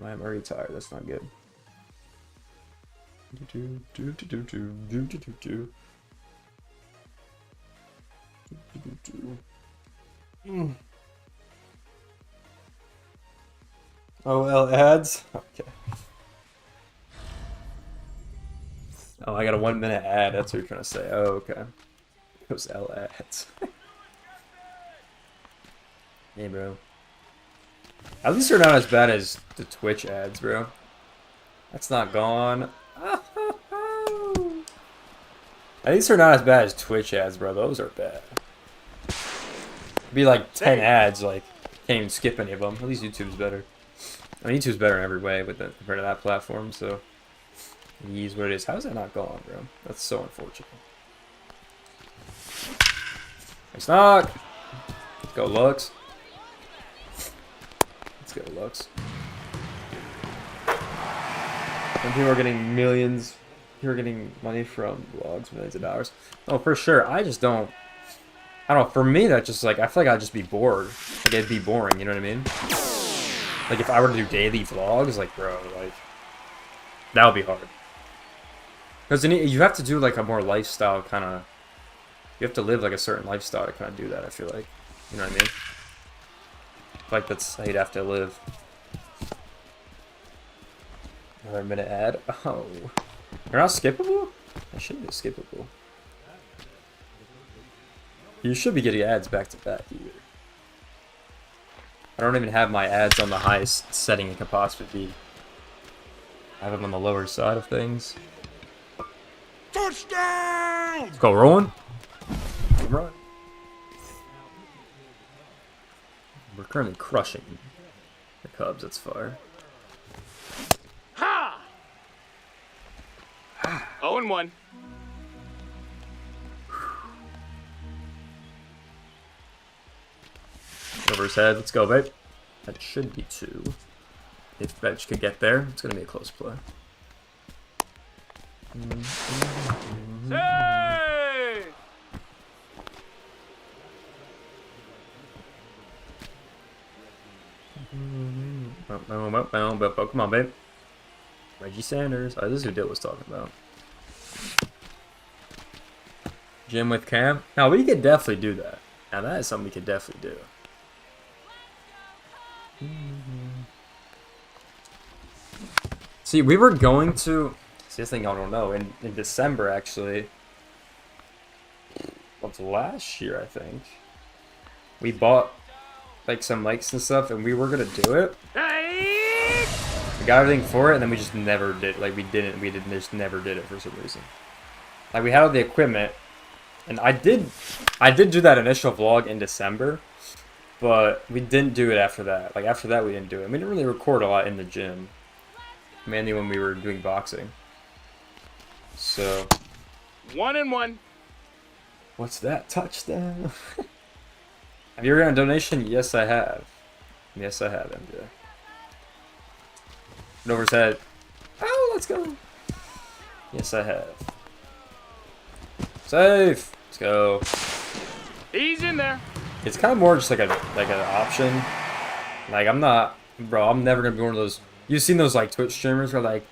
I'm already tired. That's not good. OL ads. Okay. Oh, I got a 1 minute ad. That's what you're trying to say. Oh, okay. Those L ads. Hey, bro. At least they're not as bad as the Twitch ads, bro. That's not gone. At least they're not as bad as Twitch ads, bro. Those are bad. It'd be like 10 ads, like, can't even skip any of them. At least YouTube's better. I mean, YouTube's better in every way with compared to that platform, so it is what it is. How's that not gone, bro? That's so unfortunate. Nice knock. Let's go, Lux. Let's go, Lux. And people are getting millions. People are getting money from vlogs, millions of dollars. Oh, for sure. I just don't. I don't know. For me, that just like I feel like I'd just be bored. Like it'd be boring. You know what I mean? Like if I were to do daily vlogs, like bro, like that would be hard. Because you have to do like a more lifestyle kind of. You have to live like a certain lifestyle to kind of do that. I feel like, you know what I mean? Like that's how you'd have to live. Another minute ad. Oh, they're not skippable. They should be skippable. You should be getting ads back to back either. I don't even have my ads on the highest setting it could possibly be. I have them on the lower side of things. Touchdown! Let's go, rolling. Run. We're currently crushing the Cubs. That's fire. Ha! 0-1. Over his head. Let's go, babe. That should be 2. If Bench could get there, it's going to be a close play. Save! Come on, babe. Reggie Sanders. Oh, this is who Dill was talking about. Jim with Cam. Now, we could definitely do that. Now, that is something we could definitely do. See, we were going to... See, this thing I don't know. In December, actually. What's last year, I think. We bought, like, some mics and stuff, and we were going to do it. We got everything for it, and then we just never did. Like, we just never did it for some reason. Like, we had all the equipment, and I did do that initial vlog in December, but we didn't do it after that. Like, after that, we didn't do it. We didn't really record a lot in the gym, mainly when we were doing boxing. So 1-1. What's that? Touchdown. Have you ever gotten a donation? Yes, I have. Yes, I have, MJ. Over his head. Oh, let's go. Yes, I have. Safe. Let's go. He's in there. It's kind of more just like an option. Like I'm not, bro. I'm never gonna be one of those. You've seen those like Twitch streamers where like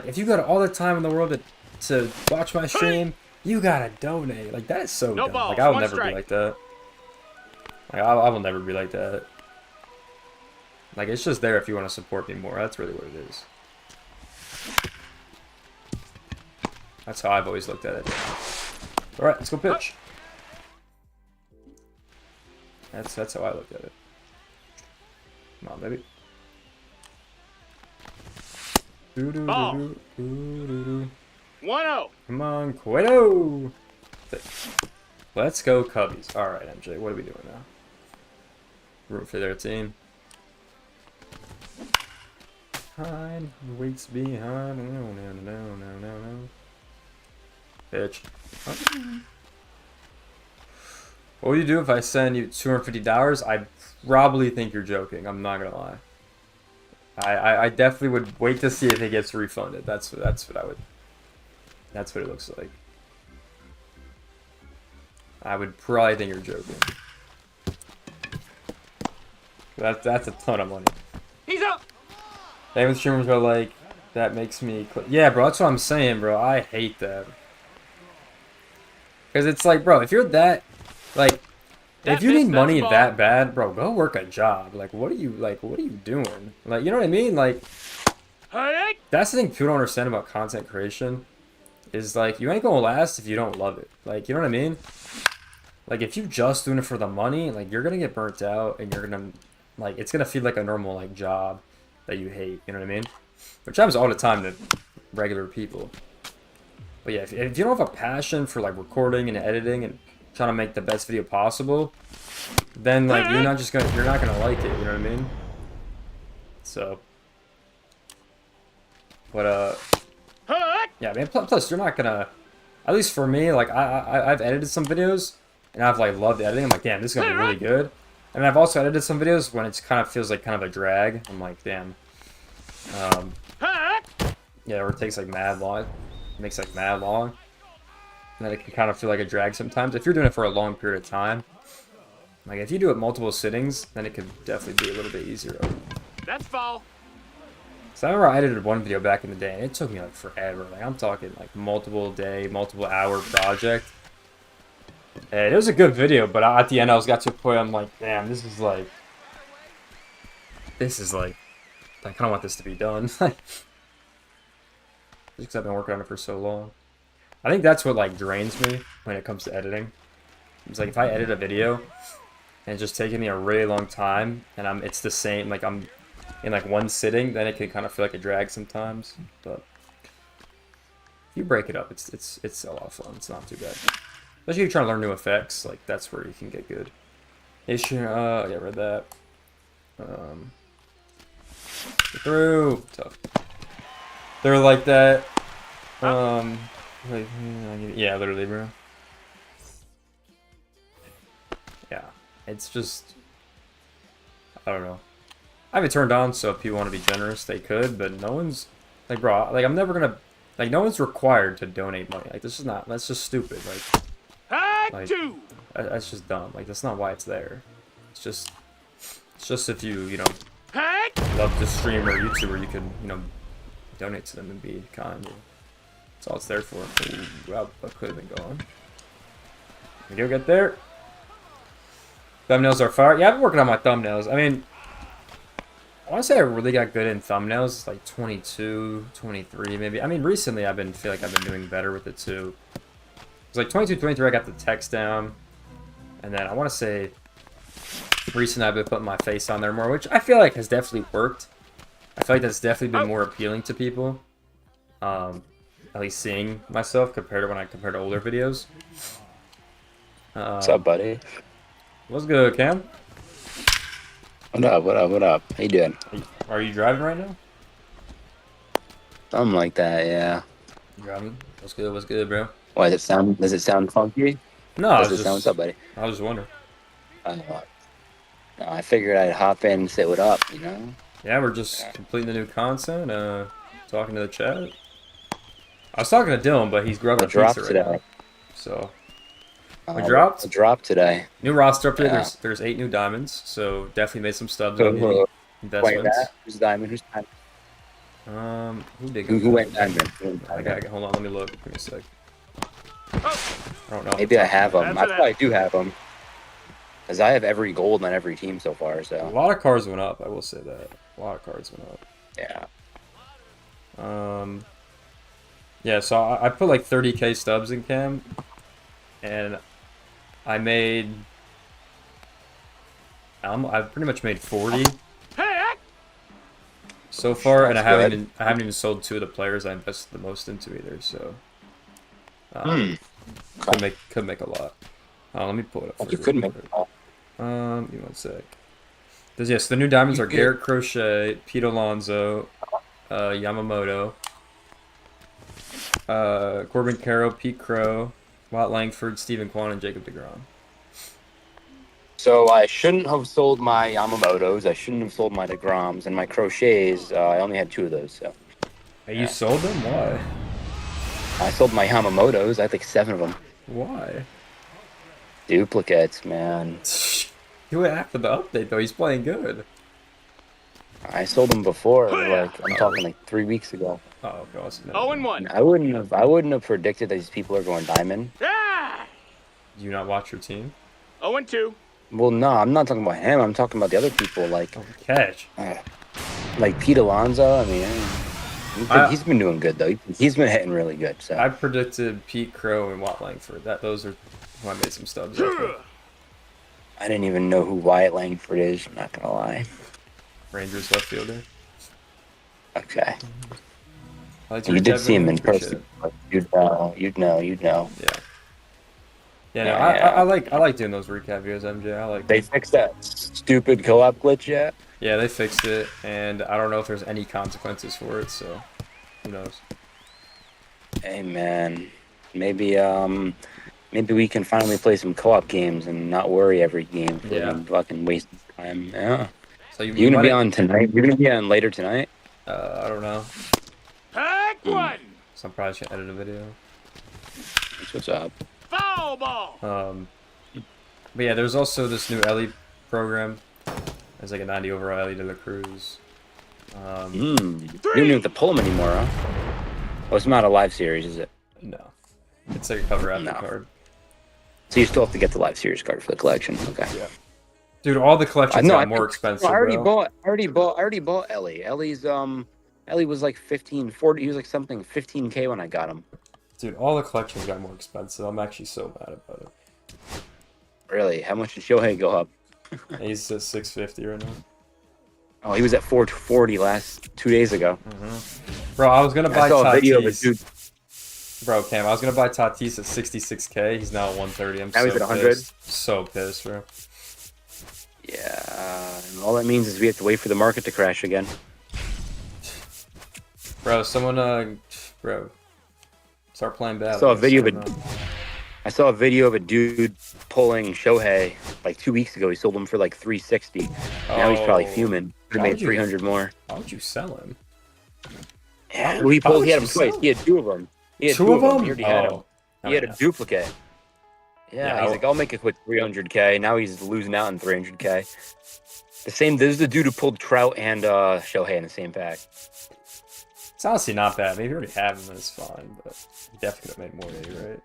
if you got all the time in the world to watch my stream, you gotta donate. Like that is so dumb. Balls, like I will never strike. be like that. Like I will never be like that. Like it's just there if you want to support me more. That's really what it is. That's how I've always looked at it. All right, let's go pitch. That's how I looked at it. Come on, baby. Ball. 1-0. Come on, Cueto. Let's go, Cubbies. All right, MJ. What are we doing now? Root for their team. Behind, waits behind. No. Pitch. Oh. What would you do if I send you $250? I probably think you're joking. I'm not gonna lie. I definitely would wait to see if it gets refunded. That's what I would. That's what it looks like. I would probably think you're joking. That's a ton of money. He's up. David streamers are like, that makes me. Yeah, bro. That's what I'm saying, bro. I hate that. Because it's like, bro, if you're that, like, if you need money that bad, bro, go work a job. Like, what are you doing? Like, you know what I mean? Like, that's the thing people don't understand about content creation. Is like, you ain't gonna last if you don't love it. Like, you know what I mean? Like, if you just doing it for the money, like, you're gonna get burnt out and you're gonna like it's gonna feel like a normal like job that you hate. You know what I mean? Which happens all the time to regular people. But yeah, if you don't have a passion for like recording and editing and trying to make the best video possible, then like you're not gonna like it. You know what I mean? So, but yeah, man. Plus, you're not gonna. At least for me, like I've edited some videos and I've like loved editing. I'm like, damn, this is gonna be really good. And I've also edited some videos when it's kind of feels like kind of a drag. I'm like, damn. Yeah, or it takes like mad long. It makes like mad long. And then it can kind of feel like a drag sometimes. If you're doing it for a long period of time, like if you do it multiple sittings, then it could definitely be a little bit easier. That's foul. So I remember I edited one video back in the day, and it took me like forever. Like I'm talking like multiple hour project. And it was a good video, but at the end I got to a point I'm like, damn, this is like, I kind of want this to be done. Just because I've been working on it for so long. I think that's what like drains me when it comes to editing. It's like if I edit a video and it's just taking me a really long time, and it's the same, like I'm in like one sitting, then it can kind of feel like a drag sometimes. But if you break it up, it's a lot of fun. It's not too bad. Especially if you're trying to learn new effects, like that's where you can get good. Issue, get rid of that. Get through. Tough. They're like that. Yeah, literally, bro. Yeah, it's just, I don't know. I have it turned on, so if people want to be generous, they could, but no one's, like, bro, like, I'm never gonna, like, no one's required to donate money. Like, this is not, that's just stupid. Like, that's just dumb. Like, that's not why it's there. It's just if you know, love the streamer or YouTuber, you can, you know, donate to them and be kind. That's all it's there for. Ooh, wow, that could have been going. We go get there. Thumbnails are fire. Yeah, I've been working on my thumbnails. I mean, I want to say I really got good in thumbnails, like 22, 23 maybe. I mean, recently I feel like I've been doing better with it too. It's like 22, 23 I got the text down. And then I want to say recently I've been putting my face on there more, which I feel like has definitely worked. I feel like that's definitely been more appealing to people. At least seeing myself compared to when I compared to older videos. What's up, buddy? What's good, Cam? What up, what up, what up? How you doing? Are you driving right now? Something like that, yeah. You driving? What's good, bro? Why, does it sound funky? No, What's up, buddy? I was just wondering. No, I figured I'd hop in and say what up, you know? Yeah, we're just completing the new content, talking to the chat. I was talking to Dylan, but he's grabbing a pizza right now. So, we dropped? A drop today. New roster up here. Yeah. There's 8 new diamonds, so definitely made some stubs on the investments. Who's diamond? Who's diamond? Who went diamond? Hold on, let me look. Give me a sec. I don't know. Maybe I have them. I probably do have them. Because I have every gold on every team so far, so. A lot of cards went up, I will say that. A lot of cards went up. Yeah. Yeah, so I put like 30k stubs in cam, and I pretty much made 40 so far, and I haven't even sold 2 of the players I invested the most into either. So could make a lot. Let me pull it up. You could make a lot. Give me one sec. Yes, the new diamonds are Garrett Crochet, Pete Alonso, Yamamoto, Corbin Carroll, Pete Crow, Watt Langford, Stephen Kwan, and Jacob deGrom. So I shouldn't have sold my Yamamotos. I shouldn't have sold my deGroms, and my Crochets. I only had 2 of those. So. Hey, you sold them? Why? I sold my Yamamotos. I had like 7 of them. Why? Duplicates, man. He went after the update though. He's playing good. I sold them before, like I'm talking like 3 weeks ago. Oh gosh. No. 0-1. I wouldn't have predicted that these people are going diamond. Ah! Do you not watch your team? 0-2. Well, no, I'm not talking about him. I'm talking about the other people, like catch. Like Pete Alonso. I mean, he's been doing good though. He's been hitting really good. So I predicted Pete Crow and Watt Langford. Those are who I made some stubs. I didn't even know who Wyatt Langford is. I'm not gonna lie. Rangers left fielder. Okay. You did see him in person. You'd know. Yeah. Yeah, no, I like doing those recap videos, MJ. I like. They fixed that stupid co-op glitch yet? Yeah, they fixed it, and I don't know if there's any consequences for it, so who knows? Hey man, maybe we can finally play some co-op games and not worry every game for fucking wasting time. Yeah. So you're gonna be on tonight? You're gonna be on later tonight? I don't know. Pack one. So I'm probably should edit a video. That's what's up. Foul ball. But yeah, there's also this new Ellie program. There's like a 90 overall Ellie de la Cruz. You don't have to pull them anymore, huh? Well, it's not a live series, is it? No. It's like a cover athlete card. So you still have to get the live series card for the collection. Okay. Yeah. Dude, all the collections got more expensive. I already bought Ellie. Ellie was like 40. He was like something 15K when I got him. Dude, all the collections got more expensive. I'm actually so mad about it. Really? How much did Shohei go up? He's at 650 right now. Oh, he was at 440 last 2 days ago. Bro, I was gonna buy I saw Tatis. a video of a dude. Bro, Cam, I was gonna buy Tatis at 66K. He's now at 130. I'm now he's at 100. So pissed, bro. Yeah, and all that means is we have to wait for the market to crash again. Bro, bro, start playing bad. I saw a video of a dude pulling Shohei like 2 weeks ago. He sold him for like 360. Now he's probably fuming. He made 300 more. Why would you sell him? Yeah, well, he had him twice. He had two of them. He had two of them? He already had him. He had a duplicate. Yeah, he's like, I'll make a quick 300K. Now he's losing out on 300K. This is the dude who pulled Trout and Shohei in the same pack. It's honestly not bad. Maybe you already have him, it's fine, but you definitely could have made more money, right?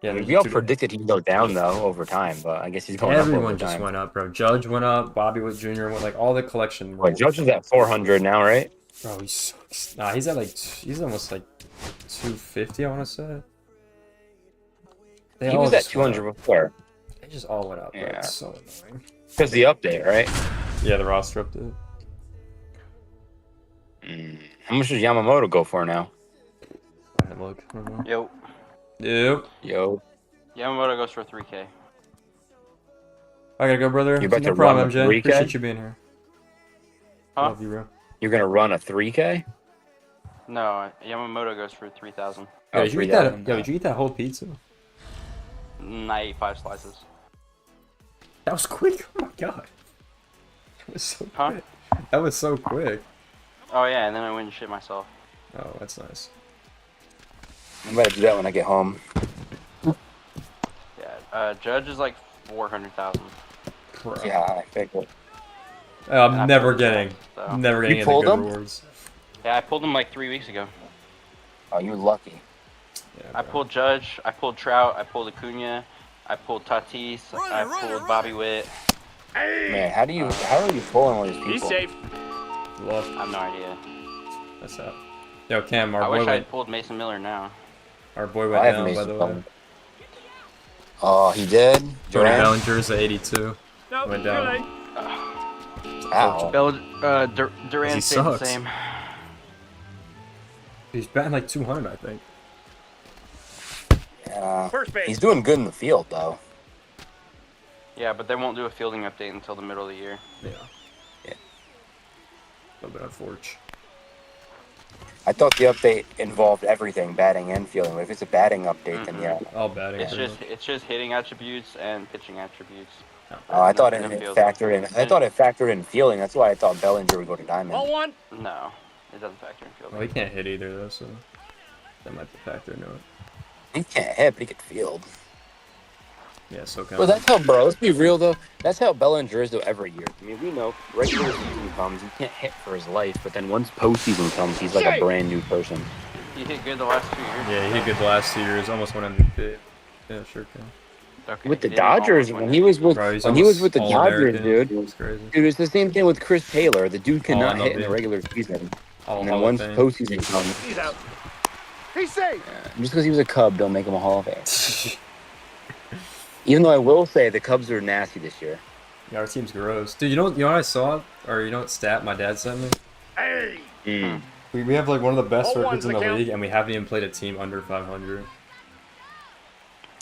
Yeah, we all predicted he'd go down though over time, but I guess he's going up over time. Everyone just went up, bro. Judge went up, Bobby Wood Jr. went, like all the collection. Wait, Judge is at 400 now, right? Bro, he's he's almost like 250, I want to say. He was at 200 before. They just all went up, bro. It's so annoying. Because the update, right? Yeah, the roster update. How much does Yamamoto go for now? I didn't look. I don't know. Yo. Yamamoto goes for 3K. I gotta go, brother. You're about no to problem, run a MJ. 3K? Appreciate you being here. Huh? Love you, bro. You're gonna run a 3K? No, Yamamoto goes for 3,000. Oh, did you eat that? Yo, did you eat that whole pizza? I ate 5 slices. That was quick. Oh my god. That was so quick. That was so quick. Oh yeah, and then I went and shit myself. Oh, that's nice. I'm about to do that when I get home. Yeah, Judge is like 400,000. Yeah, I figured. I'm never getting any rewards. Yeah, I pulled him like 3 weeks ago. Oh, you're lucky. Yeah, I pulled Judge, I pulled Trout, I pulled Acuna, I pulled Tatis, I pulled Bobby Witt. Man, how are you pulling all these people? He's safe. Love. I have no idea. That's up. Yo, Cam, I wish I had pulled Mason Miller now. Our boy went down, by the way. Oh, he did? Jordan Bellinger's at 82. Nope, Went down. Ow. Durant stayed the same. He's batting like 200, I think. Yeah. First base. He's doing good in the field, though. Yeah, but they won't do a fielding update until the middle of the year. Yeah. A little bit unfortunate. I thought the update involved everything, batting and fielding. But if it's a batting update, then yeah. All batting. It's just hitting attributes and pitching attributes. I thought it factored in. I thought it factored in fielding. That's why I thought Bellinger would go to Diamond. Ball one. No, it doesn't factor in fielding. Well, he can't hit either, though, so that might be a factor into it. He can't hit, but he can field. Yeah, so kind Well, that's how, bro. Let's be real though. That's how Bellinger is though every year. I mean, we know regular season comes, he can't hit for his life, but then once postseason comes, he's like a brand new person. He hit good the last 2 years. Yeah, he hit good the last 2 years. Almost won MVP. Yeah, sure can. Okay, With the Dodgers, when he was with the Dodgers, dude, it's the same thing with Chris Taylor. The dude cannot hit in the regular season, and then once postseason comes, He's out. He's safe. just because he was a Cub, don't make him a Hall of Fame. Even though I will say the Cubs are nasty this year. Yeah, our team's gross. Dude, you know what I saw? Or you know what stat my dad sent me? Hey! We have like one of the best All records in ones the account. league, and we haven't even played a team under 500.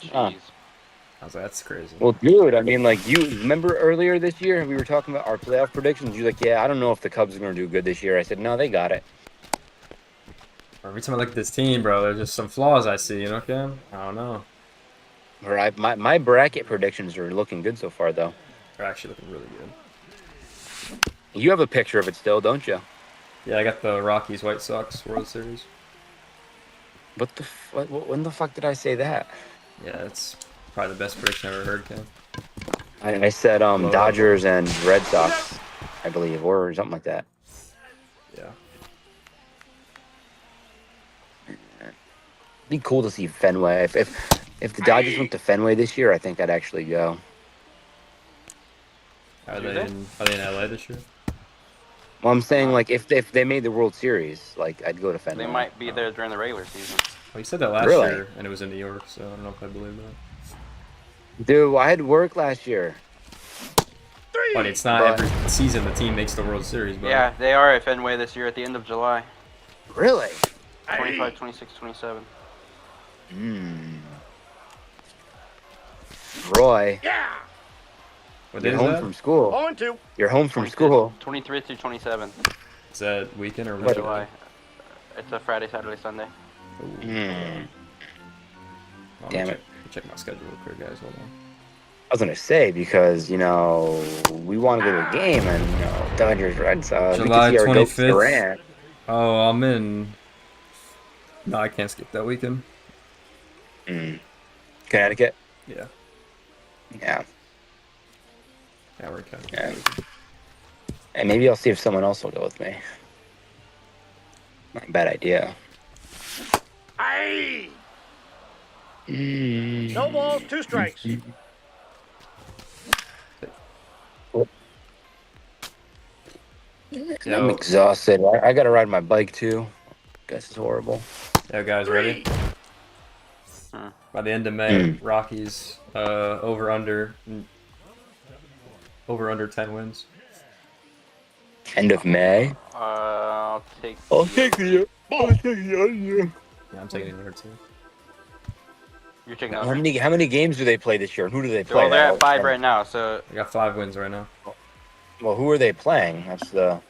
Jeez. I was like, that's crazy. Well, dude, I mean, like, you remember earlier this year we were talking about our playoff predictions. You're like, yeah, I don't know if the Cubs are going to do good this year. I said, no, they got it. Every time I look at this team, bro, there's just some flaws I see. You know, Ken? I don't know. Right, my bracket predictions are looking good so far, though. They're actually looking really good. You have a picture of it still, don't you? Yeah, I got the Rockies White Sox World Series. What the when the fuck did I say that? Yeah, it's probably the best prediction I ever heard, Ken. I said Dodgers and Red Sox, I believe, or something like that. Yeah. It'd be cool to see Fenway. If the Dodgers went to Fenway this year, I think I'd actually go. Are they in LA this year? Well, I'm saying, like, if they made the World Series, like, I'd go to Fenway. They might be there during the regular season. Well, you said that last year, and it was in New York, so I don't know if I believe that. Dude, I had work last year. But it's not every season the team makes the World Series, bro. Yeah, they are at Fenway this year at the end of July. Really? 25, 26, 27. Roy. Yeah! What You're day is home that? from school. 0-2. You're home from school. 23 through 27. Is that weekend or Of weekend? July. It's a Friday, Saturday, Sunday. Damn it. Check my schedule real quick, guys. Hold on. I was gonna say because we want to go to a game and Dodgers Red Sox. July we could see our goats 25th. Durant. Oh, I'm in. No, I can't skip that weekend. Connecticut. Yeah. Yeah. Yeah, we're in Connecticut. Yeah. And maybe I'll see if someone else will go with me. Not a bad idea. Aye! No balls, 2 strikes. I'm exhausted. I gotta ride my bike too. Guess it's horrible. Yeah, guys, ready? By the end of May, Rockies over under 10 wins. End of May. I'll take the under. Yeah, I'm taking the under too. You're taking How many games do they play this year? And who do they play? Well, they're at 5 right now, so I got 5 wins right now. Well, who are they playing? That's the.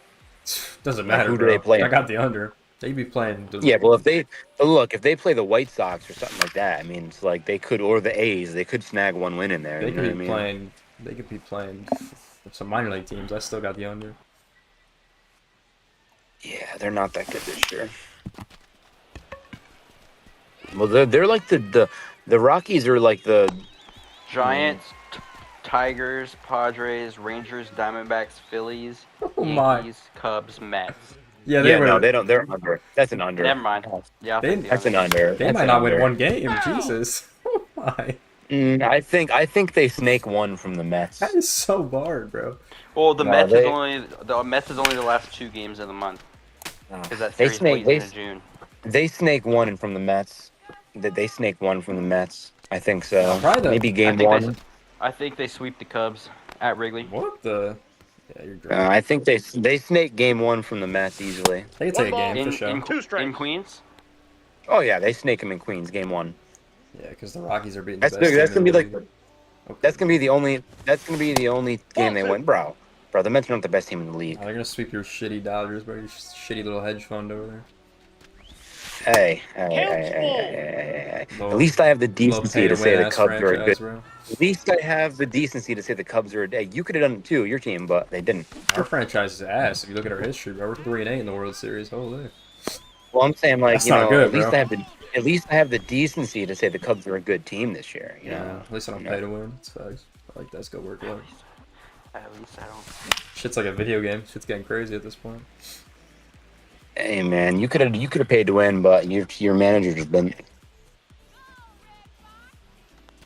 Doesn't matter. Who do bro. they play? I got the under. They'd be playing. Yeah, well, if they play the White Sox or something like that, I mean, it's like they could, or the A's, they could snag 1 win in there. They you know could what be I mean? playing. They could be playing some minor league teams. I still got the under. Yeah, they're not that good this year. Well, they're like the Rockies are like the Giants, Tigers, Padres, Rangers, Diamondbacks, Phillies, Oh my. Yankees, Cubs, Mets. Yeah, no, they don't. They're under. That's an under. Never mind. Yeah, I'll take the That's an under. under. They That's might an not win under. 1 game. Jesus. Oh my. I think they snake 1 from the Mets. That is so barred, bro. Well, the No, Mets they- is only the last 2 games of the month because that They series snake. plays in June. They snake 1 from the Mets. They snake 1 from the Mets. I think so. Probably Maybe game I 1. think they sweep the Cubs at Wrigley. What the? Yeah, you're great. I think they snake game 1 from the Mets easily. They can take a game In, for sure. in, 2 strikes. in Queens. Oh yeah, they snake them in Queens game 1. Yeah, because the Rockies are beating. That's the best big. That's team gonna in be the like. league. That's gonna be the only game they win, bro. Bro, the Mets are not the best team in the league. Oh, they're gonna sweep your shitty Dodgers, bro. Your shitty little hedge fund over there. Hey. Low- At least I have the low decency pay to say win the ass Cubs are a franchise, good. bro. At least I have the decency to say the Cubs are. Hey, you could have done it too, your team, but they didn't. Our franchise is ass. If you look at our history, bro, we're 3-8 in the World Series. Holy. Well, I'm saying like That's not good, bro. at least I have the decency to say the Cubs are a good team this year. You Yeah. know. At least I don't pay to win. It's facts. I like that's good work. Look. At least I don't. Shit's like a video game. Shit's getting crazy at this point. Hey man, you could have paid to win, but your manager just been.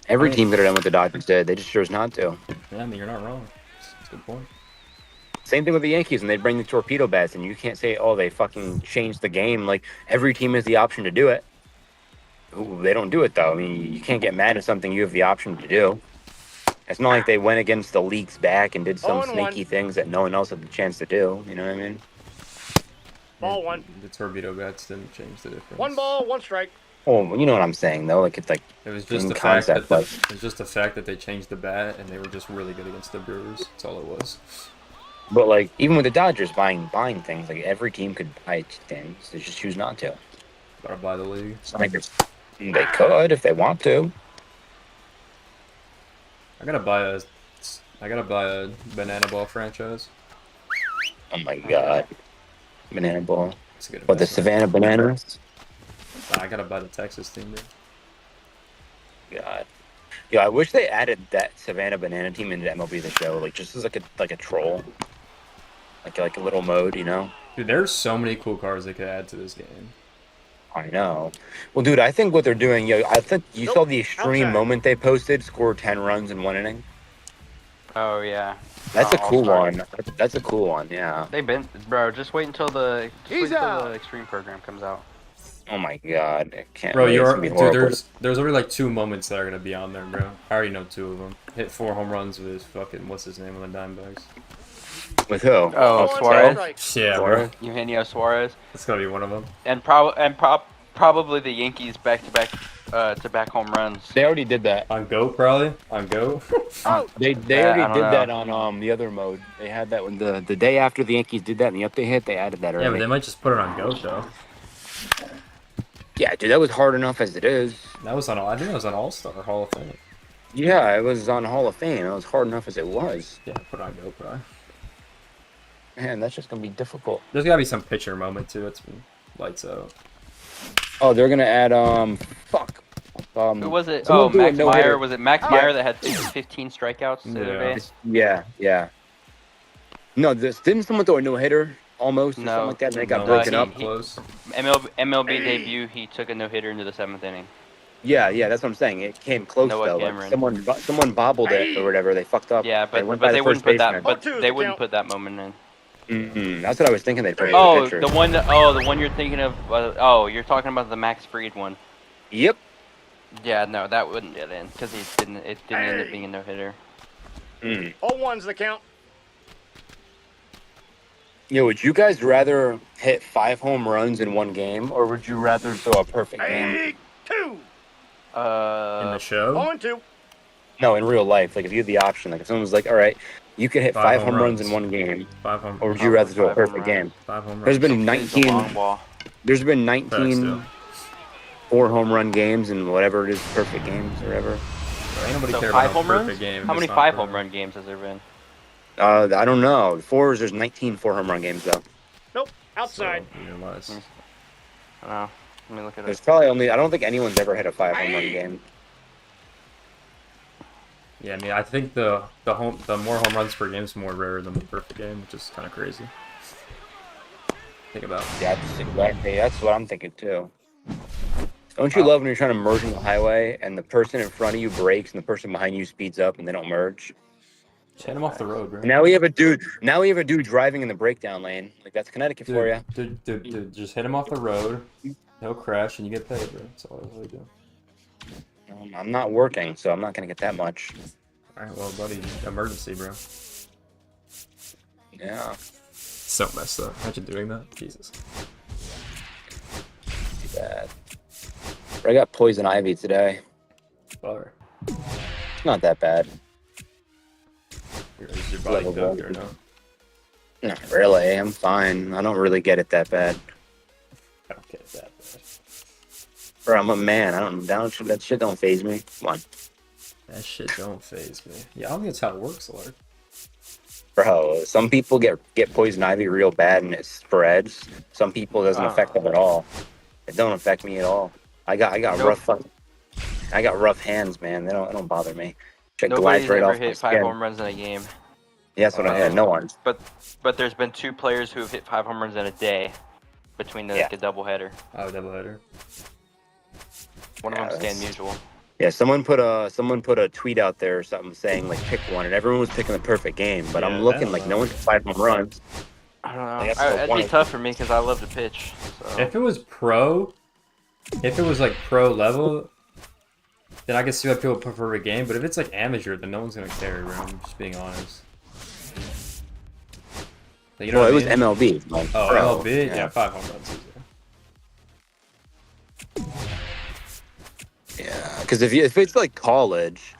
Every team could have done what the Dodgers did. They just chose not to. Yeah, I mean, you're not wrong. That's a good point. Same thing with the Yankees, and they bring the torpedo bats, and you can't say, "Oh, they fucking changed the game." Like every team has the option to do it. Ooh, they don't do it though. I mean, you can't get mad at something you have the option to do. It's not like they went against the league's back and did some 0-1. sneaky things that no one else had the chance to do. You know what I mean? Ball one. The torpedo bats didn't change the difference. 1 ball, 1 strike. Oh, you know what I'm saying though. Like it's like It was just in the fact that concept, it was just the fact that they changed the bat and they were just really good against the Brewers. That's all it was. But like even with the Dodgers buying things, like every team could buy things. They just choose not to. Gotta buy the league. It's not like they could if they want to. I gotta buy a banana ball franchise. Oh my god, banana ball. It's a good What, the investment. Savannah Bananas? Nah, I gotta buy the Texas team, dude. God. Yeah, I wish they added that Savannah Banana team into MLB The Show, like just as like a troll, like a little mode, you know? Dude, there's so many cool cars they could add to this game. I know. Well, dude, I think what they're doing, I think you saw the extreme moment they posted, scored 10 runs in 1 inning. Oh yeah. That's a cool All-Star. one. That's a cool one, yeah. They've been, bro. Just wait until the extreme program comes out. Oh my god, I can't. Bro, wait. It's gonna be dude. horrible. There's already like 2 moments that are gonna be on there, bro. I already know 2 of them. Hit 4 home runs with fucking what's his name on the Diamondbacks. With who? Oh, Suarez. Yeah, bro. Eugenio Suarez. That's gotta be one of them. And probably the Yankees back-to-back home runs. They already did that. On Go, probably. On Go. They Yeah, I already don't did know. that on the other mode. They had that when the day after the Yankees did that and the update hit, they added that Yeah, already. but they might just put it on Go though. Yeah, dude, that was hard enough as it is. That was on. I think that was on All Star Hall of Fame. Yeah, it was on Hall of Fame. It was hard enough as it was. Yeah, put it on Go, probably. Man, that's just gonna be difficult. There's gotta be some pitcher moment too. It's been lights out. Oh, they're gonna add fuck. Who was it? someone Oh, do a Max no-hitter. Meyer. Was it Max Meyer that had 15 strikeouts the other day? Yeah. No, didn't someone throw a no hitter almost or No. something like that? And they got No, broken he- up. Close. MLB debut. He took a no-hitter into the 7th inning. Yeah, that's what I'm saying. It came close Noah though. Like, Cameron. someone bobbled it or whatever. They fucked up. Yeah, They but went by they the wouldn't first put that. baseman. But 0-2 is they the wouldn't count. put that moment in. That's what I was thinking they'd put. Oh, picture. the one you're thinking of. You're talking about the Max Fried one. Yep. Yeah, no, that wouldn't get in because it didn't end up being a no-hitter. 0-1's the count. Would you guys rather hit 5 home runs in 1 game, or would you rather throw a perfect game? 2. In the show. 0-2. No, in real life. Like if you had the option, like if someone was like, "All right, you can hit 5 home runs in 1 game," 5 home. or would you rather throw a 5 home perfect runs. game? 5 home runs. There's been It's a long 19. ball. There's been Facts, 19 though. 4 home run games and whatever it is, perfect games or whatever. Ain't nobody So care 5 about home no perfect runs? game. How many It's not 5 fair. home run games has there been? I don't know. There's 19 4 home run games though. Nope. So, Outside. even less. I don't know. Let me look at There's it. probably only. I don't think anyone's ever hit a 5 home run game. Yeah, I mean, I think the more home runs per game is more rare than the perfect game, which is kind of crazy. Think about. That's what I'm thinking too. Don't you love when you're trying to merge on the highway and the person in front of you brakes and the person behind you speeds up and they don't merge? Just hit him off the road, bro. Now we have a dude driving in the breakdown lane. Like that's Connecticut for you. Dude, just hit him off the road. He'll crash and you get paid, bro. That's all I really do. I'm not working, so I'm not gonna get that much. All right, well, buddy, emergency, bro. Yeah. So messed up. Imagine doing that. Jesus. Too bad. But I got poison ivy today. Alright. It's not that bad. Is your body Level cooked one. or no? Not really. I'm fine. I don't really get it that bad. I don't get that bad. Bro, I'm a man. That shit don't phase me. Come on. That shit don't phase me. Yeah, I don't think that's how it works, Lark. Bro, some people get poison ivy real bad and it spreads. Some people it doesn't affect them at all. It don't affect me at all. I got rough hands, man. They don't bother me. Shit glides Nobody's right ever off my hit 5 skin. home runs in a game. Yeah, that's what I had. No one. But there's been 2 players who have hit 5 home runs in a day between like a doubleheader. Oh, doubleheader. One of them's Stan Musial. Yeah, someone put a tweet out there or something saying like pick one, and everyone was picking the perfect game. But I'm looking like no one hit 5 home runs. I don't know. Like, that's It'd one. be tough for me because I love to pitch. So. If it was like pro level, then I can see why people prefer a game. But if it's like amateur, then no one's gonna care, bro. I'm just being honest. Like, you know Well, what it I mean? was MLB. Like, Oh, pro. MLB? Yeah, 5 home runs. Yeah, because if it's like college,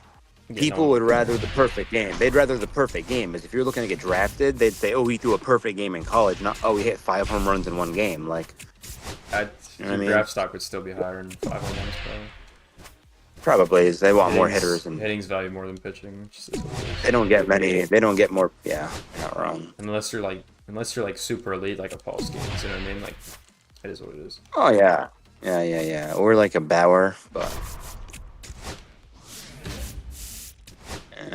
Yeah, people no. would rather the perfect game. They'd rather the perfect game. Because if you're looking to get drafted, they'd say, "Oh, he threw a perfect game in college." Not, "Oh, he hit 5 home runs in one game." Like, Your draft stock would still be higher than 5 home runs, probably. Probably is. They want more hitters and hitting's value more than pitching. Which is they don't get many. They don't get more. Yeah, you're not wrong. Unless you're like super elite, like a Paul Skeens, you know what I mean? Like, it is what it is. Oh yeah, yeah. Or like a Bauer, but. Yeah.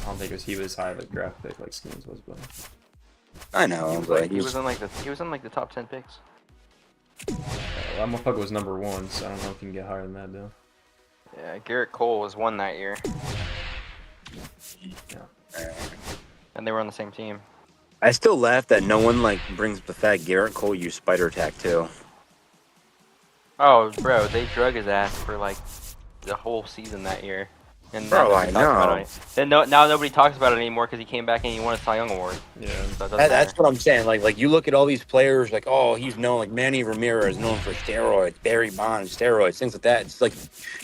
I don't think he was high like draft pick like Skeens was, but I know, but he was in like the top 10 picks. that motherfucker was number 1, so I don't know if you can get higher than that though. Yeah, Garrett Cole was 1 that year. Yeah. And they were on the same team. I still laugh that no one like brings the fact Garrett Cole used spider tack too. Oh, bro, they drug his ass for like the whole season that year. And Bro, I know. Then now nobody talks about it anymore because he came back and he won a Cy Young award. Yeah, so that's what I'm saying. Like you look at all these players, like he's known, like Manny Ramirez known for steroids, Barry Bonds steroids, things like that. It's like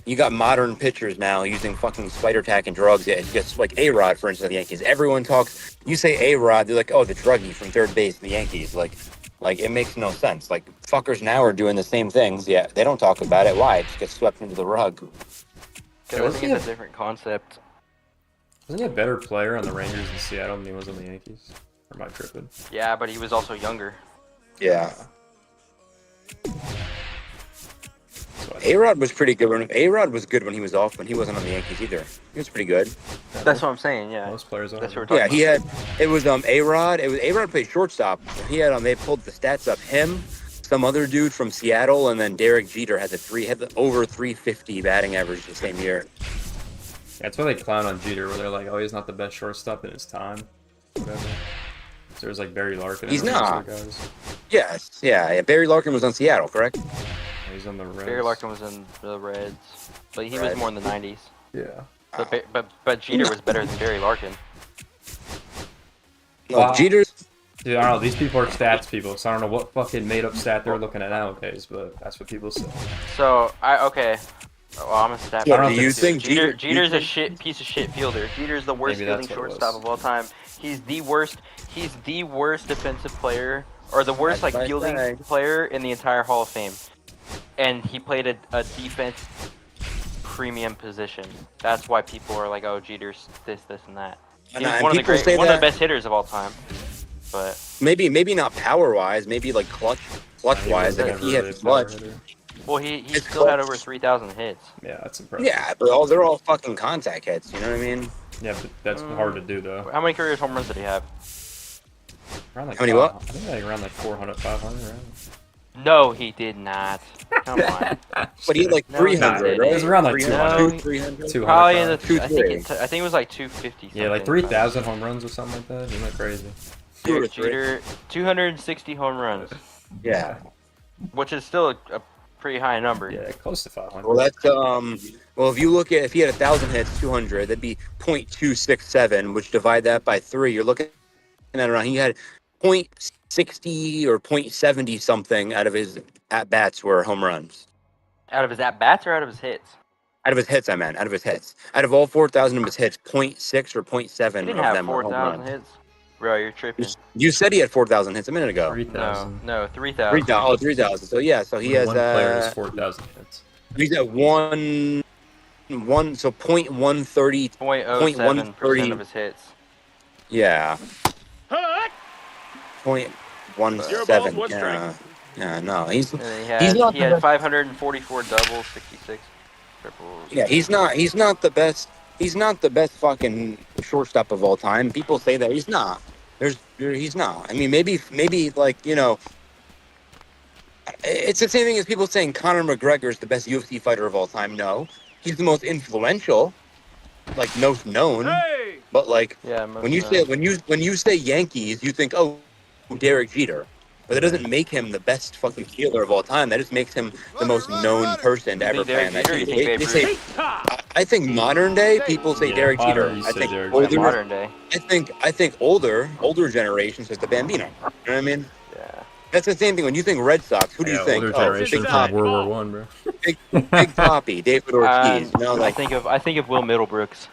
you got modern pitchers now using fucking spider tack and drugs. It's just like A-Rod, for instance, of the Yankees. Everyone talks. You say A-Rod, they're like, oh, the druggie from third base, the Yankees. Like it makes no sense. Like fuckers now are doing the same things. Yeah, they don't talk about it. Why? It just gets swept into the rug. I think it's a different concept. Wasn't he a better player on the Rangers in Seattle than he was on the Yankees? Or am I tripping? Yeah, but he was also younger. Yeah. A-Rod was pretty good. A-Rod was good when he was off, when he wasn't on the Yankees either. He was pretty good. That's what I'm saying. Yeah. Most players are. That's what we're Yeah, talking he about. had. It was A-Rod. It was A-Rod played shortstop. He had they pulled the stats up. Him, some other dude from Seattle, and then Derek Jeter had the over 350 batting average the same year. Yeah, that's why they clown on Jeter, where they're like, "Oh, he's not the best shortstop in his time." Whatever. So there's like Barry Larkin. He's and all not. those other guys. Yes, yeah. Barry Larkin was on Seattle, correct? Yeah, he's on the Reds. Barry Larkin was in the Reds, but he was more in the 90s. Yeah. But Jeter was better than Barry Larkin. Wow. Jeter's. Dude, I don't know. These people are stats people, so I don't know what fucking made up stat they're looking at nowadays, but that's what people say. So okay. Well, I'm a stat. Yeah, do you think Jeter's a piece of shit fielder? Jeter's the worst Maybe that's fielding what it shortstop was. of all time. He's the worst defensive player, or the worst That's fielding right. player in the entire Hall of Fame. And he played a defense premium position. That's why people are like, oh, Jeter's this, and that. He's And one of the people say one of the that- best hitters of all time. But Maybe not power wise, maybe like clutch wise. Like if he had clutch. well, he It's still had close. over 3,000 hits. Yeah, that's impressive. Yeah, but they're all fucking contact hits. You know what I mean? Yeah, but that's hard to do though. How many career home runs did he have? Around like How many what? I think like around like 400, 500, right? No, he did not. Come on. But he had like No, 300, he right? It was around like 300. 300. 200. Probably in the. 200. I think it was like 250. Yeah, like something. 3,000 home runs or something like that. He went crazy. Derek Jeter, 260 home runs, Yeah. which is still a pretty high number. Yeah, close to 500. Well, that's Well, if you look at if he had 1,000 hits, 200, that'd be .267, which divide that by 3. You're looking at around. He had .60 or .70 something out of his at bats were home runs. Out of his at bats or out of his hits? Out of his hits, I meant. Out of his hits. Out of all 4,000 of his hits, .6 or .7 He of didn't them have were home 4,000 runs. hits. Bro, you're tripping. You said he had 4,000 hits a minute ago. 3,000. No, 3,000. 3,000. Oh, 3,000. So yeah, so he has One player is 4,000 hits. he's at one so .130 0.07% of his hits. yeah. Hut! Point one Zero balls, seven. one Yeah. Yeah, no, he's And then he's not he the had best. 544 doubles, 66 triples. Yeah, he's not the best. He's not the best fucking shortstop of all time. People say that he's not. He's not. I mean, maybe like, you know, it's the same thing as people saying Conor McGregor is the best UFC fighter of all time. No, he's the most influential, like most known. Hey! But like Yeah, when you say Yankees, you think, oh, Derek Jeter. But that doesn't make him the best fucking fielder of all time. That just makes him the most known person to ever play on that team. They say, I think modern day people say Derek Jeter. I think older, modern day. I think older generations says the Bambino. You know what I mean? Yeah. That's the same thing. When you think Red Sox, who do you think? Older generation Big from Papi. World War I, bro. Big Papi, David Ortiz. You know, like I think of Will Middlebrooks.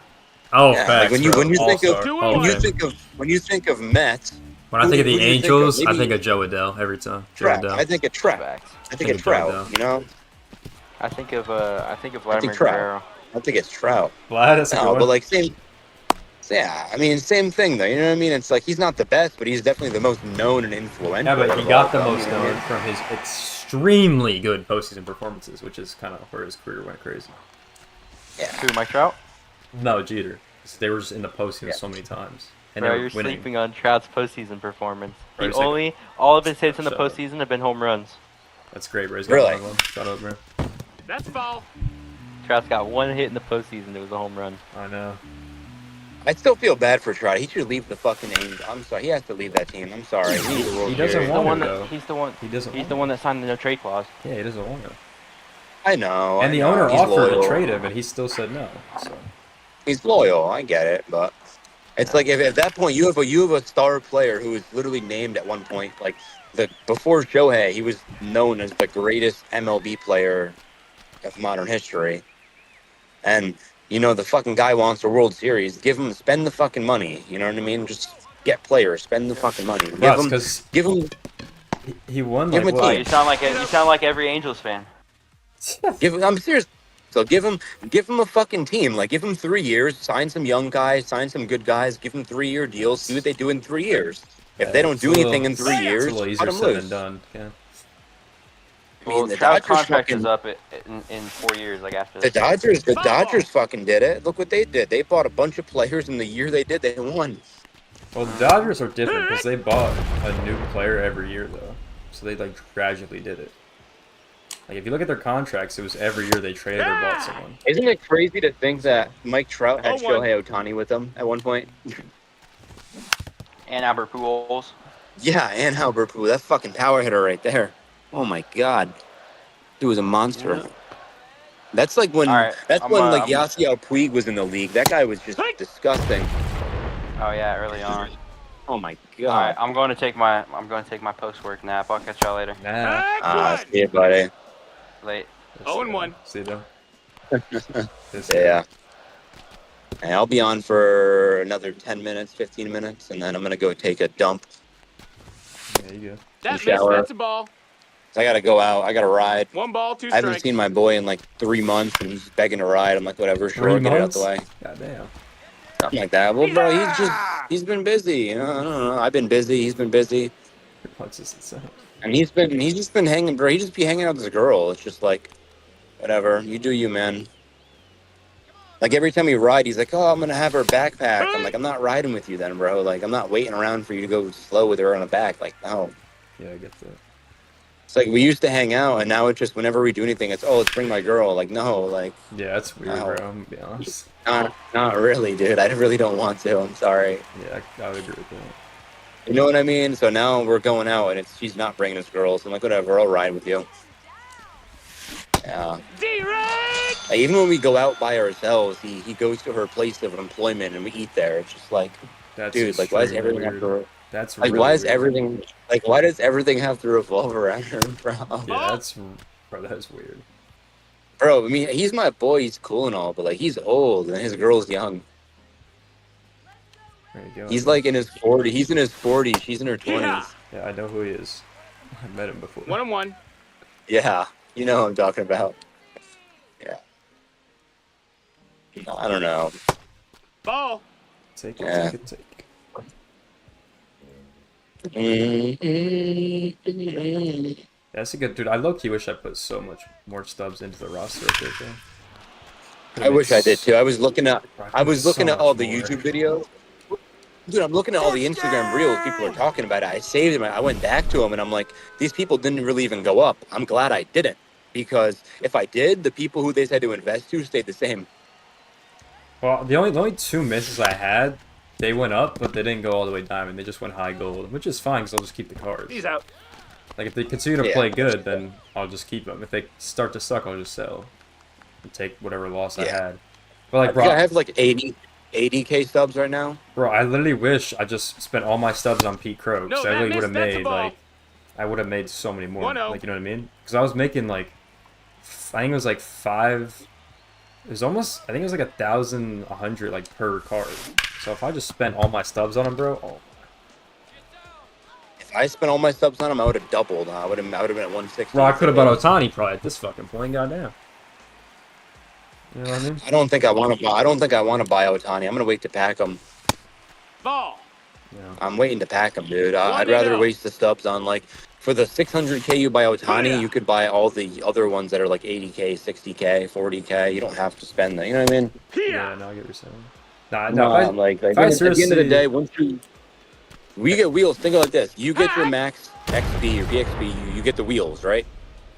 Oh, yeah, facts, like when you think of Mets. When I think of the Angels, I think of Joe Adele every time. Trout. I think of Trout. I think of Trout. You know. I think of Vladimir Guerrero. I think it's Trout. Vlad, that's a good one. But like same. Yeah, I mean same thing though. You know what I mean? It's like he's not the best, but he's definitely the most known and influential. Yeah, but he got the most known from his extremely good postseason performances, which is kind of where his career went crazy. Yeah. Who, Mike Trout? No, Jeter. They were just in the postseason so many times. And Bro, you're sleeping on Trout's postseason performance. All of his hits in the postseason have been home runs. That's great, bro. Really? Shut up, bro. That's a ball. Trout's got one hit in the postseason. It was a home run. I know. I still feel bad for Trout. He should leave the fucking Angels. I'm sorry. He has to leave that team. I'm sorry. He doesn't want to. He's the one that signed the no trade clause. Yeah, he doesn't want to. I know. And the owner offered to trade him, and he still said no. So. He's loyal. I get it, but it's like if at that point you have a star player who was literally named at one point, like before Shohei, he was known as the greatest MLB player of modern history, and you know the fucking guy wants a World Series. Spend the fucking money. You know what I mean? Just get players. Spend the fucking money. Give him. He won. Give him a team. You sound like every Angels fan. I'm serious. So give him a fucking team. Like give him 3 years. Sign some young guys. Sign some good guys. Give them 3-year deals. See what they do in 3 years. If they don't do anything in 3 years, it's a little easier said than done. Yeah. Well, the Trout's contract is up in 4 years, like after the Dodgers fucking did it. Look what they did. They bought a bunch of players, and the year they did, they won. Well, the Dodgers are different because they bought a new player every year, though. So they like gradually did it. Like if you look at their contracts, it was every year they traded or bought someone. Isn't it crazy to think that Mike Trout had Shohei Ohtani with him at one point? And Albert Pujols. Yeah, and Albert Pujols. That fucking power hitter right there. Oh my god, he was a monster. Yeah. That's like when Yasiel Puig was in the league. That guy was just disgusting. Oh yeah, early on. Oh my god. All right, I'm going to take my post work nap. I'll catch y'all later. See you, buddy. Late. 0-1. See you. Yeah. And I'll be on for another 10 minutes, 15 minutes, and then I'm gonna go take a dump. There you go. That's a ball. I gotta go out. I gotta ride. 1 ball, 2 strikes. I haven't seen my boy in like 3 months, and he's begging to ride. I'm like, whatever, sure, get it out the way. Goddamn. Something like that. Well, bro, he's been busy. You know, I don't know. I've been busy. He's been busy. And he's just been hanging, bro. He just be hanging out with this girl. It's just like, whatever. You do you, man. Like every time we ride, he's like, "Oh, I'm gonna have her backpack." I'm like, "I'm not riding with you then, bro. Like, I'm not waiting around for you to go slow with her on the back." Like, no. Yeah, I get that. It's like we used to hang out, and now it's just whenever we do anything, it's let's bring my girl. Like, no, like. Yeah, that's weird, bro. I'm gonna be honest. Not really, dude. I really don't want to. I'm sorry. Yeah, I would agree with that. You know what I mean? So now we're going out, and she's not bringing us girls. I'm like, whatever, I'll ride with you. Yeah. Like, even when we go out by ourselves, he goes to her place of employment, and we eat there. It's just like, dude, like, why is everything have to? That's like, really why is weird. everything like? Why does everything have to revolve around her, bro? Yeah, that's weird. Bro, I mean, he's my boy. He's cool and all, but like, he's old, and his girl's young. There you go. He's like in his 40s. He's in his 40s. She's in her 20s. Yeah, I know who he is. I met him before. 1-1. Yeah, you know who I'm talking about. Yeah. I don't know. Ball. Take it, Yeah. take it, take it. That's a good dude. I low-key wish I put so much more stubs into the roster right there, though. I wish I did too. I was looking at all the YouTube videos. Dude, I'm looking at all the Instagram reels people are talking about it. I saved them. I went back to them, and I'm like, these people didn't really even go up. I'm glad I didn't, because if I did, the people who they said to invest to stayed the same. Well, the only 2 misses I had, they went up, but they didn't go all the way diamond. They just went high gold, which is fine because I'll just keep the cards. He's out. Like, if they continue to play good, then I'll just keep them. If they start to suck, I'll just sell and take whatever loss I had. But, like, bro, I have like 80K stubs right now. Bro, I literally wish I just spent all my stubs on Pete Crow. Because I really would have made, like, I would have made so many more. Like, you know what I mean? Because I was making, like, I think it was like 5. It was almost, I think it was like 1,100 like per card. So if I just spent all my stubs on him, bro, If I spent all my stubs on him, I would have doubled. I would have been at 160. Bro, I could have bought Ohtani probably at this fucking point. Goddamn. You know what I mean? I don't think I want to buy. I don't think I want to buy Ohtani. I'm gonna wait to pack him. Ball. Yeah. I'm waiting to pack him, dude. I'd rather waste the stubs on like for the 600K you buy Ohtani, you could buy all the other ones that are like 80K, 60K, 40K. You don't have to spend that. You know what I mean? Yeah, no, I get what you're saying. Like at the end of the day, once we get wheels, think of it like this: you get your max XP or VXP, you get the wheels, right?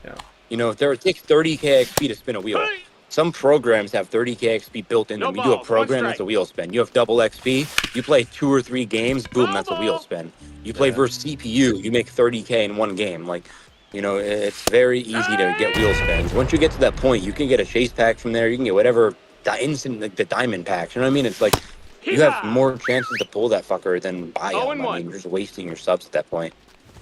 Yeah. You know, if it takes 30K XP to spin a wheel. Some programs have 30K XP built in them. You do a program, that's a wheel spin. You have double XP, you play 2 or 3 games, boom, that's a wheel spin. You play versus CPU, you make 30K in one game. Like, you know, it's very easy to get wheel spins. Once you get to that point, you can get a chase pack from there. You can get whatever instant, like the diamond packs. You know what I mean? It's like you have more chances to pull that fucker than buy them. I mean, you're just wasting your subs at that point.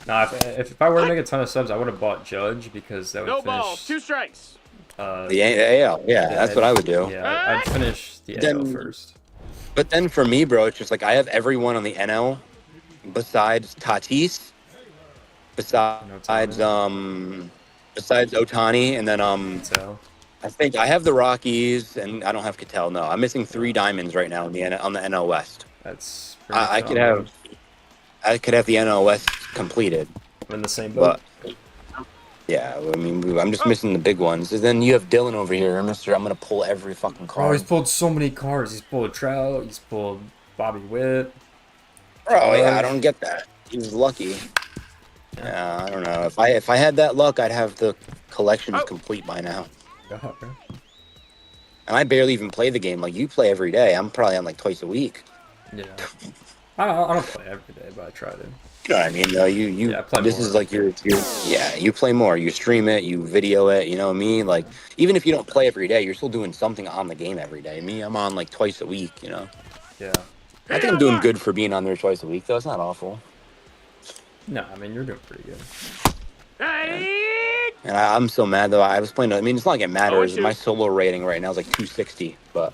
Nah, if I were to make a ton of subs, I would have bought Judge because that would finish. No ball, 2 strikes. The AL, that's what I would do. Yeah, I'd finish the AL first. But then for me, bro, it's just like I have everyone on the NL besides Tatis, besides Ohtani, and then I think I have the Rockies, and I don't have Cattell. No, I'm missing 3 diamonds right now on the NL West. That's I could have the NL West completed. I'm in the same boat. Yeah, I mean, I'm just missing the big ones. And then you have Dylan over here, Mister. I'm gonna pull every fucking card. Oh, he's pulled so many cards. He's pulled Trout. He's pulled Bobby Witt. Oh yeah, I don't get that. He's lucky. Yeah, I don't know. If I had that luck, I'd have the collections complete by now. And I barely even play the game. Like you play every day. I'm probably on like twice a week. Yeah. I don't play every day, but I try to. You know what I mean? Though this is like your you play more. You stream it, you video it. You know what I mean? Like even if you don't play every day, you're still doing something on the game every day. Me, I'm on like twice a week. You know? Yeah. I think I'm doing good for being on there twice a week, though. It's not awful. No, I mean you're doing pretty good. And I'm so mad though. I was playing. I mean, it's not like it matters. My solo rating right now is like 260, but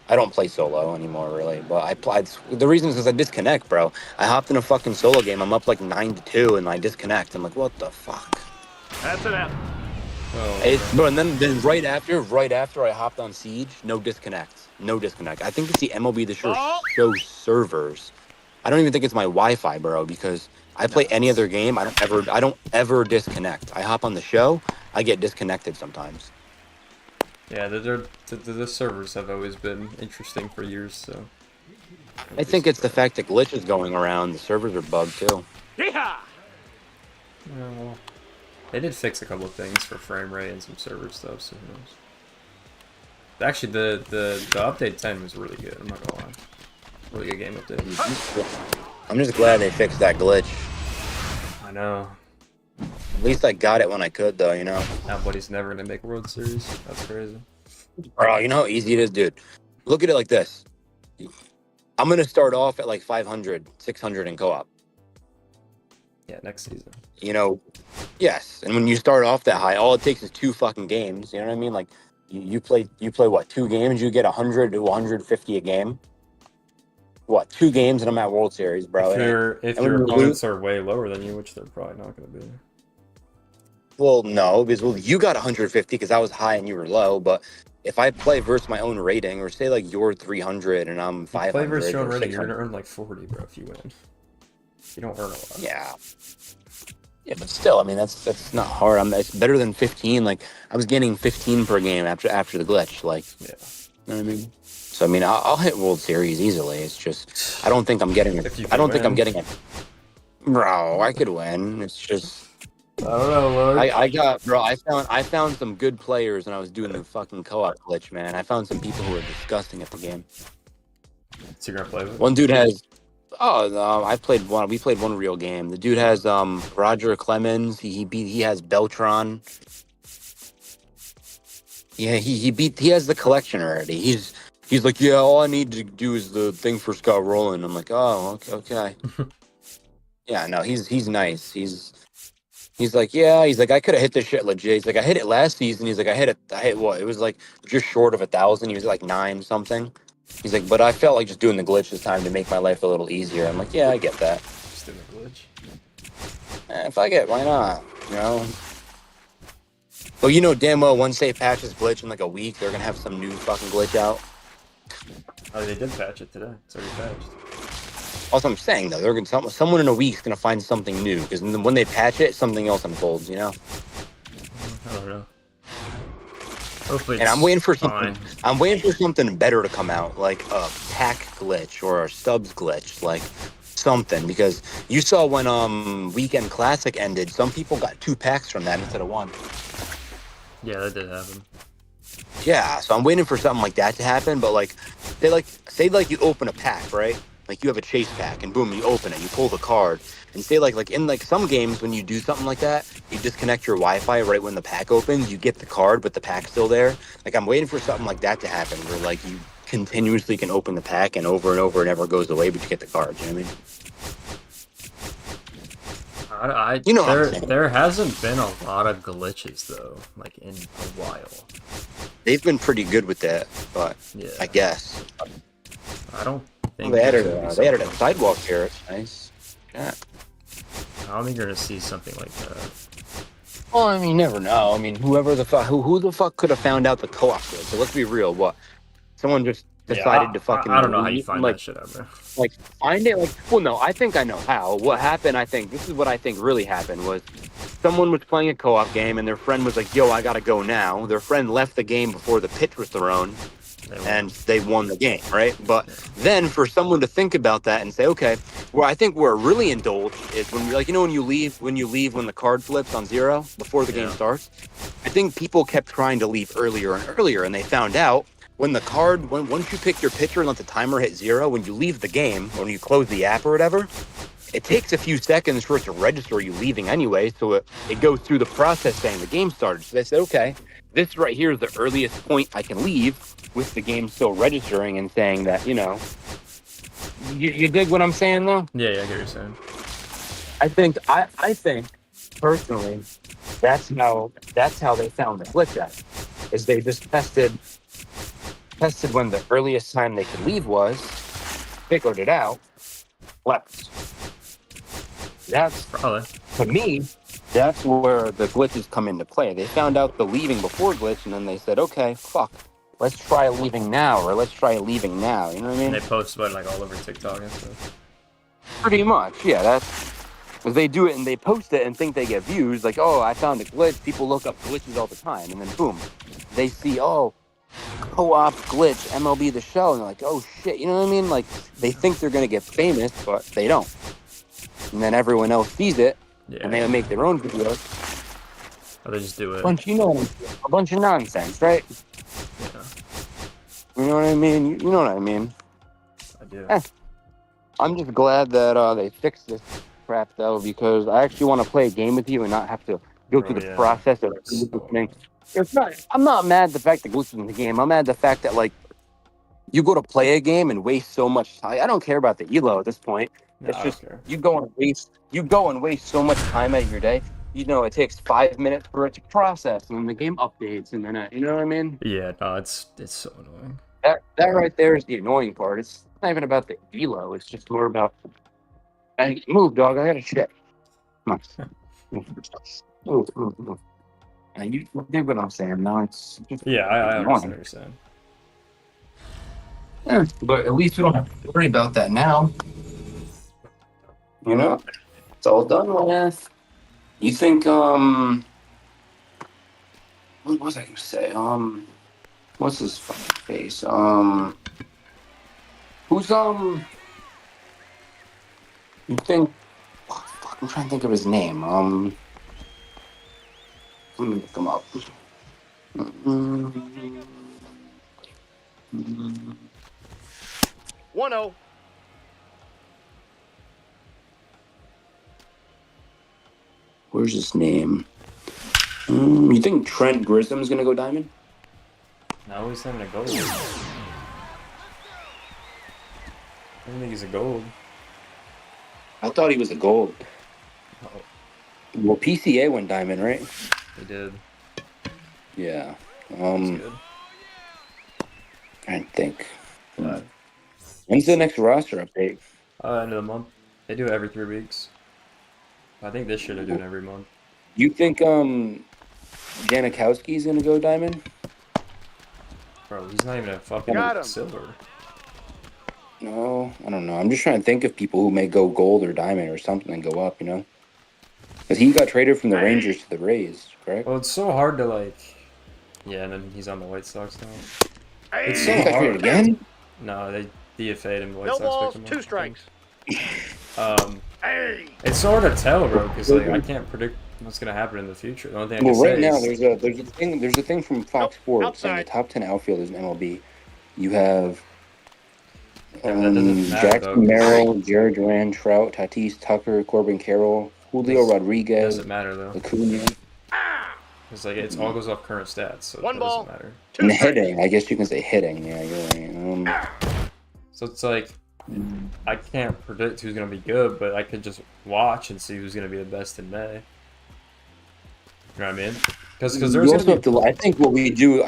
I don't play solo anymore, really. But I played. The reason is because I disconnect, bro. I hopped in a fucking solo game. I'm up like 9-2, and I disconnect. I'm like, what the fuck? That's it. Bro, and then right after I hopped on Siege, no disconnect. I think it's the MLB The Show servers. I don't even think it's my Wi-Fi, bro, because I play any other game. I don't ever disconnect. I hop on the show, I get disconnected sometimes. Yeah, the servers have always been interesting for years, so. I think it's the fact that glitches going around. The servers are bugged too. Well, they did fix a couple of things for frame rate and some server stuff, so who knows. Actually, the update 10 was really good. I'm not gonna lie. Really good game update. I'm just glad they fixed that glitch. I know. At least I got it when I could, though, you know. Now, buddy's never gonna make World Series. That's crazy. Bro, you know how easy it is, dude. Look at it like this. I'm gonna start off at like 500, 600 in co-op. Yeah, next season. You know, yes. And when you start off that high, all it takes is 2 fucking games. You know what I mean? Like, you play what, 2 games? You get 100 to 150 a game. What, 2 games and I'm at World Series, bro. If your opponents are way lower than you, which they're probably not going to be. Well, no, because you got 150 because I was high and you were low. But if I play versus my own rating, or say like you're 300 and I'm 500, play versus your own rating, you're going to earn like 40, bro, if you win. You don't earn a lot. Yeah. Yeah, but still, I mean, that's not hard. It's better than 15. Like, I was getting 15 per game after the glitch. Like, yeah. You know what I mean? So I mean, I'll hit World Series easily. It's just I don't think I'm getting it. I don't think I'm getting it. Bro, I could win. It's just I don't know, Lord. I found some good players when I was doing the fucking co-op glitch, man. I found some people who were disgusting at the game. So you're gonna play with? One dude has Oh no, I played one. We played one real game. The dude has Roger Clemens. He has Beltron. Yeah, he has the collection already. He's like, yeah, all I need to do is the thing for Scott Rowland. I'm like, oh, okay. Yeah, no, he's nice. He's like, yeah, he's like, I could have hit this shit legit. He's like, I hit it last season. He's like, I hit what? It was like just short of 1,000. He was like 9 something. He's like, but I felt like just doing the glitch this time to make my life a little easier. I'm like, yeah, I get that. Just doing the glitch. If I get, why not? You know. Well, you know damn well once they patch this glitch in like a week, they're gonna have some new fucking glitch out. Oh, they did patch it today. It's already patched. Also, I'm saying though, they're gonna someone in a week's gonna find something new because when they patch it, something else unfolds. You know. I don't know. Hopefully, and I'm waiting for something. I'm waiting for something better to come out, like a pack glitch or a stubs glitch, like something. Because you saw when Weekend Classic ended, some people got 2 packs from that instead of 1. Yeah, that did happen. Yeah, so I'm waiting for something like that to happen. But like, say you open a pack, right? Like you have a chase pack, and boom, you open it, you pull the card, and say like in like some games when you do something like that, you disconnect your Wi-Fi right when the pack opens, you get the card, but the pack's still there. Like I'm waiting for something like that to happen, where like you continuously can open the pack and over it never goes away, but you get the card. You know what I mean? You know, there hasn't been a lot of glitches though, like in a while. They've been pretty good with that, but yeah. I guess. I don't think they added a sidewalk here. It's nice. Yeah. I don't think you're gonna see something like that. Well, I mean, you never know. I mean, who the fuck could have found out the co-op glitch? So let's be real. What? Someone just decided to fucking. I don't know how you find that shit out, bro. Like find it. Like, well, no, I think I know how. What happened? I think this is what I think really happened was. Someone was playing a co-op game and their friend was like, yo, I gotta go now. Their friend left the game before the pitch was thrown and they won the game, right? But then for someone to think about that and say, okay, well, I think where it really indulged is when like, you know, when you leave when the card flips on 0 before the game starts. I think people kept trying to leave earlier and earlier, and they found out when the card, once you pick your pitcher and let the timer hit 0, when you leave the game, when you close the app or whatever, it takes a few seconds for it to register you leaving anyway, so it goes through the process saying the game started. So they said, okay, this right here is the earliest point I can leave with the game still registering and saying that, you know, you dig what I'm saying though? Yeah, I get what you're saying. I think personally, that's how they found the glitch at, is they just tested when the earliest time they could leave was, figured it out, left. That's probably, to me, that's where the glitches come into play. They found out the leaving before glitch, and then they said, okay, fuck, let's try leaving now, or let's try leaving now. You know what I mean? And they post about it like all over TikTok and stuff. Pretty much, yeah. That's because they do it and they post it and think they get views. Like, oh, I found a glitch. People look up glitches all the time, and then boom, they see, oh, co-op glitch, MLB the Show, and they're like, oh shit, you know what I mean? Like, they think they're gonna get famous, but they don't. And then everyone else sees it, and they make their own videos. Or they just do it. A bunch of nonsense, right? Yeah. You know what I mean? You know what I mean? I do. I'm just glad that they fixed this crap, though, because I actually want to play a game with you and not have to go through the process of listening. I'm not mad at the fact that glitches in the game. I'm mad at the fact that, like, you go to play a game and waste so much time. I don't care about the elo at this point. It's just you go and waste so much time out of your day. You know, it takes 5 minutes for it to process, and then the game updates, and then you know what I mean? Yeah, no, it's so annoying. That right there is the annoying part. It's not even about the elo. It's just more about. Hey, move, dog. I gotta shit. Come on. Move. And you dig what I'm saying? No, it's just I understand what you're saying. Yeah, but at least we don't have to worry about that now. You know, it's all done with. You think, what was I gonna say? What's his fucking face? Who's, you think, oh, fuck, I'm trying to think of his name. Let me look him up. 1-0. Where's his name? You think Trent Grissom's gonna go diamond? No, he's having a gold. I don't think he's a gold. I thought he was a gold. Oh. Well, PCA went diamond, right? He did. Yeah. That's good. I think. When's the next roster update? End of the month. They do it every 3 weeks. I think this should have done every month. You think Janikowski's gonna go diamond? Bro, he's not even a fucking silver. No, I don't know. I'm just trying to think of people who may go gold or diamond or something and go up, you know? Because he got traded from the Rangers to the Rays, correct? Well, it's so hard to, like... Yeah, and then he's on the White Sox now. It's so He got traded again? No, they DFA'd him. The White No Sox balls, picked him 2 strikes. It's so hard to tell, bro, because like I can't predict what's gonna happen in the future. The only thing I can Right say now, is there's a thing from Fox Sports saying the top 10 outfielders in MLB. You have Jackson Merrill, Jared Duran, Trout, Tatis, Tucker, Corbin Carroll, Julio Rodriguez. Doesn't matter though. Acuna. It's like it's all goes off current stats, so One it ball, doesn't matter. And hitting, I guess you can say hitting. Yeah, you're right. So it's like I can't predict who's gonna be good, but I could just watch and see who's gonna be the best in May. You know what I mean? Because there's also have to. I think what we do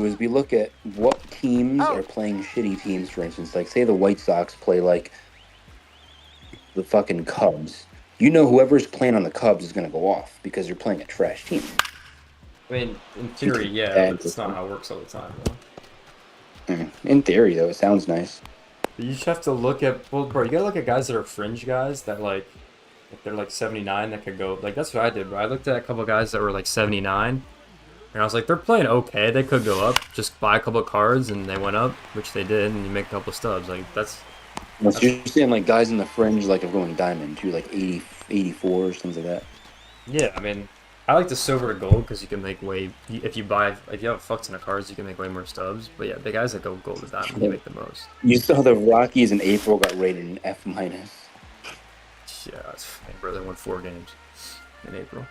is we look at what teams are playing shitty teams. For instance, like say the White Sox play like the fucking Cubs. You know, whoever's playing on the Cubs is gonna go off because they're playing a trash team. I mean, in theory, yeah, but it's not how it works all the time, though. In theory, though, it sounds nice. But you just have to look at, well, bro, you gotta look at guys that are fringe guys that, like, if they're, like, 79, that could go, like, that's what I did, bro. I looked at a couple of guys that were, like, 79, and I was like, they're playing okay, they could go up. Just buy a couple of cards, and they went up, which they did, and you make a couple of stubs. Like, that's... You're seeing, like, guys in the fringe, like, of going diamond, too, like 80, 84, things like that. Yeah, I mean... I like the silver to gold because you can make if you have a fuck ton of cards, you can make way more stubs. But yeah, the guys that go gold to diamond, you make the most. You saw the Rockies in April got rated an F-. Yeah, bro, they won 4 games in April.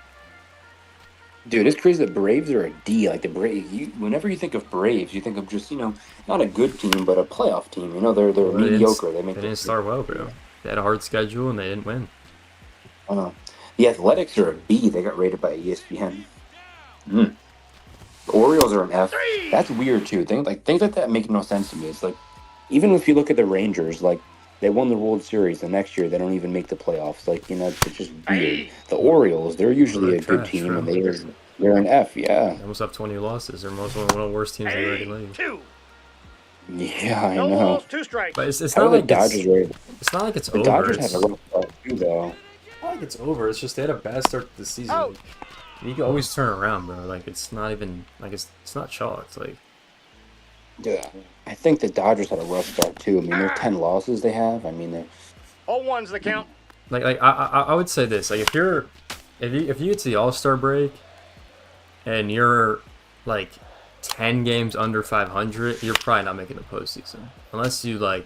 Dude, it's crazy that Braves are a D. Like the Braves, whenever you think of Braves, you think of just not a good team, but a playoff team. You know, they're mediocre. They didn't start well, bro. They had a hard schedule and they didn't win. The Athletics are a B. They got rated by ESPN. The Orioles are an F. That's weird too. Things like that make no sense to me. It's like, even if you look at the Rangers, like they won the World Series. The next year, they don't even make the playoffs. Like it's just weird. The Orioles, they're usually a good team, and they're an F. Yeah. They almost have 20 losses. They're one of the worst teams in the league. Yeah, I know. 2 strikes. But it's not like Dodgers it's not like it's the over. Dodgers have a rough start too, though. I think it's over. It's just they had a bad start to the season. You can always turn around, bro. Like it's not even like it's not chalked. Like yeah, I think the Dodgers had a rough start too. I mean, they're 10 losses they have. I mean, they're all ones the count. Like I would say this. Like if you get to the All-Star break and you're like 10 games under 500, you're probably not making the postseason unless the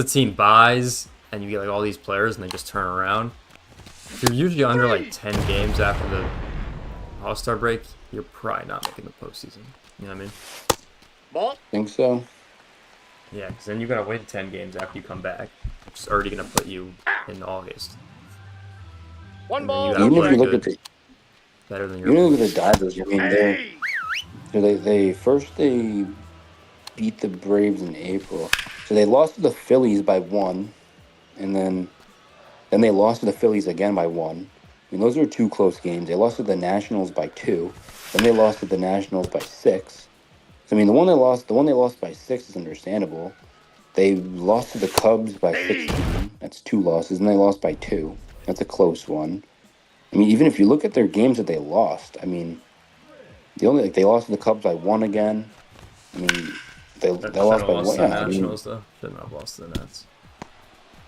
team buys and you get like all these players and they just turn around. If you're usually under like 10 games after the All-Star break, you're probably not making the postseason. You know what I mean? Ball? Think so. Yeah, because then you gotta wait 10 games after you come back, which is already gonna put you in August. One ball. Even if you look at the better than look at the Dodgers, I mean, they beat the Braves in April, so they lost to the Phillies by 1, and then they lost to the Phillies again by 1. I mean, those are 2 close games. They lost to the Nationals by 2. Then they lost to the Nationals by 6. So, I mean, the one they lost by 6 is understandable. They lost to the Cubs by 16. That's 2 losses. And they lost by 2. That's a close one. I mean, even if you look at their games that they lost, I mean, they lost to the Cubs by 1 again. I mean, they lost by 1. Yeah, Nationals, though. Shouldn't have lost to the Nats.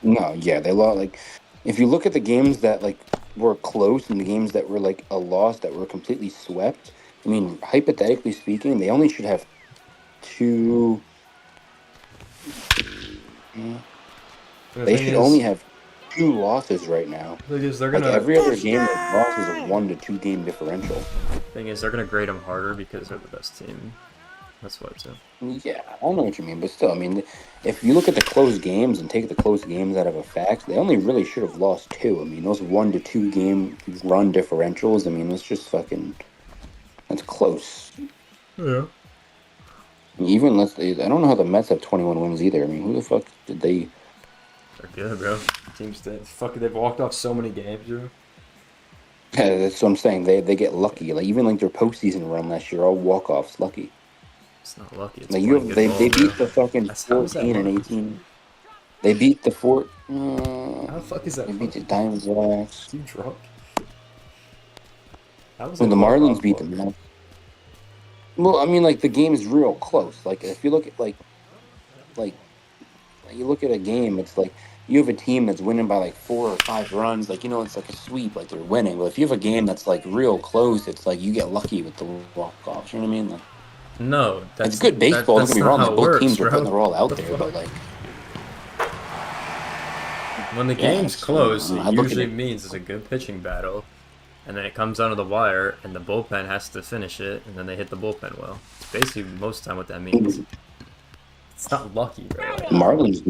No, yeah, they lost. Like, if you look at the games that like were close and the games that were like a loss that were completely swept, I mean, hypothetically speaking, they only should have 2. They should only have 2 losses right now. Thing is, they're Like gonna. every other game they've lost is a 1 to 2 game differential. Thing is, they're gonna grade them harder because they're the best team. That's what too. Yeah, I know what you mean, but still, I mean, if you look at the close games and take the close games out of a fact, they only really should have lost 2. I mean, those 1 to 2 game run differentials. I mean, that's just fucking. That's close. Yeah. Even I don't know how the Mets have 21 wins either. I mean, who the fuck did they? They're good, bro. Teams that they've walked off so many games, bro. Yeah, that's what I'm saying. They get lucky. Like even like their postseason run last year, all walk offs, lucky. It's not lucky. It's Like they beat the fucking 14 and 18. They beat the How the fuck is that? They beat the Diamondbacks. You drunk? Well, the Marlins beat the Mets. Well, I mean, like the game is real close. Like if you look at like you look at a game, it's like you have a team that's winning by like 4 or 5 runs. Like it's like a sweep, like they're winning. But if you have a game that's like real close, it's like you get lucky with the walk offs. You know what I mean? Like, no, it's good baseball. Don't get me wrong. Like, both teams are putting their all out there, but like when the game's close, it usually means it's a good pitching battle. And then it comes down to the wire, and the bullpen has to finish it, and then they hit the bullpen well. It's basically most of the time what that means. It's not lucky, bro. The Marlins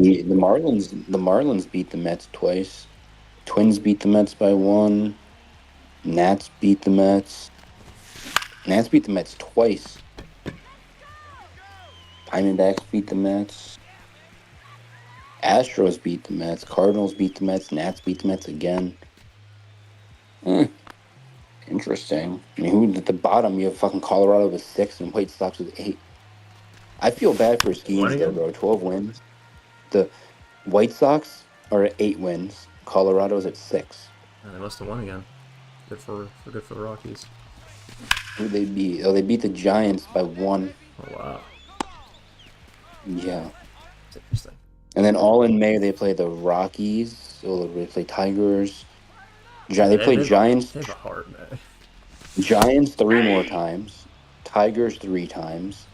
beat the Mets twice. Twins beat the Mets by 1. Nats beat the Mets. Nats beat the Mets twice. Diamondbacks beat the Mets. Astros beat the Mets. Cardinals beat the Mets. Nats beat the Mets again. Interesting. I mean, who at the bottom? You have fucking Colorado with 6 and White Sox with 8. I feel bad for Skeens though, bro. 12 wins. The White Sox are at 8 wins. Colorado's at 6. And they must have won again. Good for the Rockies. Who they beat? Oh, they beat the Giants by 1. Oh wow. Yeah. That's interesting. And then all in May they play the Rockies. So they play Tigers. They play Giants. They have a heart, man. Giants 3 more times. Tigers 3 times.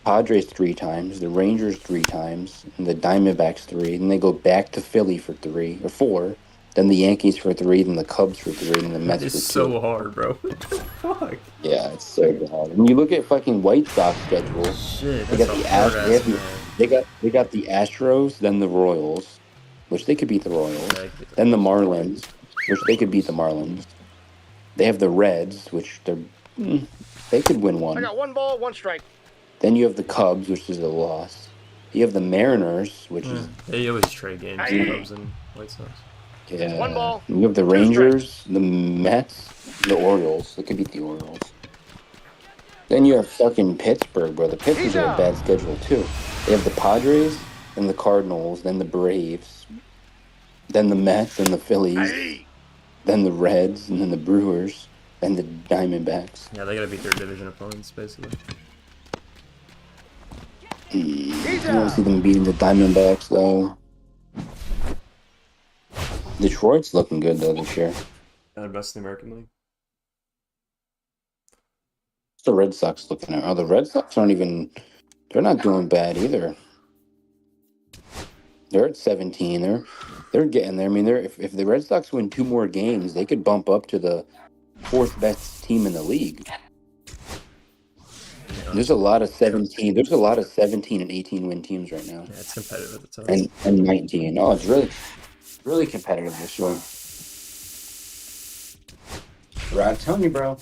Padres 3 times. The Rangers 3 times. And the Diamondbacks 3. Then they go back to Philly for 3 or 4. Then the Yankees for 3. Then the Cubs for 3. And the Mets for 2. It's so hard, bro. What the fuck? Yeah, it's so hard. When you look at fucking White Sox schedule, shit, they got the they got the Astros, then the Royals, which they could beat the Royals. Then the Marlins, which they could beat the Marlins. They have the Reds, which they could win 1. I got 1 ball, 1 strike. Then you have the Cubs, which is a loss. You have the Mariners, which is they always trade games. The Cubs and White Sox. Yeah. 1 ball. You have the Rangers, the Mets, the Orioles. They could beat the Orioles. Then you have fucking Pittsburgh, bro. The Pittsburghs have a bad schedule too. They have the Padres, then the Cardinals, then the Braves, then the Mets, then the Phillies, then the Reds, and then the Brewers, then the Diamondbacks. Yeah, they gotta beat their division opponents, basically. I don't see them beating the Diamondbacks, though. Detroit's looking good, though, this year. Best in the American League. What's the Red Sox looking at? Oh, the Red Sox aren't even... They're not doing bad, either. They're at 17. They're getting there. I mean, if the Red Sox win 2 more games, they could bump up to the 4th best team in the league. There's a lot of 17. There's a lot of 17 and 18 win teams right now. Yeah, it's competitive at the top. And 19. Oh, it's really competitive this year. Bro, I'm telling you, bro.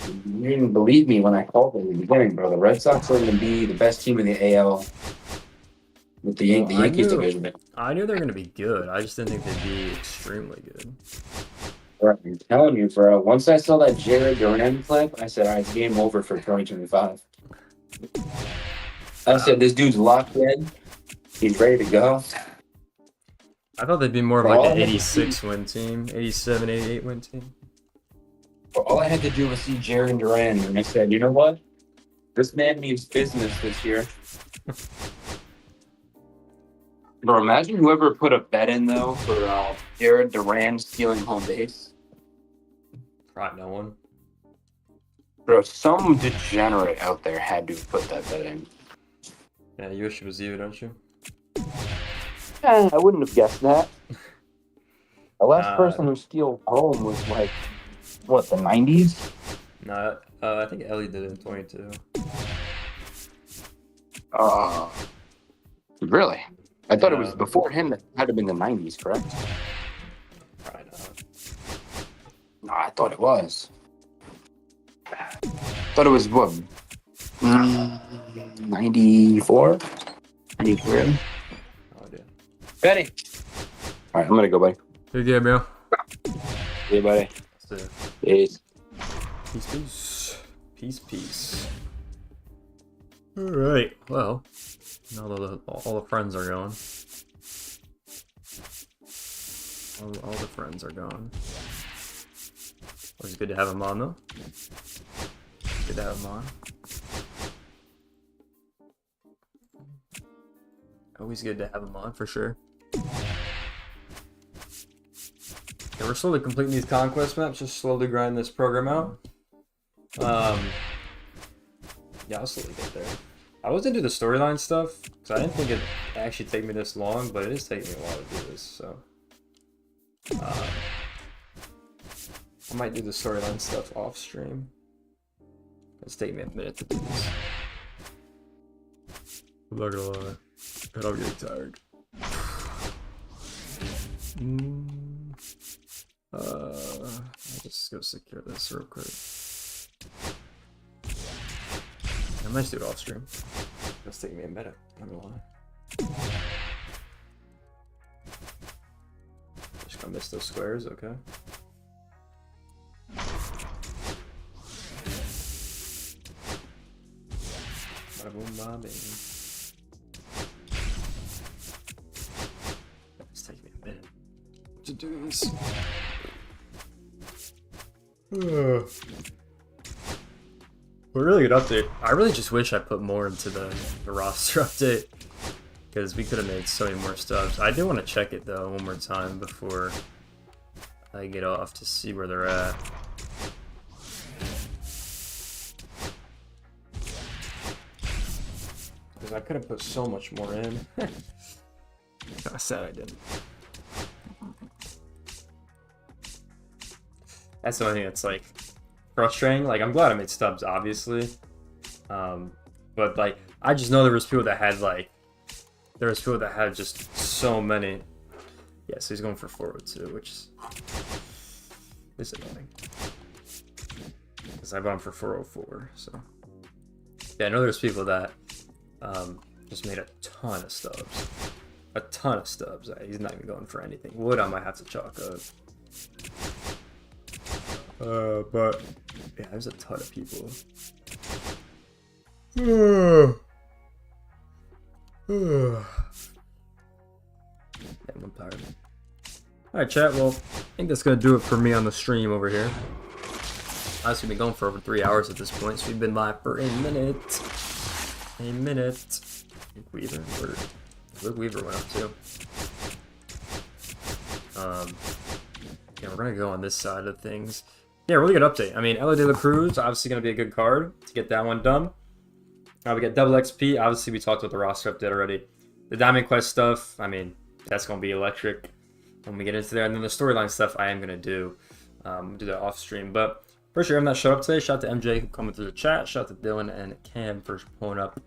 You didn't believe me when I called it in the beginning, bro. The Red Sox are going to be the best team in the AL with the Yankees division. I knew they were going to be good. I just didn't think they'd be extremely good. Bro, I'm telling you, bro. Once I saw that Jared Duran clip, I said, all right, it's game over for 2025. I said, this dude's locked in. He's ready to go. I thought they'd be more of like an 86 win team, 87, 88 win team. All I had to do was see Jared Duran, and I said, you know what? This man means business this year. Bro, imagine whoever put a bet in, though, for Jared Duran stealing home base. Probably no one. Bro, some degenerate out there had to put that bet in. Yeah, you wish it was you, don't you? I wouldn't have guessed that. The last person who steal home was like, what, the 90s? No, I think Ellie did it in 22. Really? I thought it was before him. That had to have been the 90s, correct? Probably not. No, I thought it was. Thought it was what? 94? 93? Oh, idea. Benny! Alright, I'm gonna go, buddy. Good game, bro. Yeah, buddy. Peace. Peace. Peace, peace. Alright, well, now that all the friends are gone. All the friends are gone. Always good to have them on, though. Good to have them on. Always good to have them on, for sure. Yeah, we're slowly completing these conquest maps, just slowly grind this program out. Yeah, I'll slowly get there. I was into the storyline stuff, because I didn't think it'd actually take me this long, but it is taking me a while to do this, so... I might do the storyline stuff off stream. It's taking me a minute to do this. I'm not gonna lie, and I'm getting tired. I'll just go secure this real quick. I might just do it off stream. It's taking me a minute, I'm not gonna lie. Just gonna miss those squares, okay. Bada boom, bada bing. It's taking me a minute to do this. But really good update. I really just wish I put more into the roster update, because we could have made so many more stubs. I do want to check it though one more time before I get off to see where they're at. Because I could have put so much more in. I said I didn't. That's the only thing that's like frustrating. Like, I'm glad I made stubs, obviously. But like, I just know there was people that had like, just so many. Yeah, so he's going for 402, which is annoying. Because I bought him for 404, so. Yeah, I know there's people that just made a ton of stubs. A ton of stubs. He's not even going for anything. Wood, I might have to chalk up. But yeah, there's a ton of people. I'm tired. Alright, chat. Well, I think that's gonna do it for me on the stream over here. Obviously, we've been going for over 3 hours at this point, so we've been live for a minute. Luke Weaver, where'd Luke Weaver went up to? Yeah, we're gonna go on this side of things. Yeah, really good update. I mean, Ella De La Cruz, obviously going to be a good card to get that one done. We got double XP. Obviously, we talked about the roster update already. The Diamond Quest stuff, I mean, that's going to be electric when we get into there. And then the storyline stuff I am going to do that off stream. But for sure, I'm not showed up today. Shout out to MJ coming through the chat. Shout out to Dylan and Cam for pulling up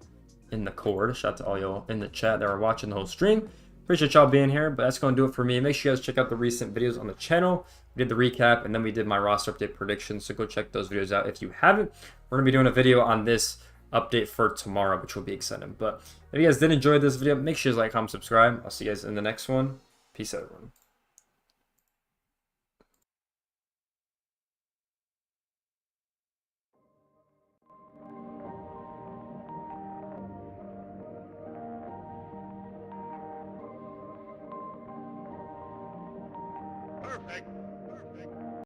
in the cord. Shout out to all y'all in the chat that are watching the whole stream. Appreciate y'all being here, but that's going to do it for me. Make sure you guys check out the recent videos on the channel. We did the recap, and then we did my roster update predictions, so go check those videos out if you haven't. We're going to be doing a video on this update for tomorrow, which will be exciting. But if you guys did enjoy this video, make sure you like, comment, subscribe. I'll see you guys in the next one. Peace out, everyone. Perfect.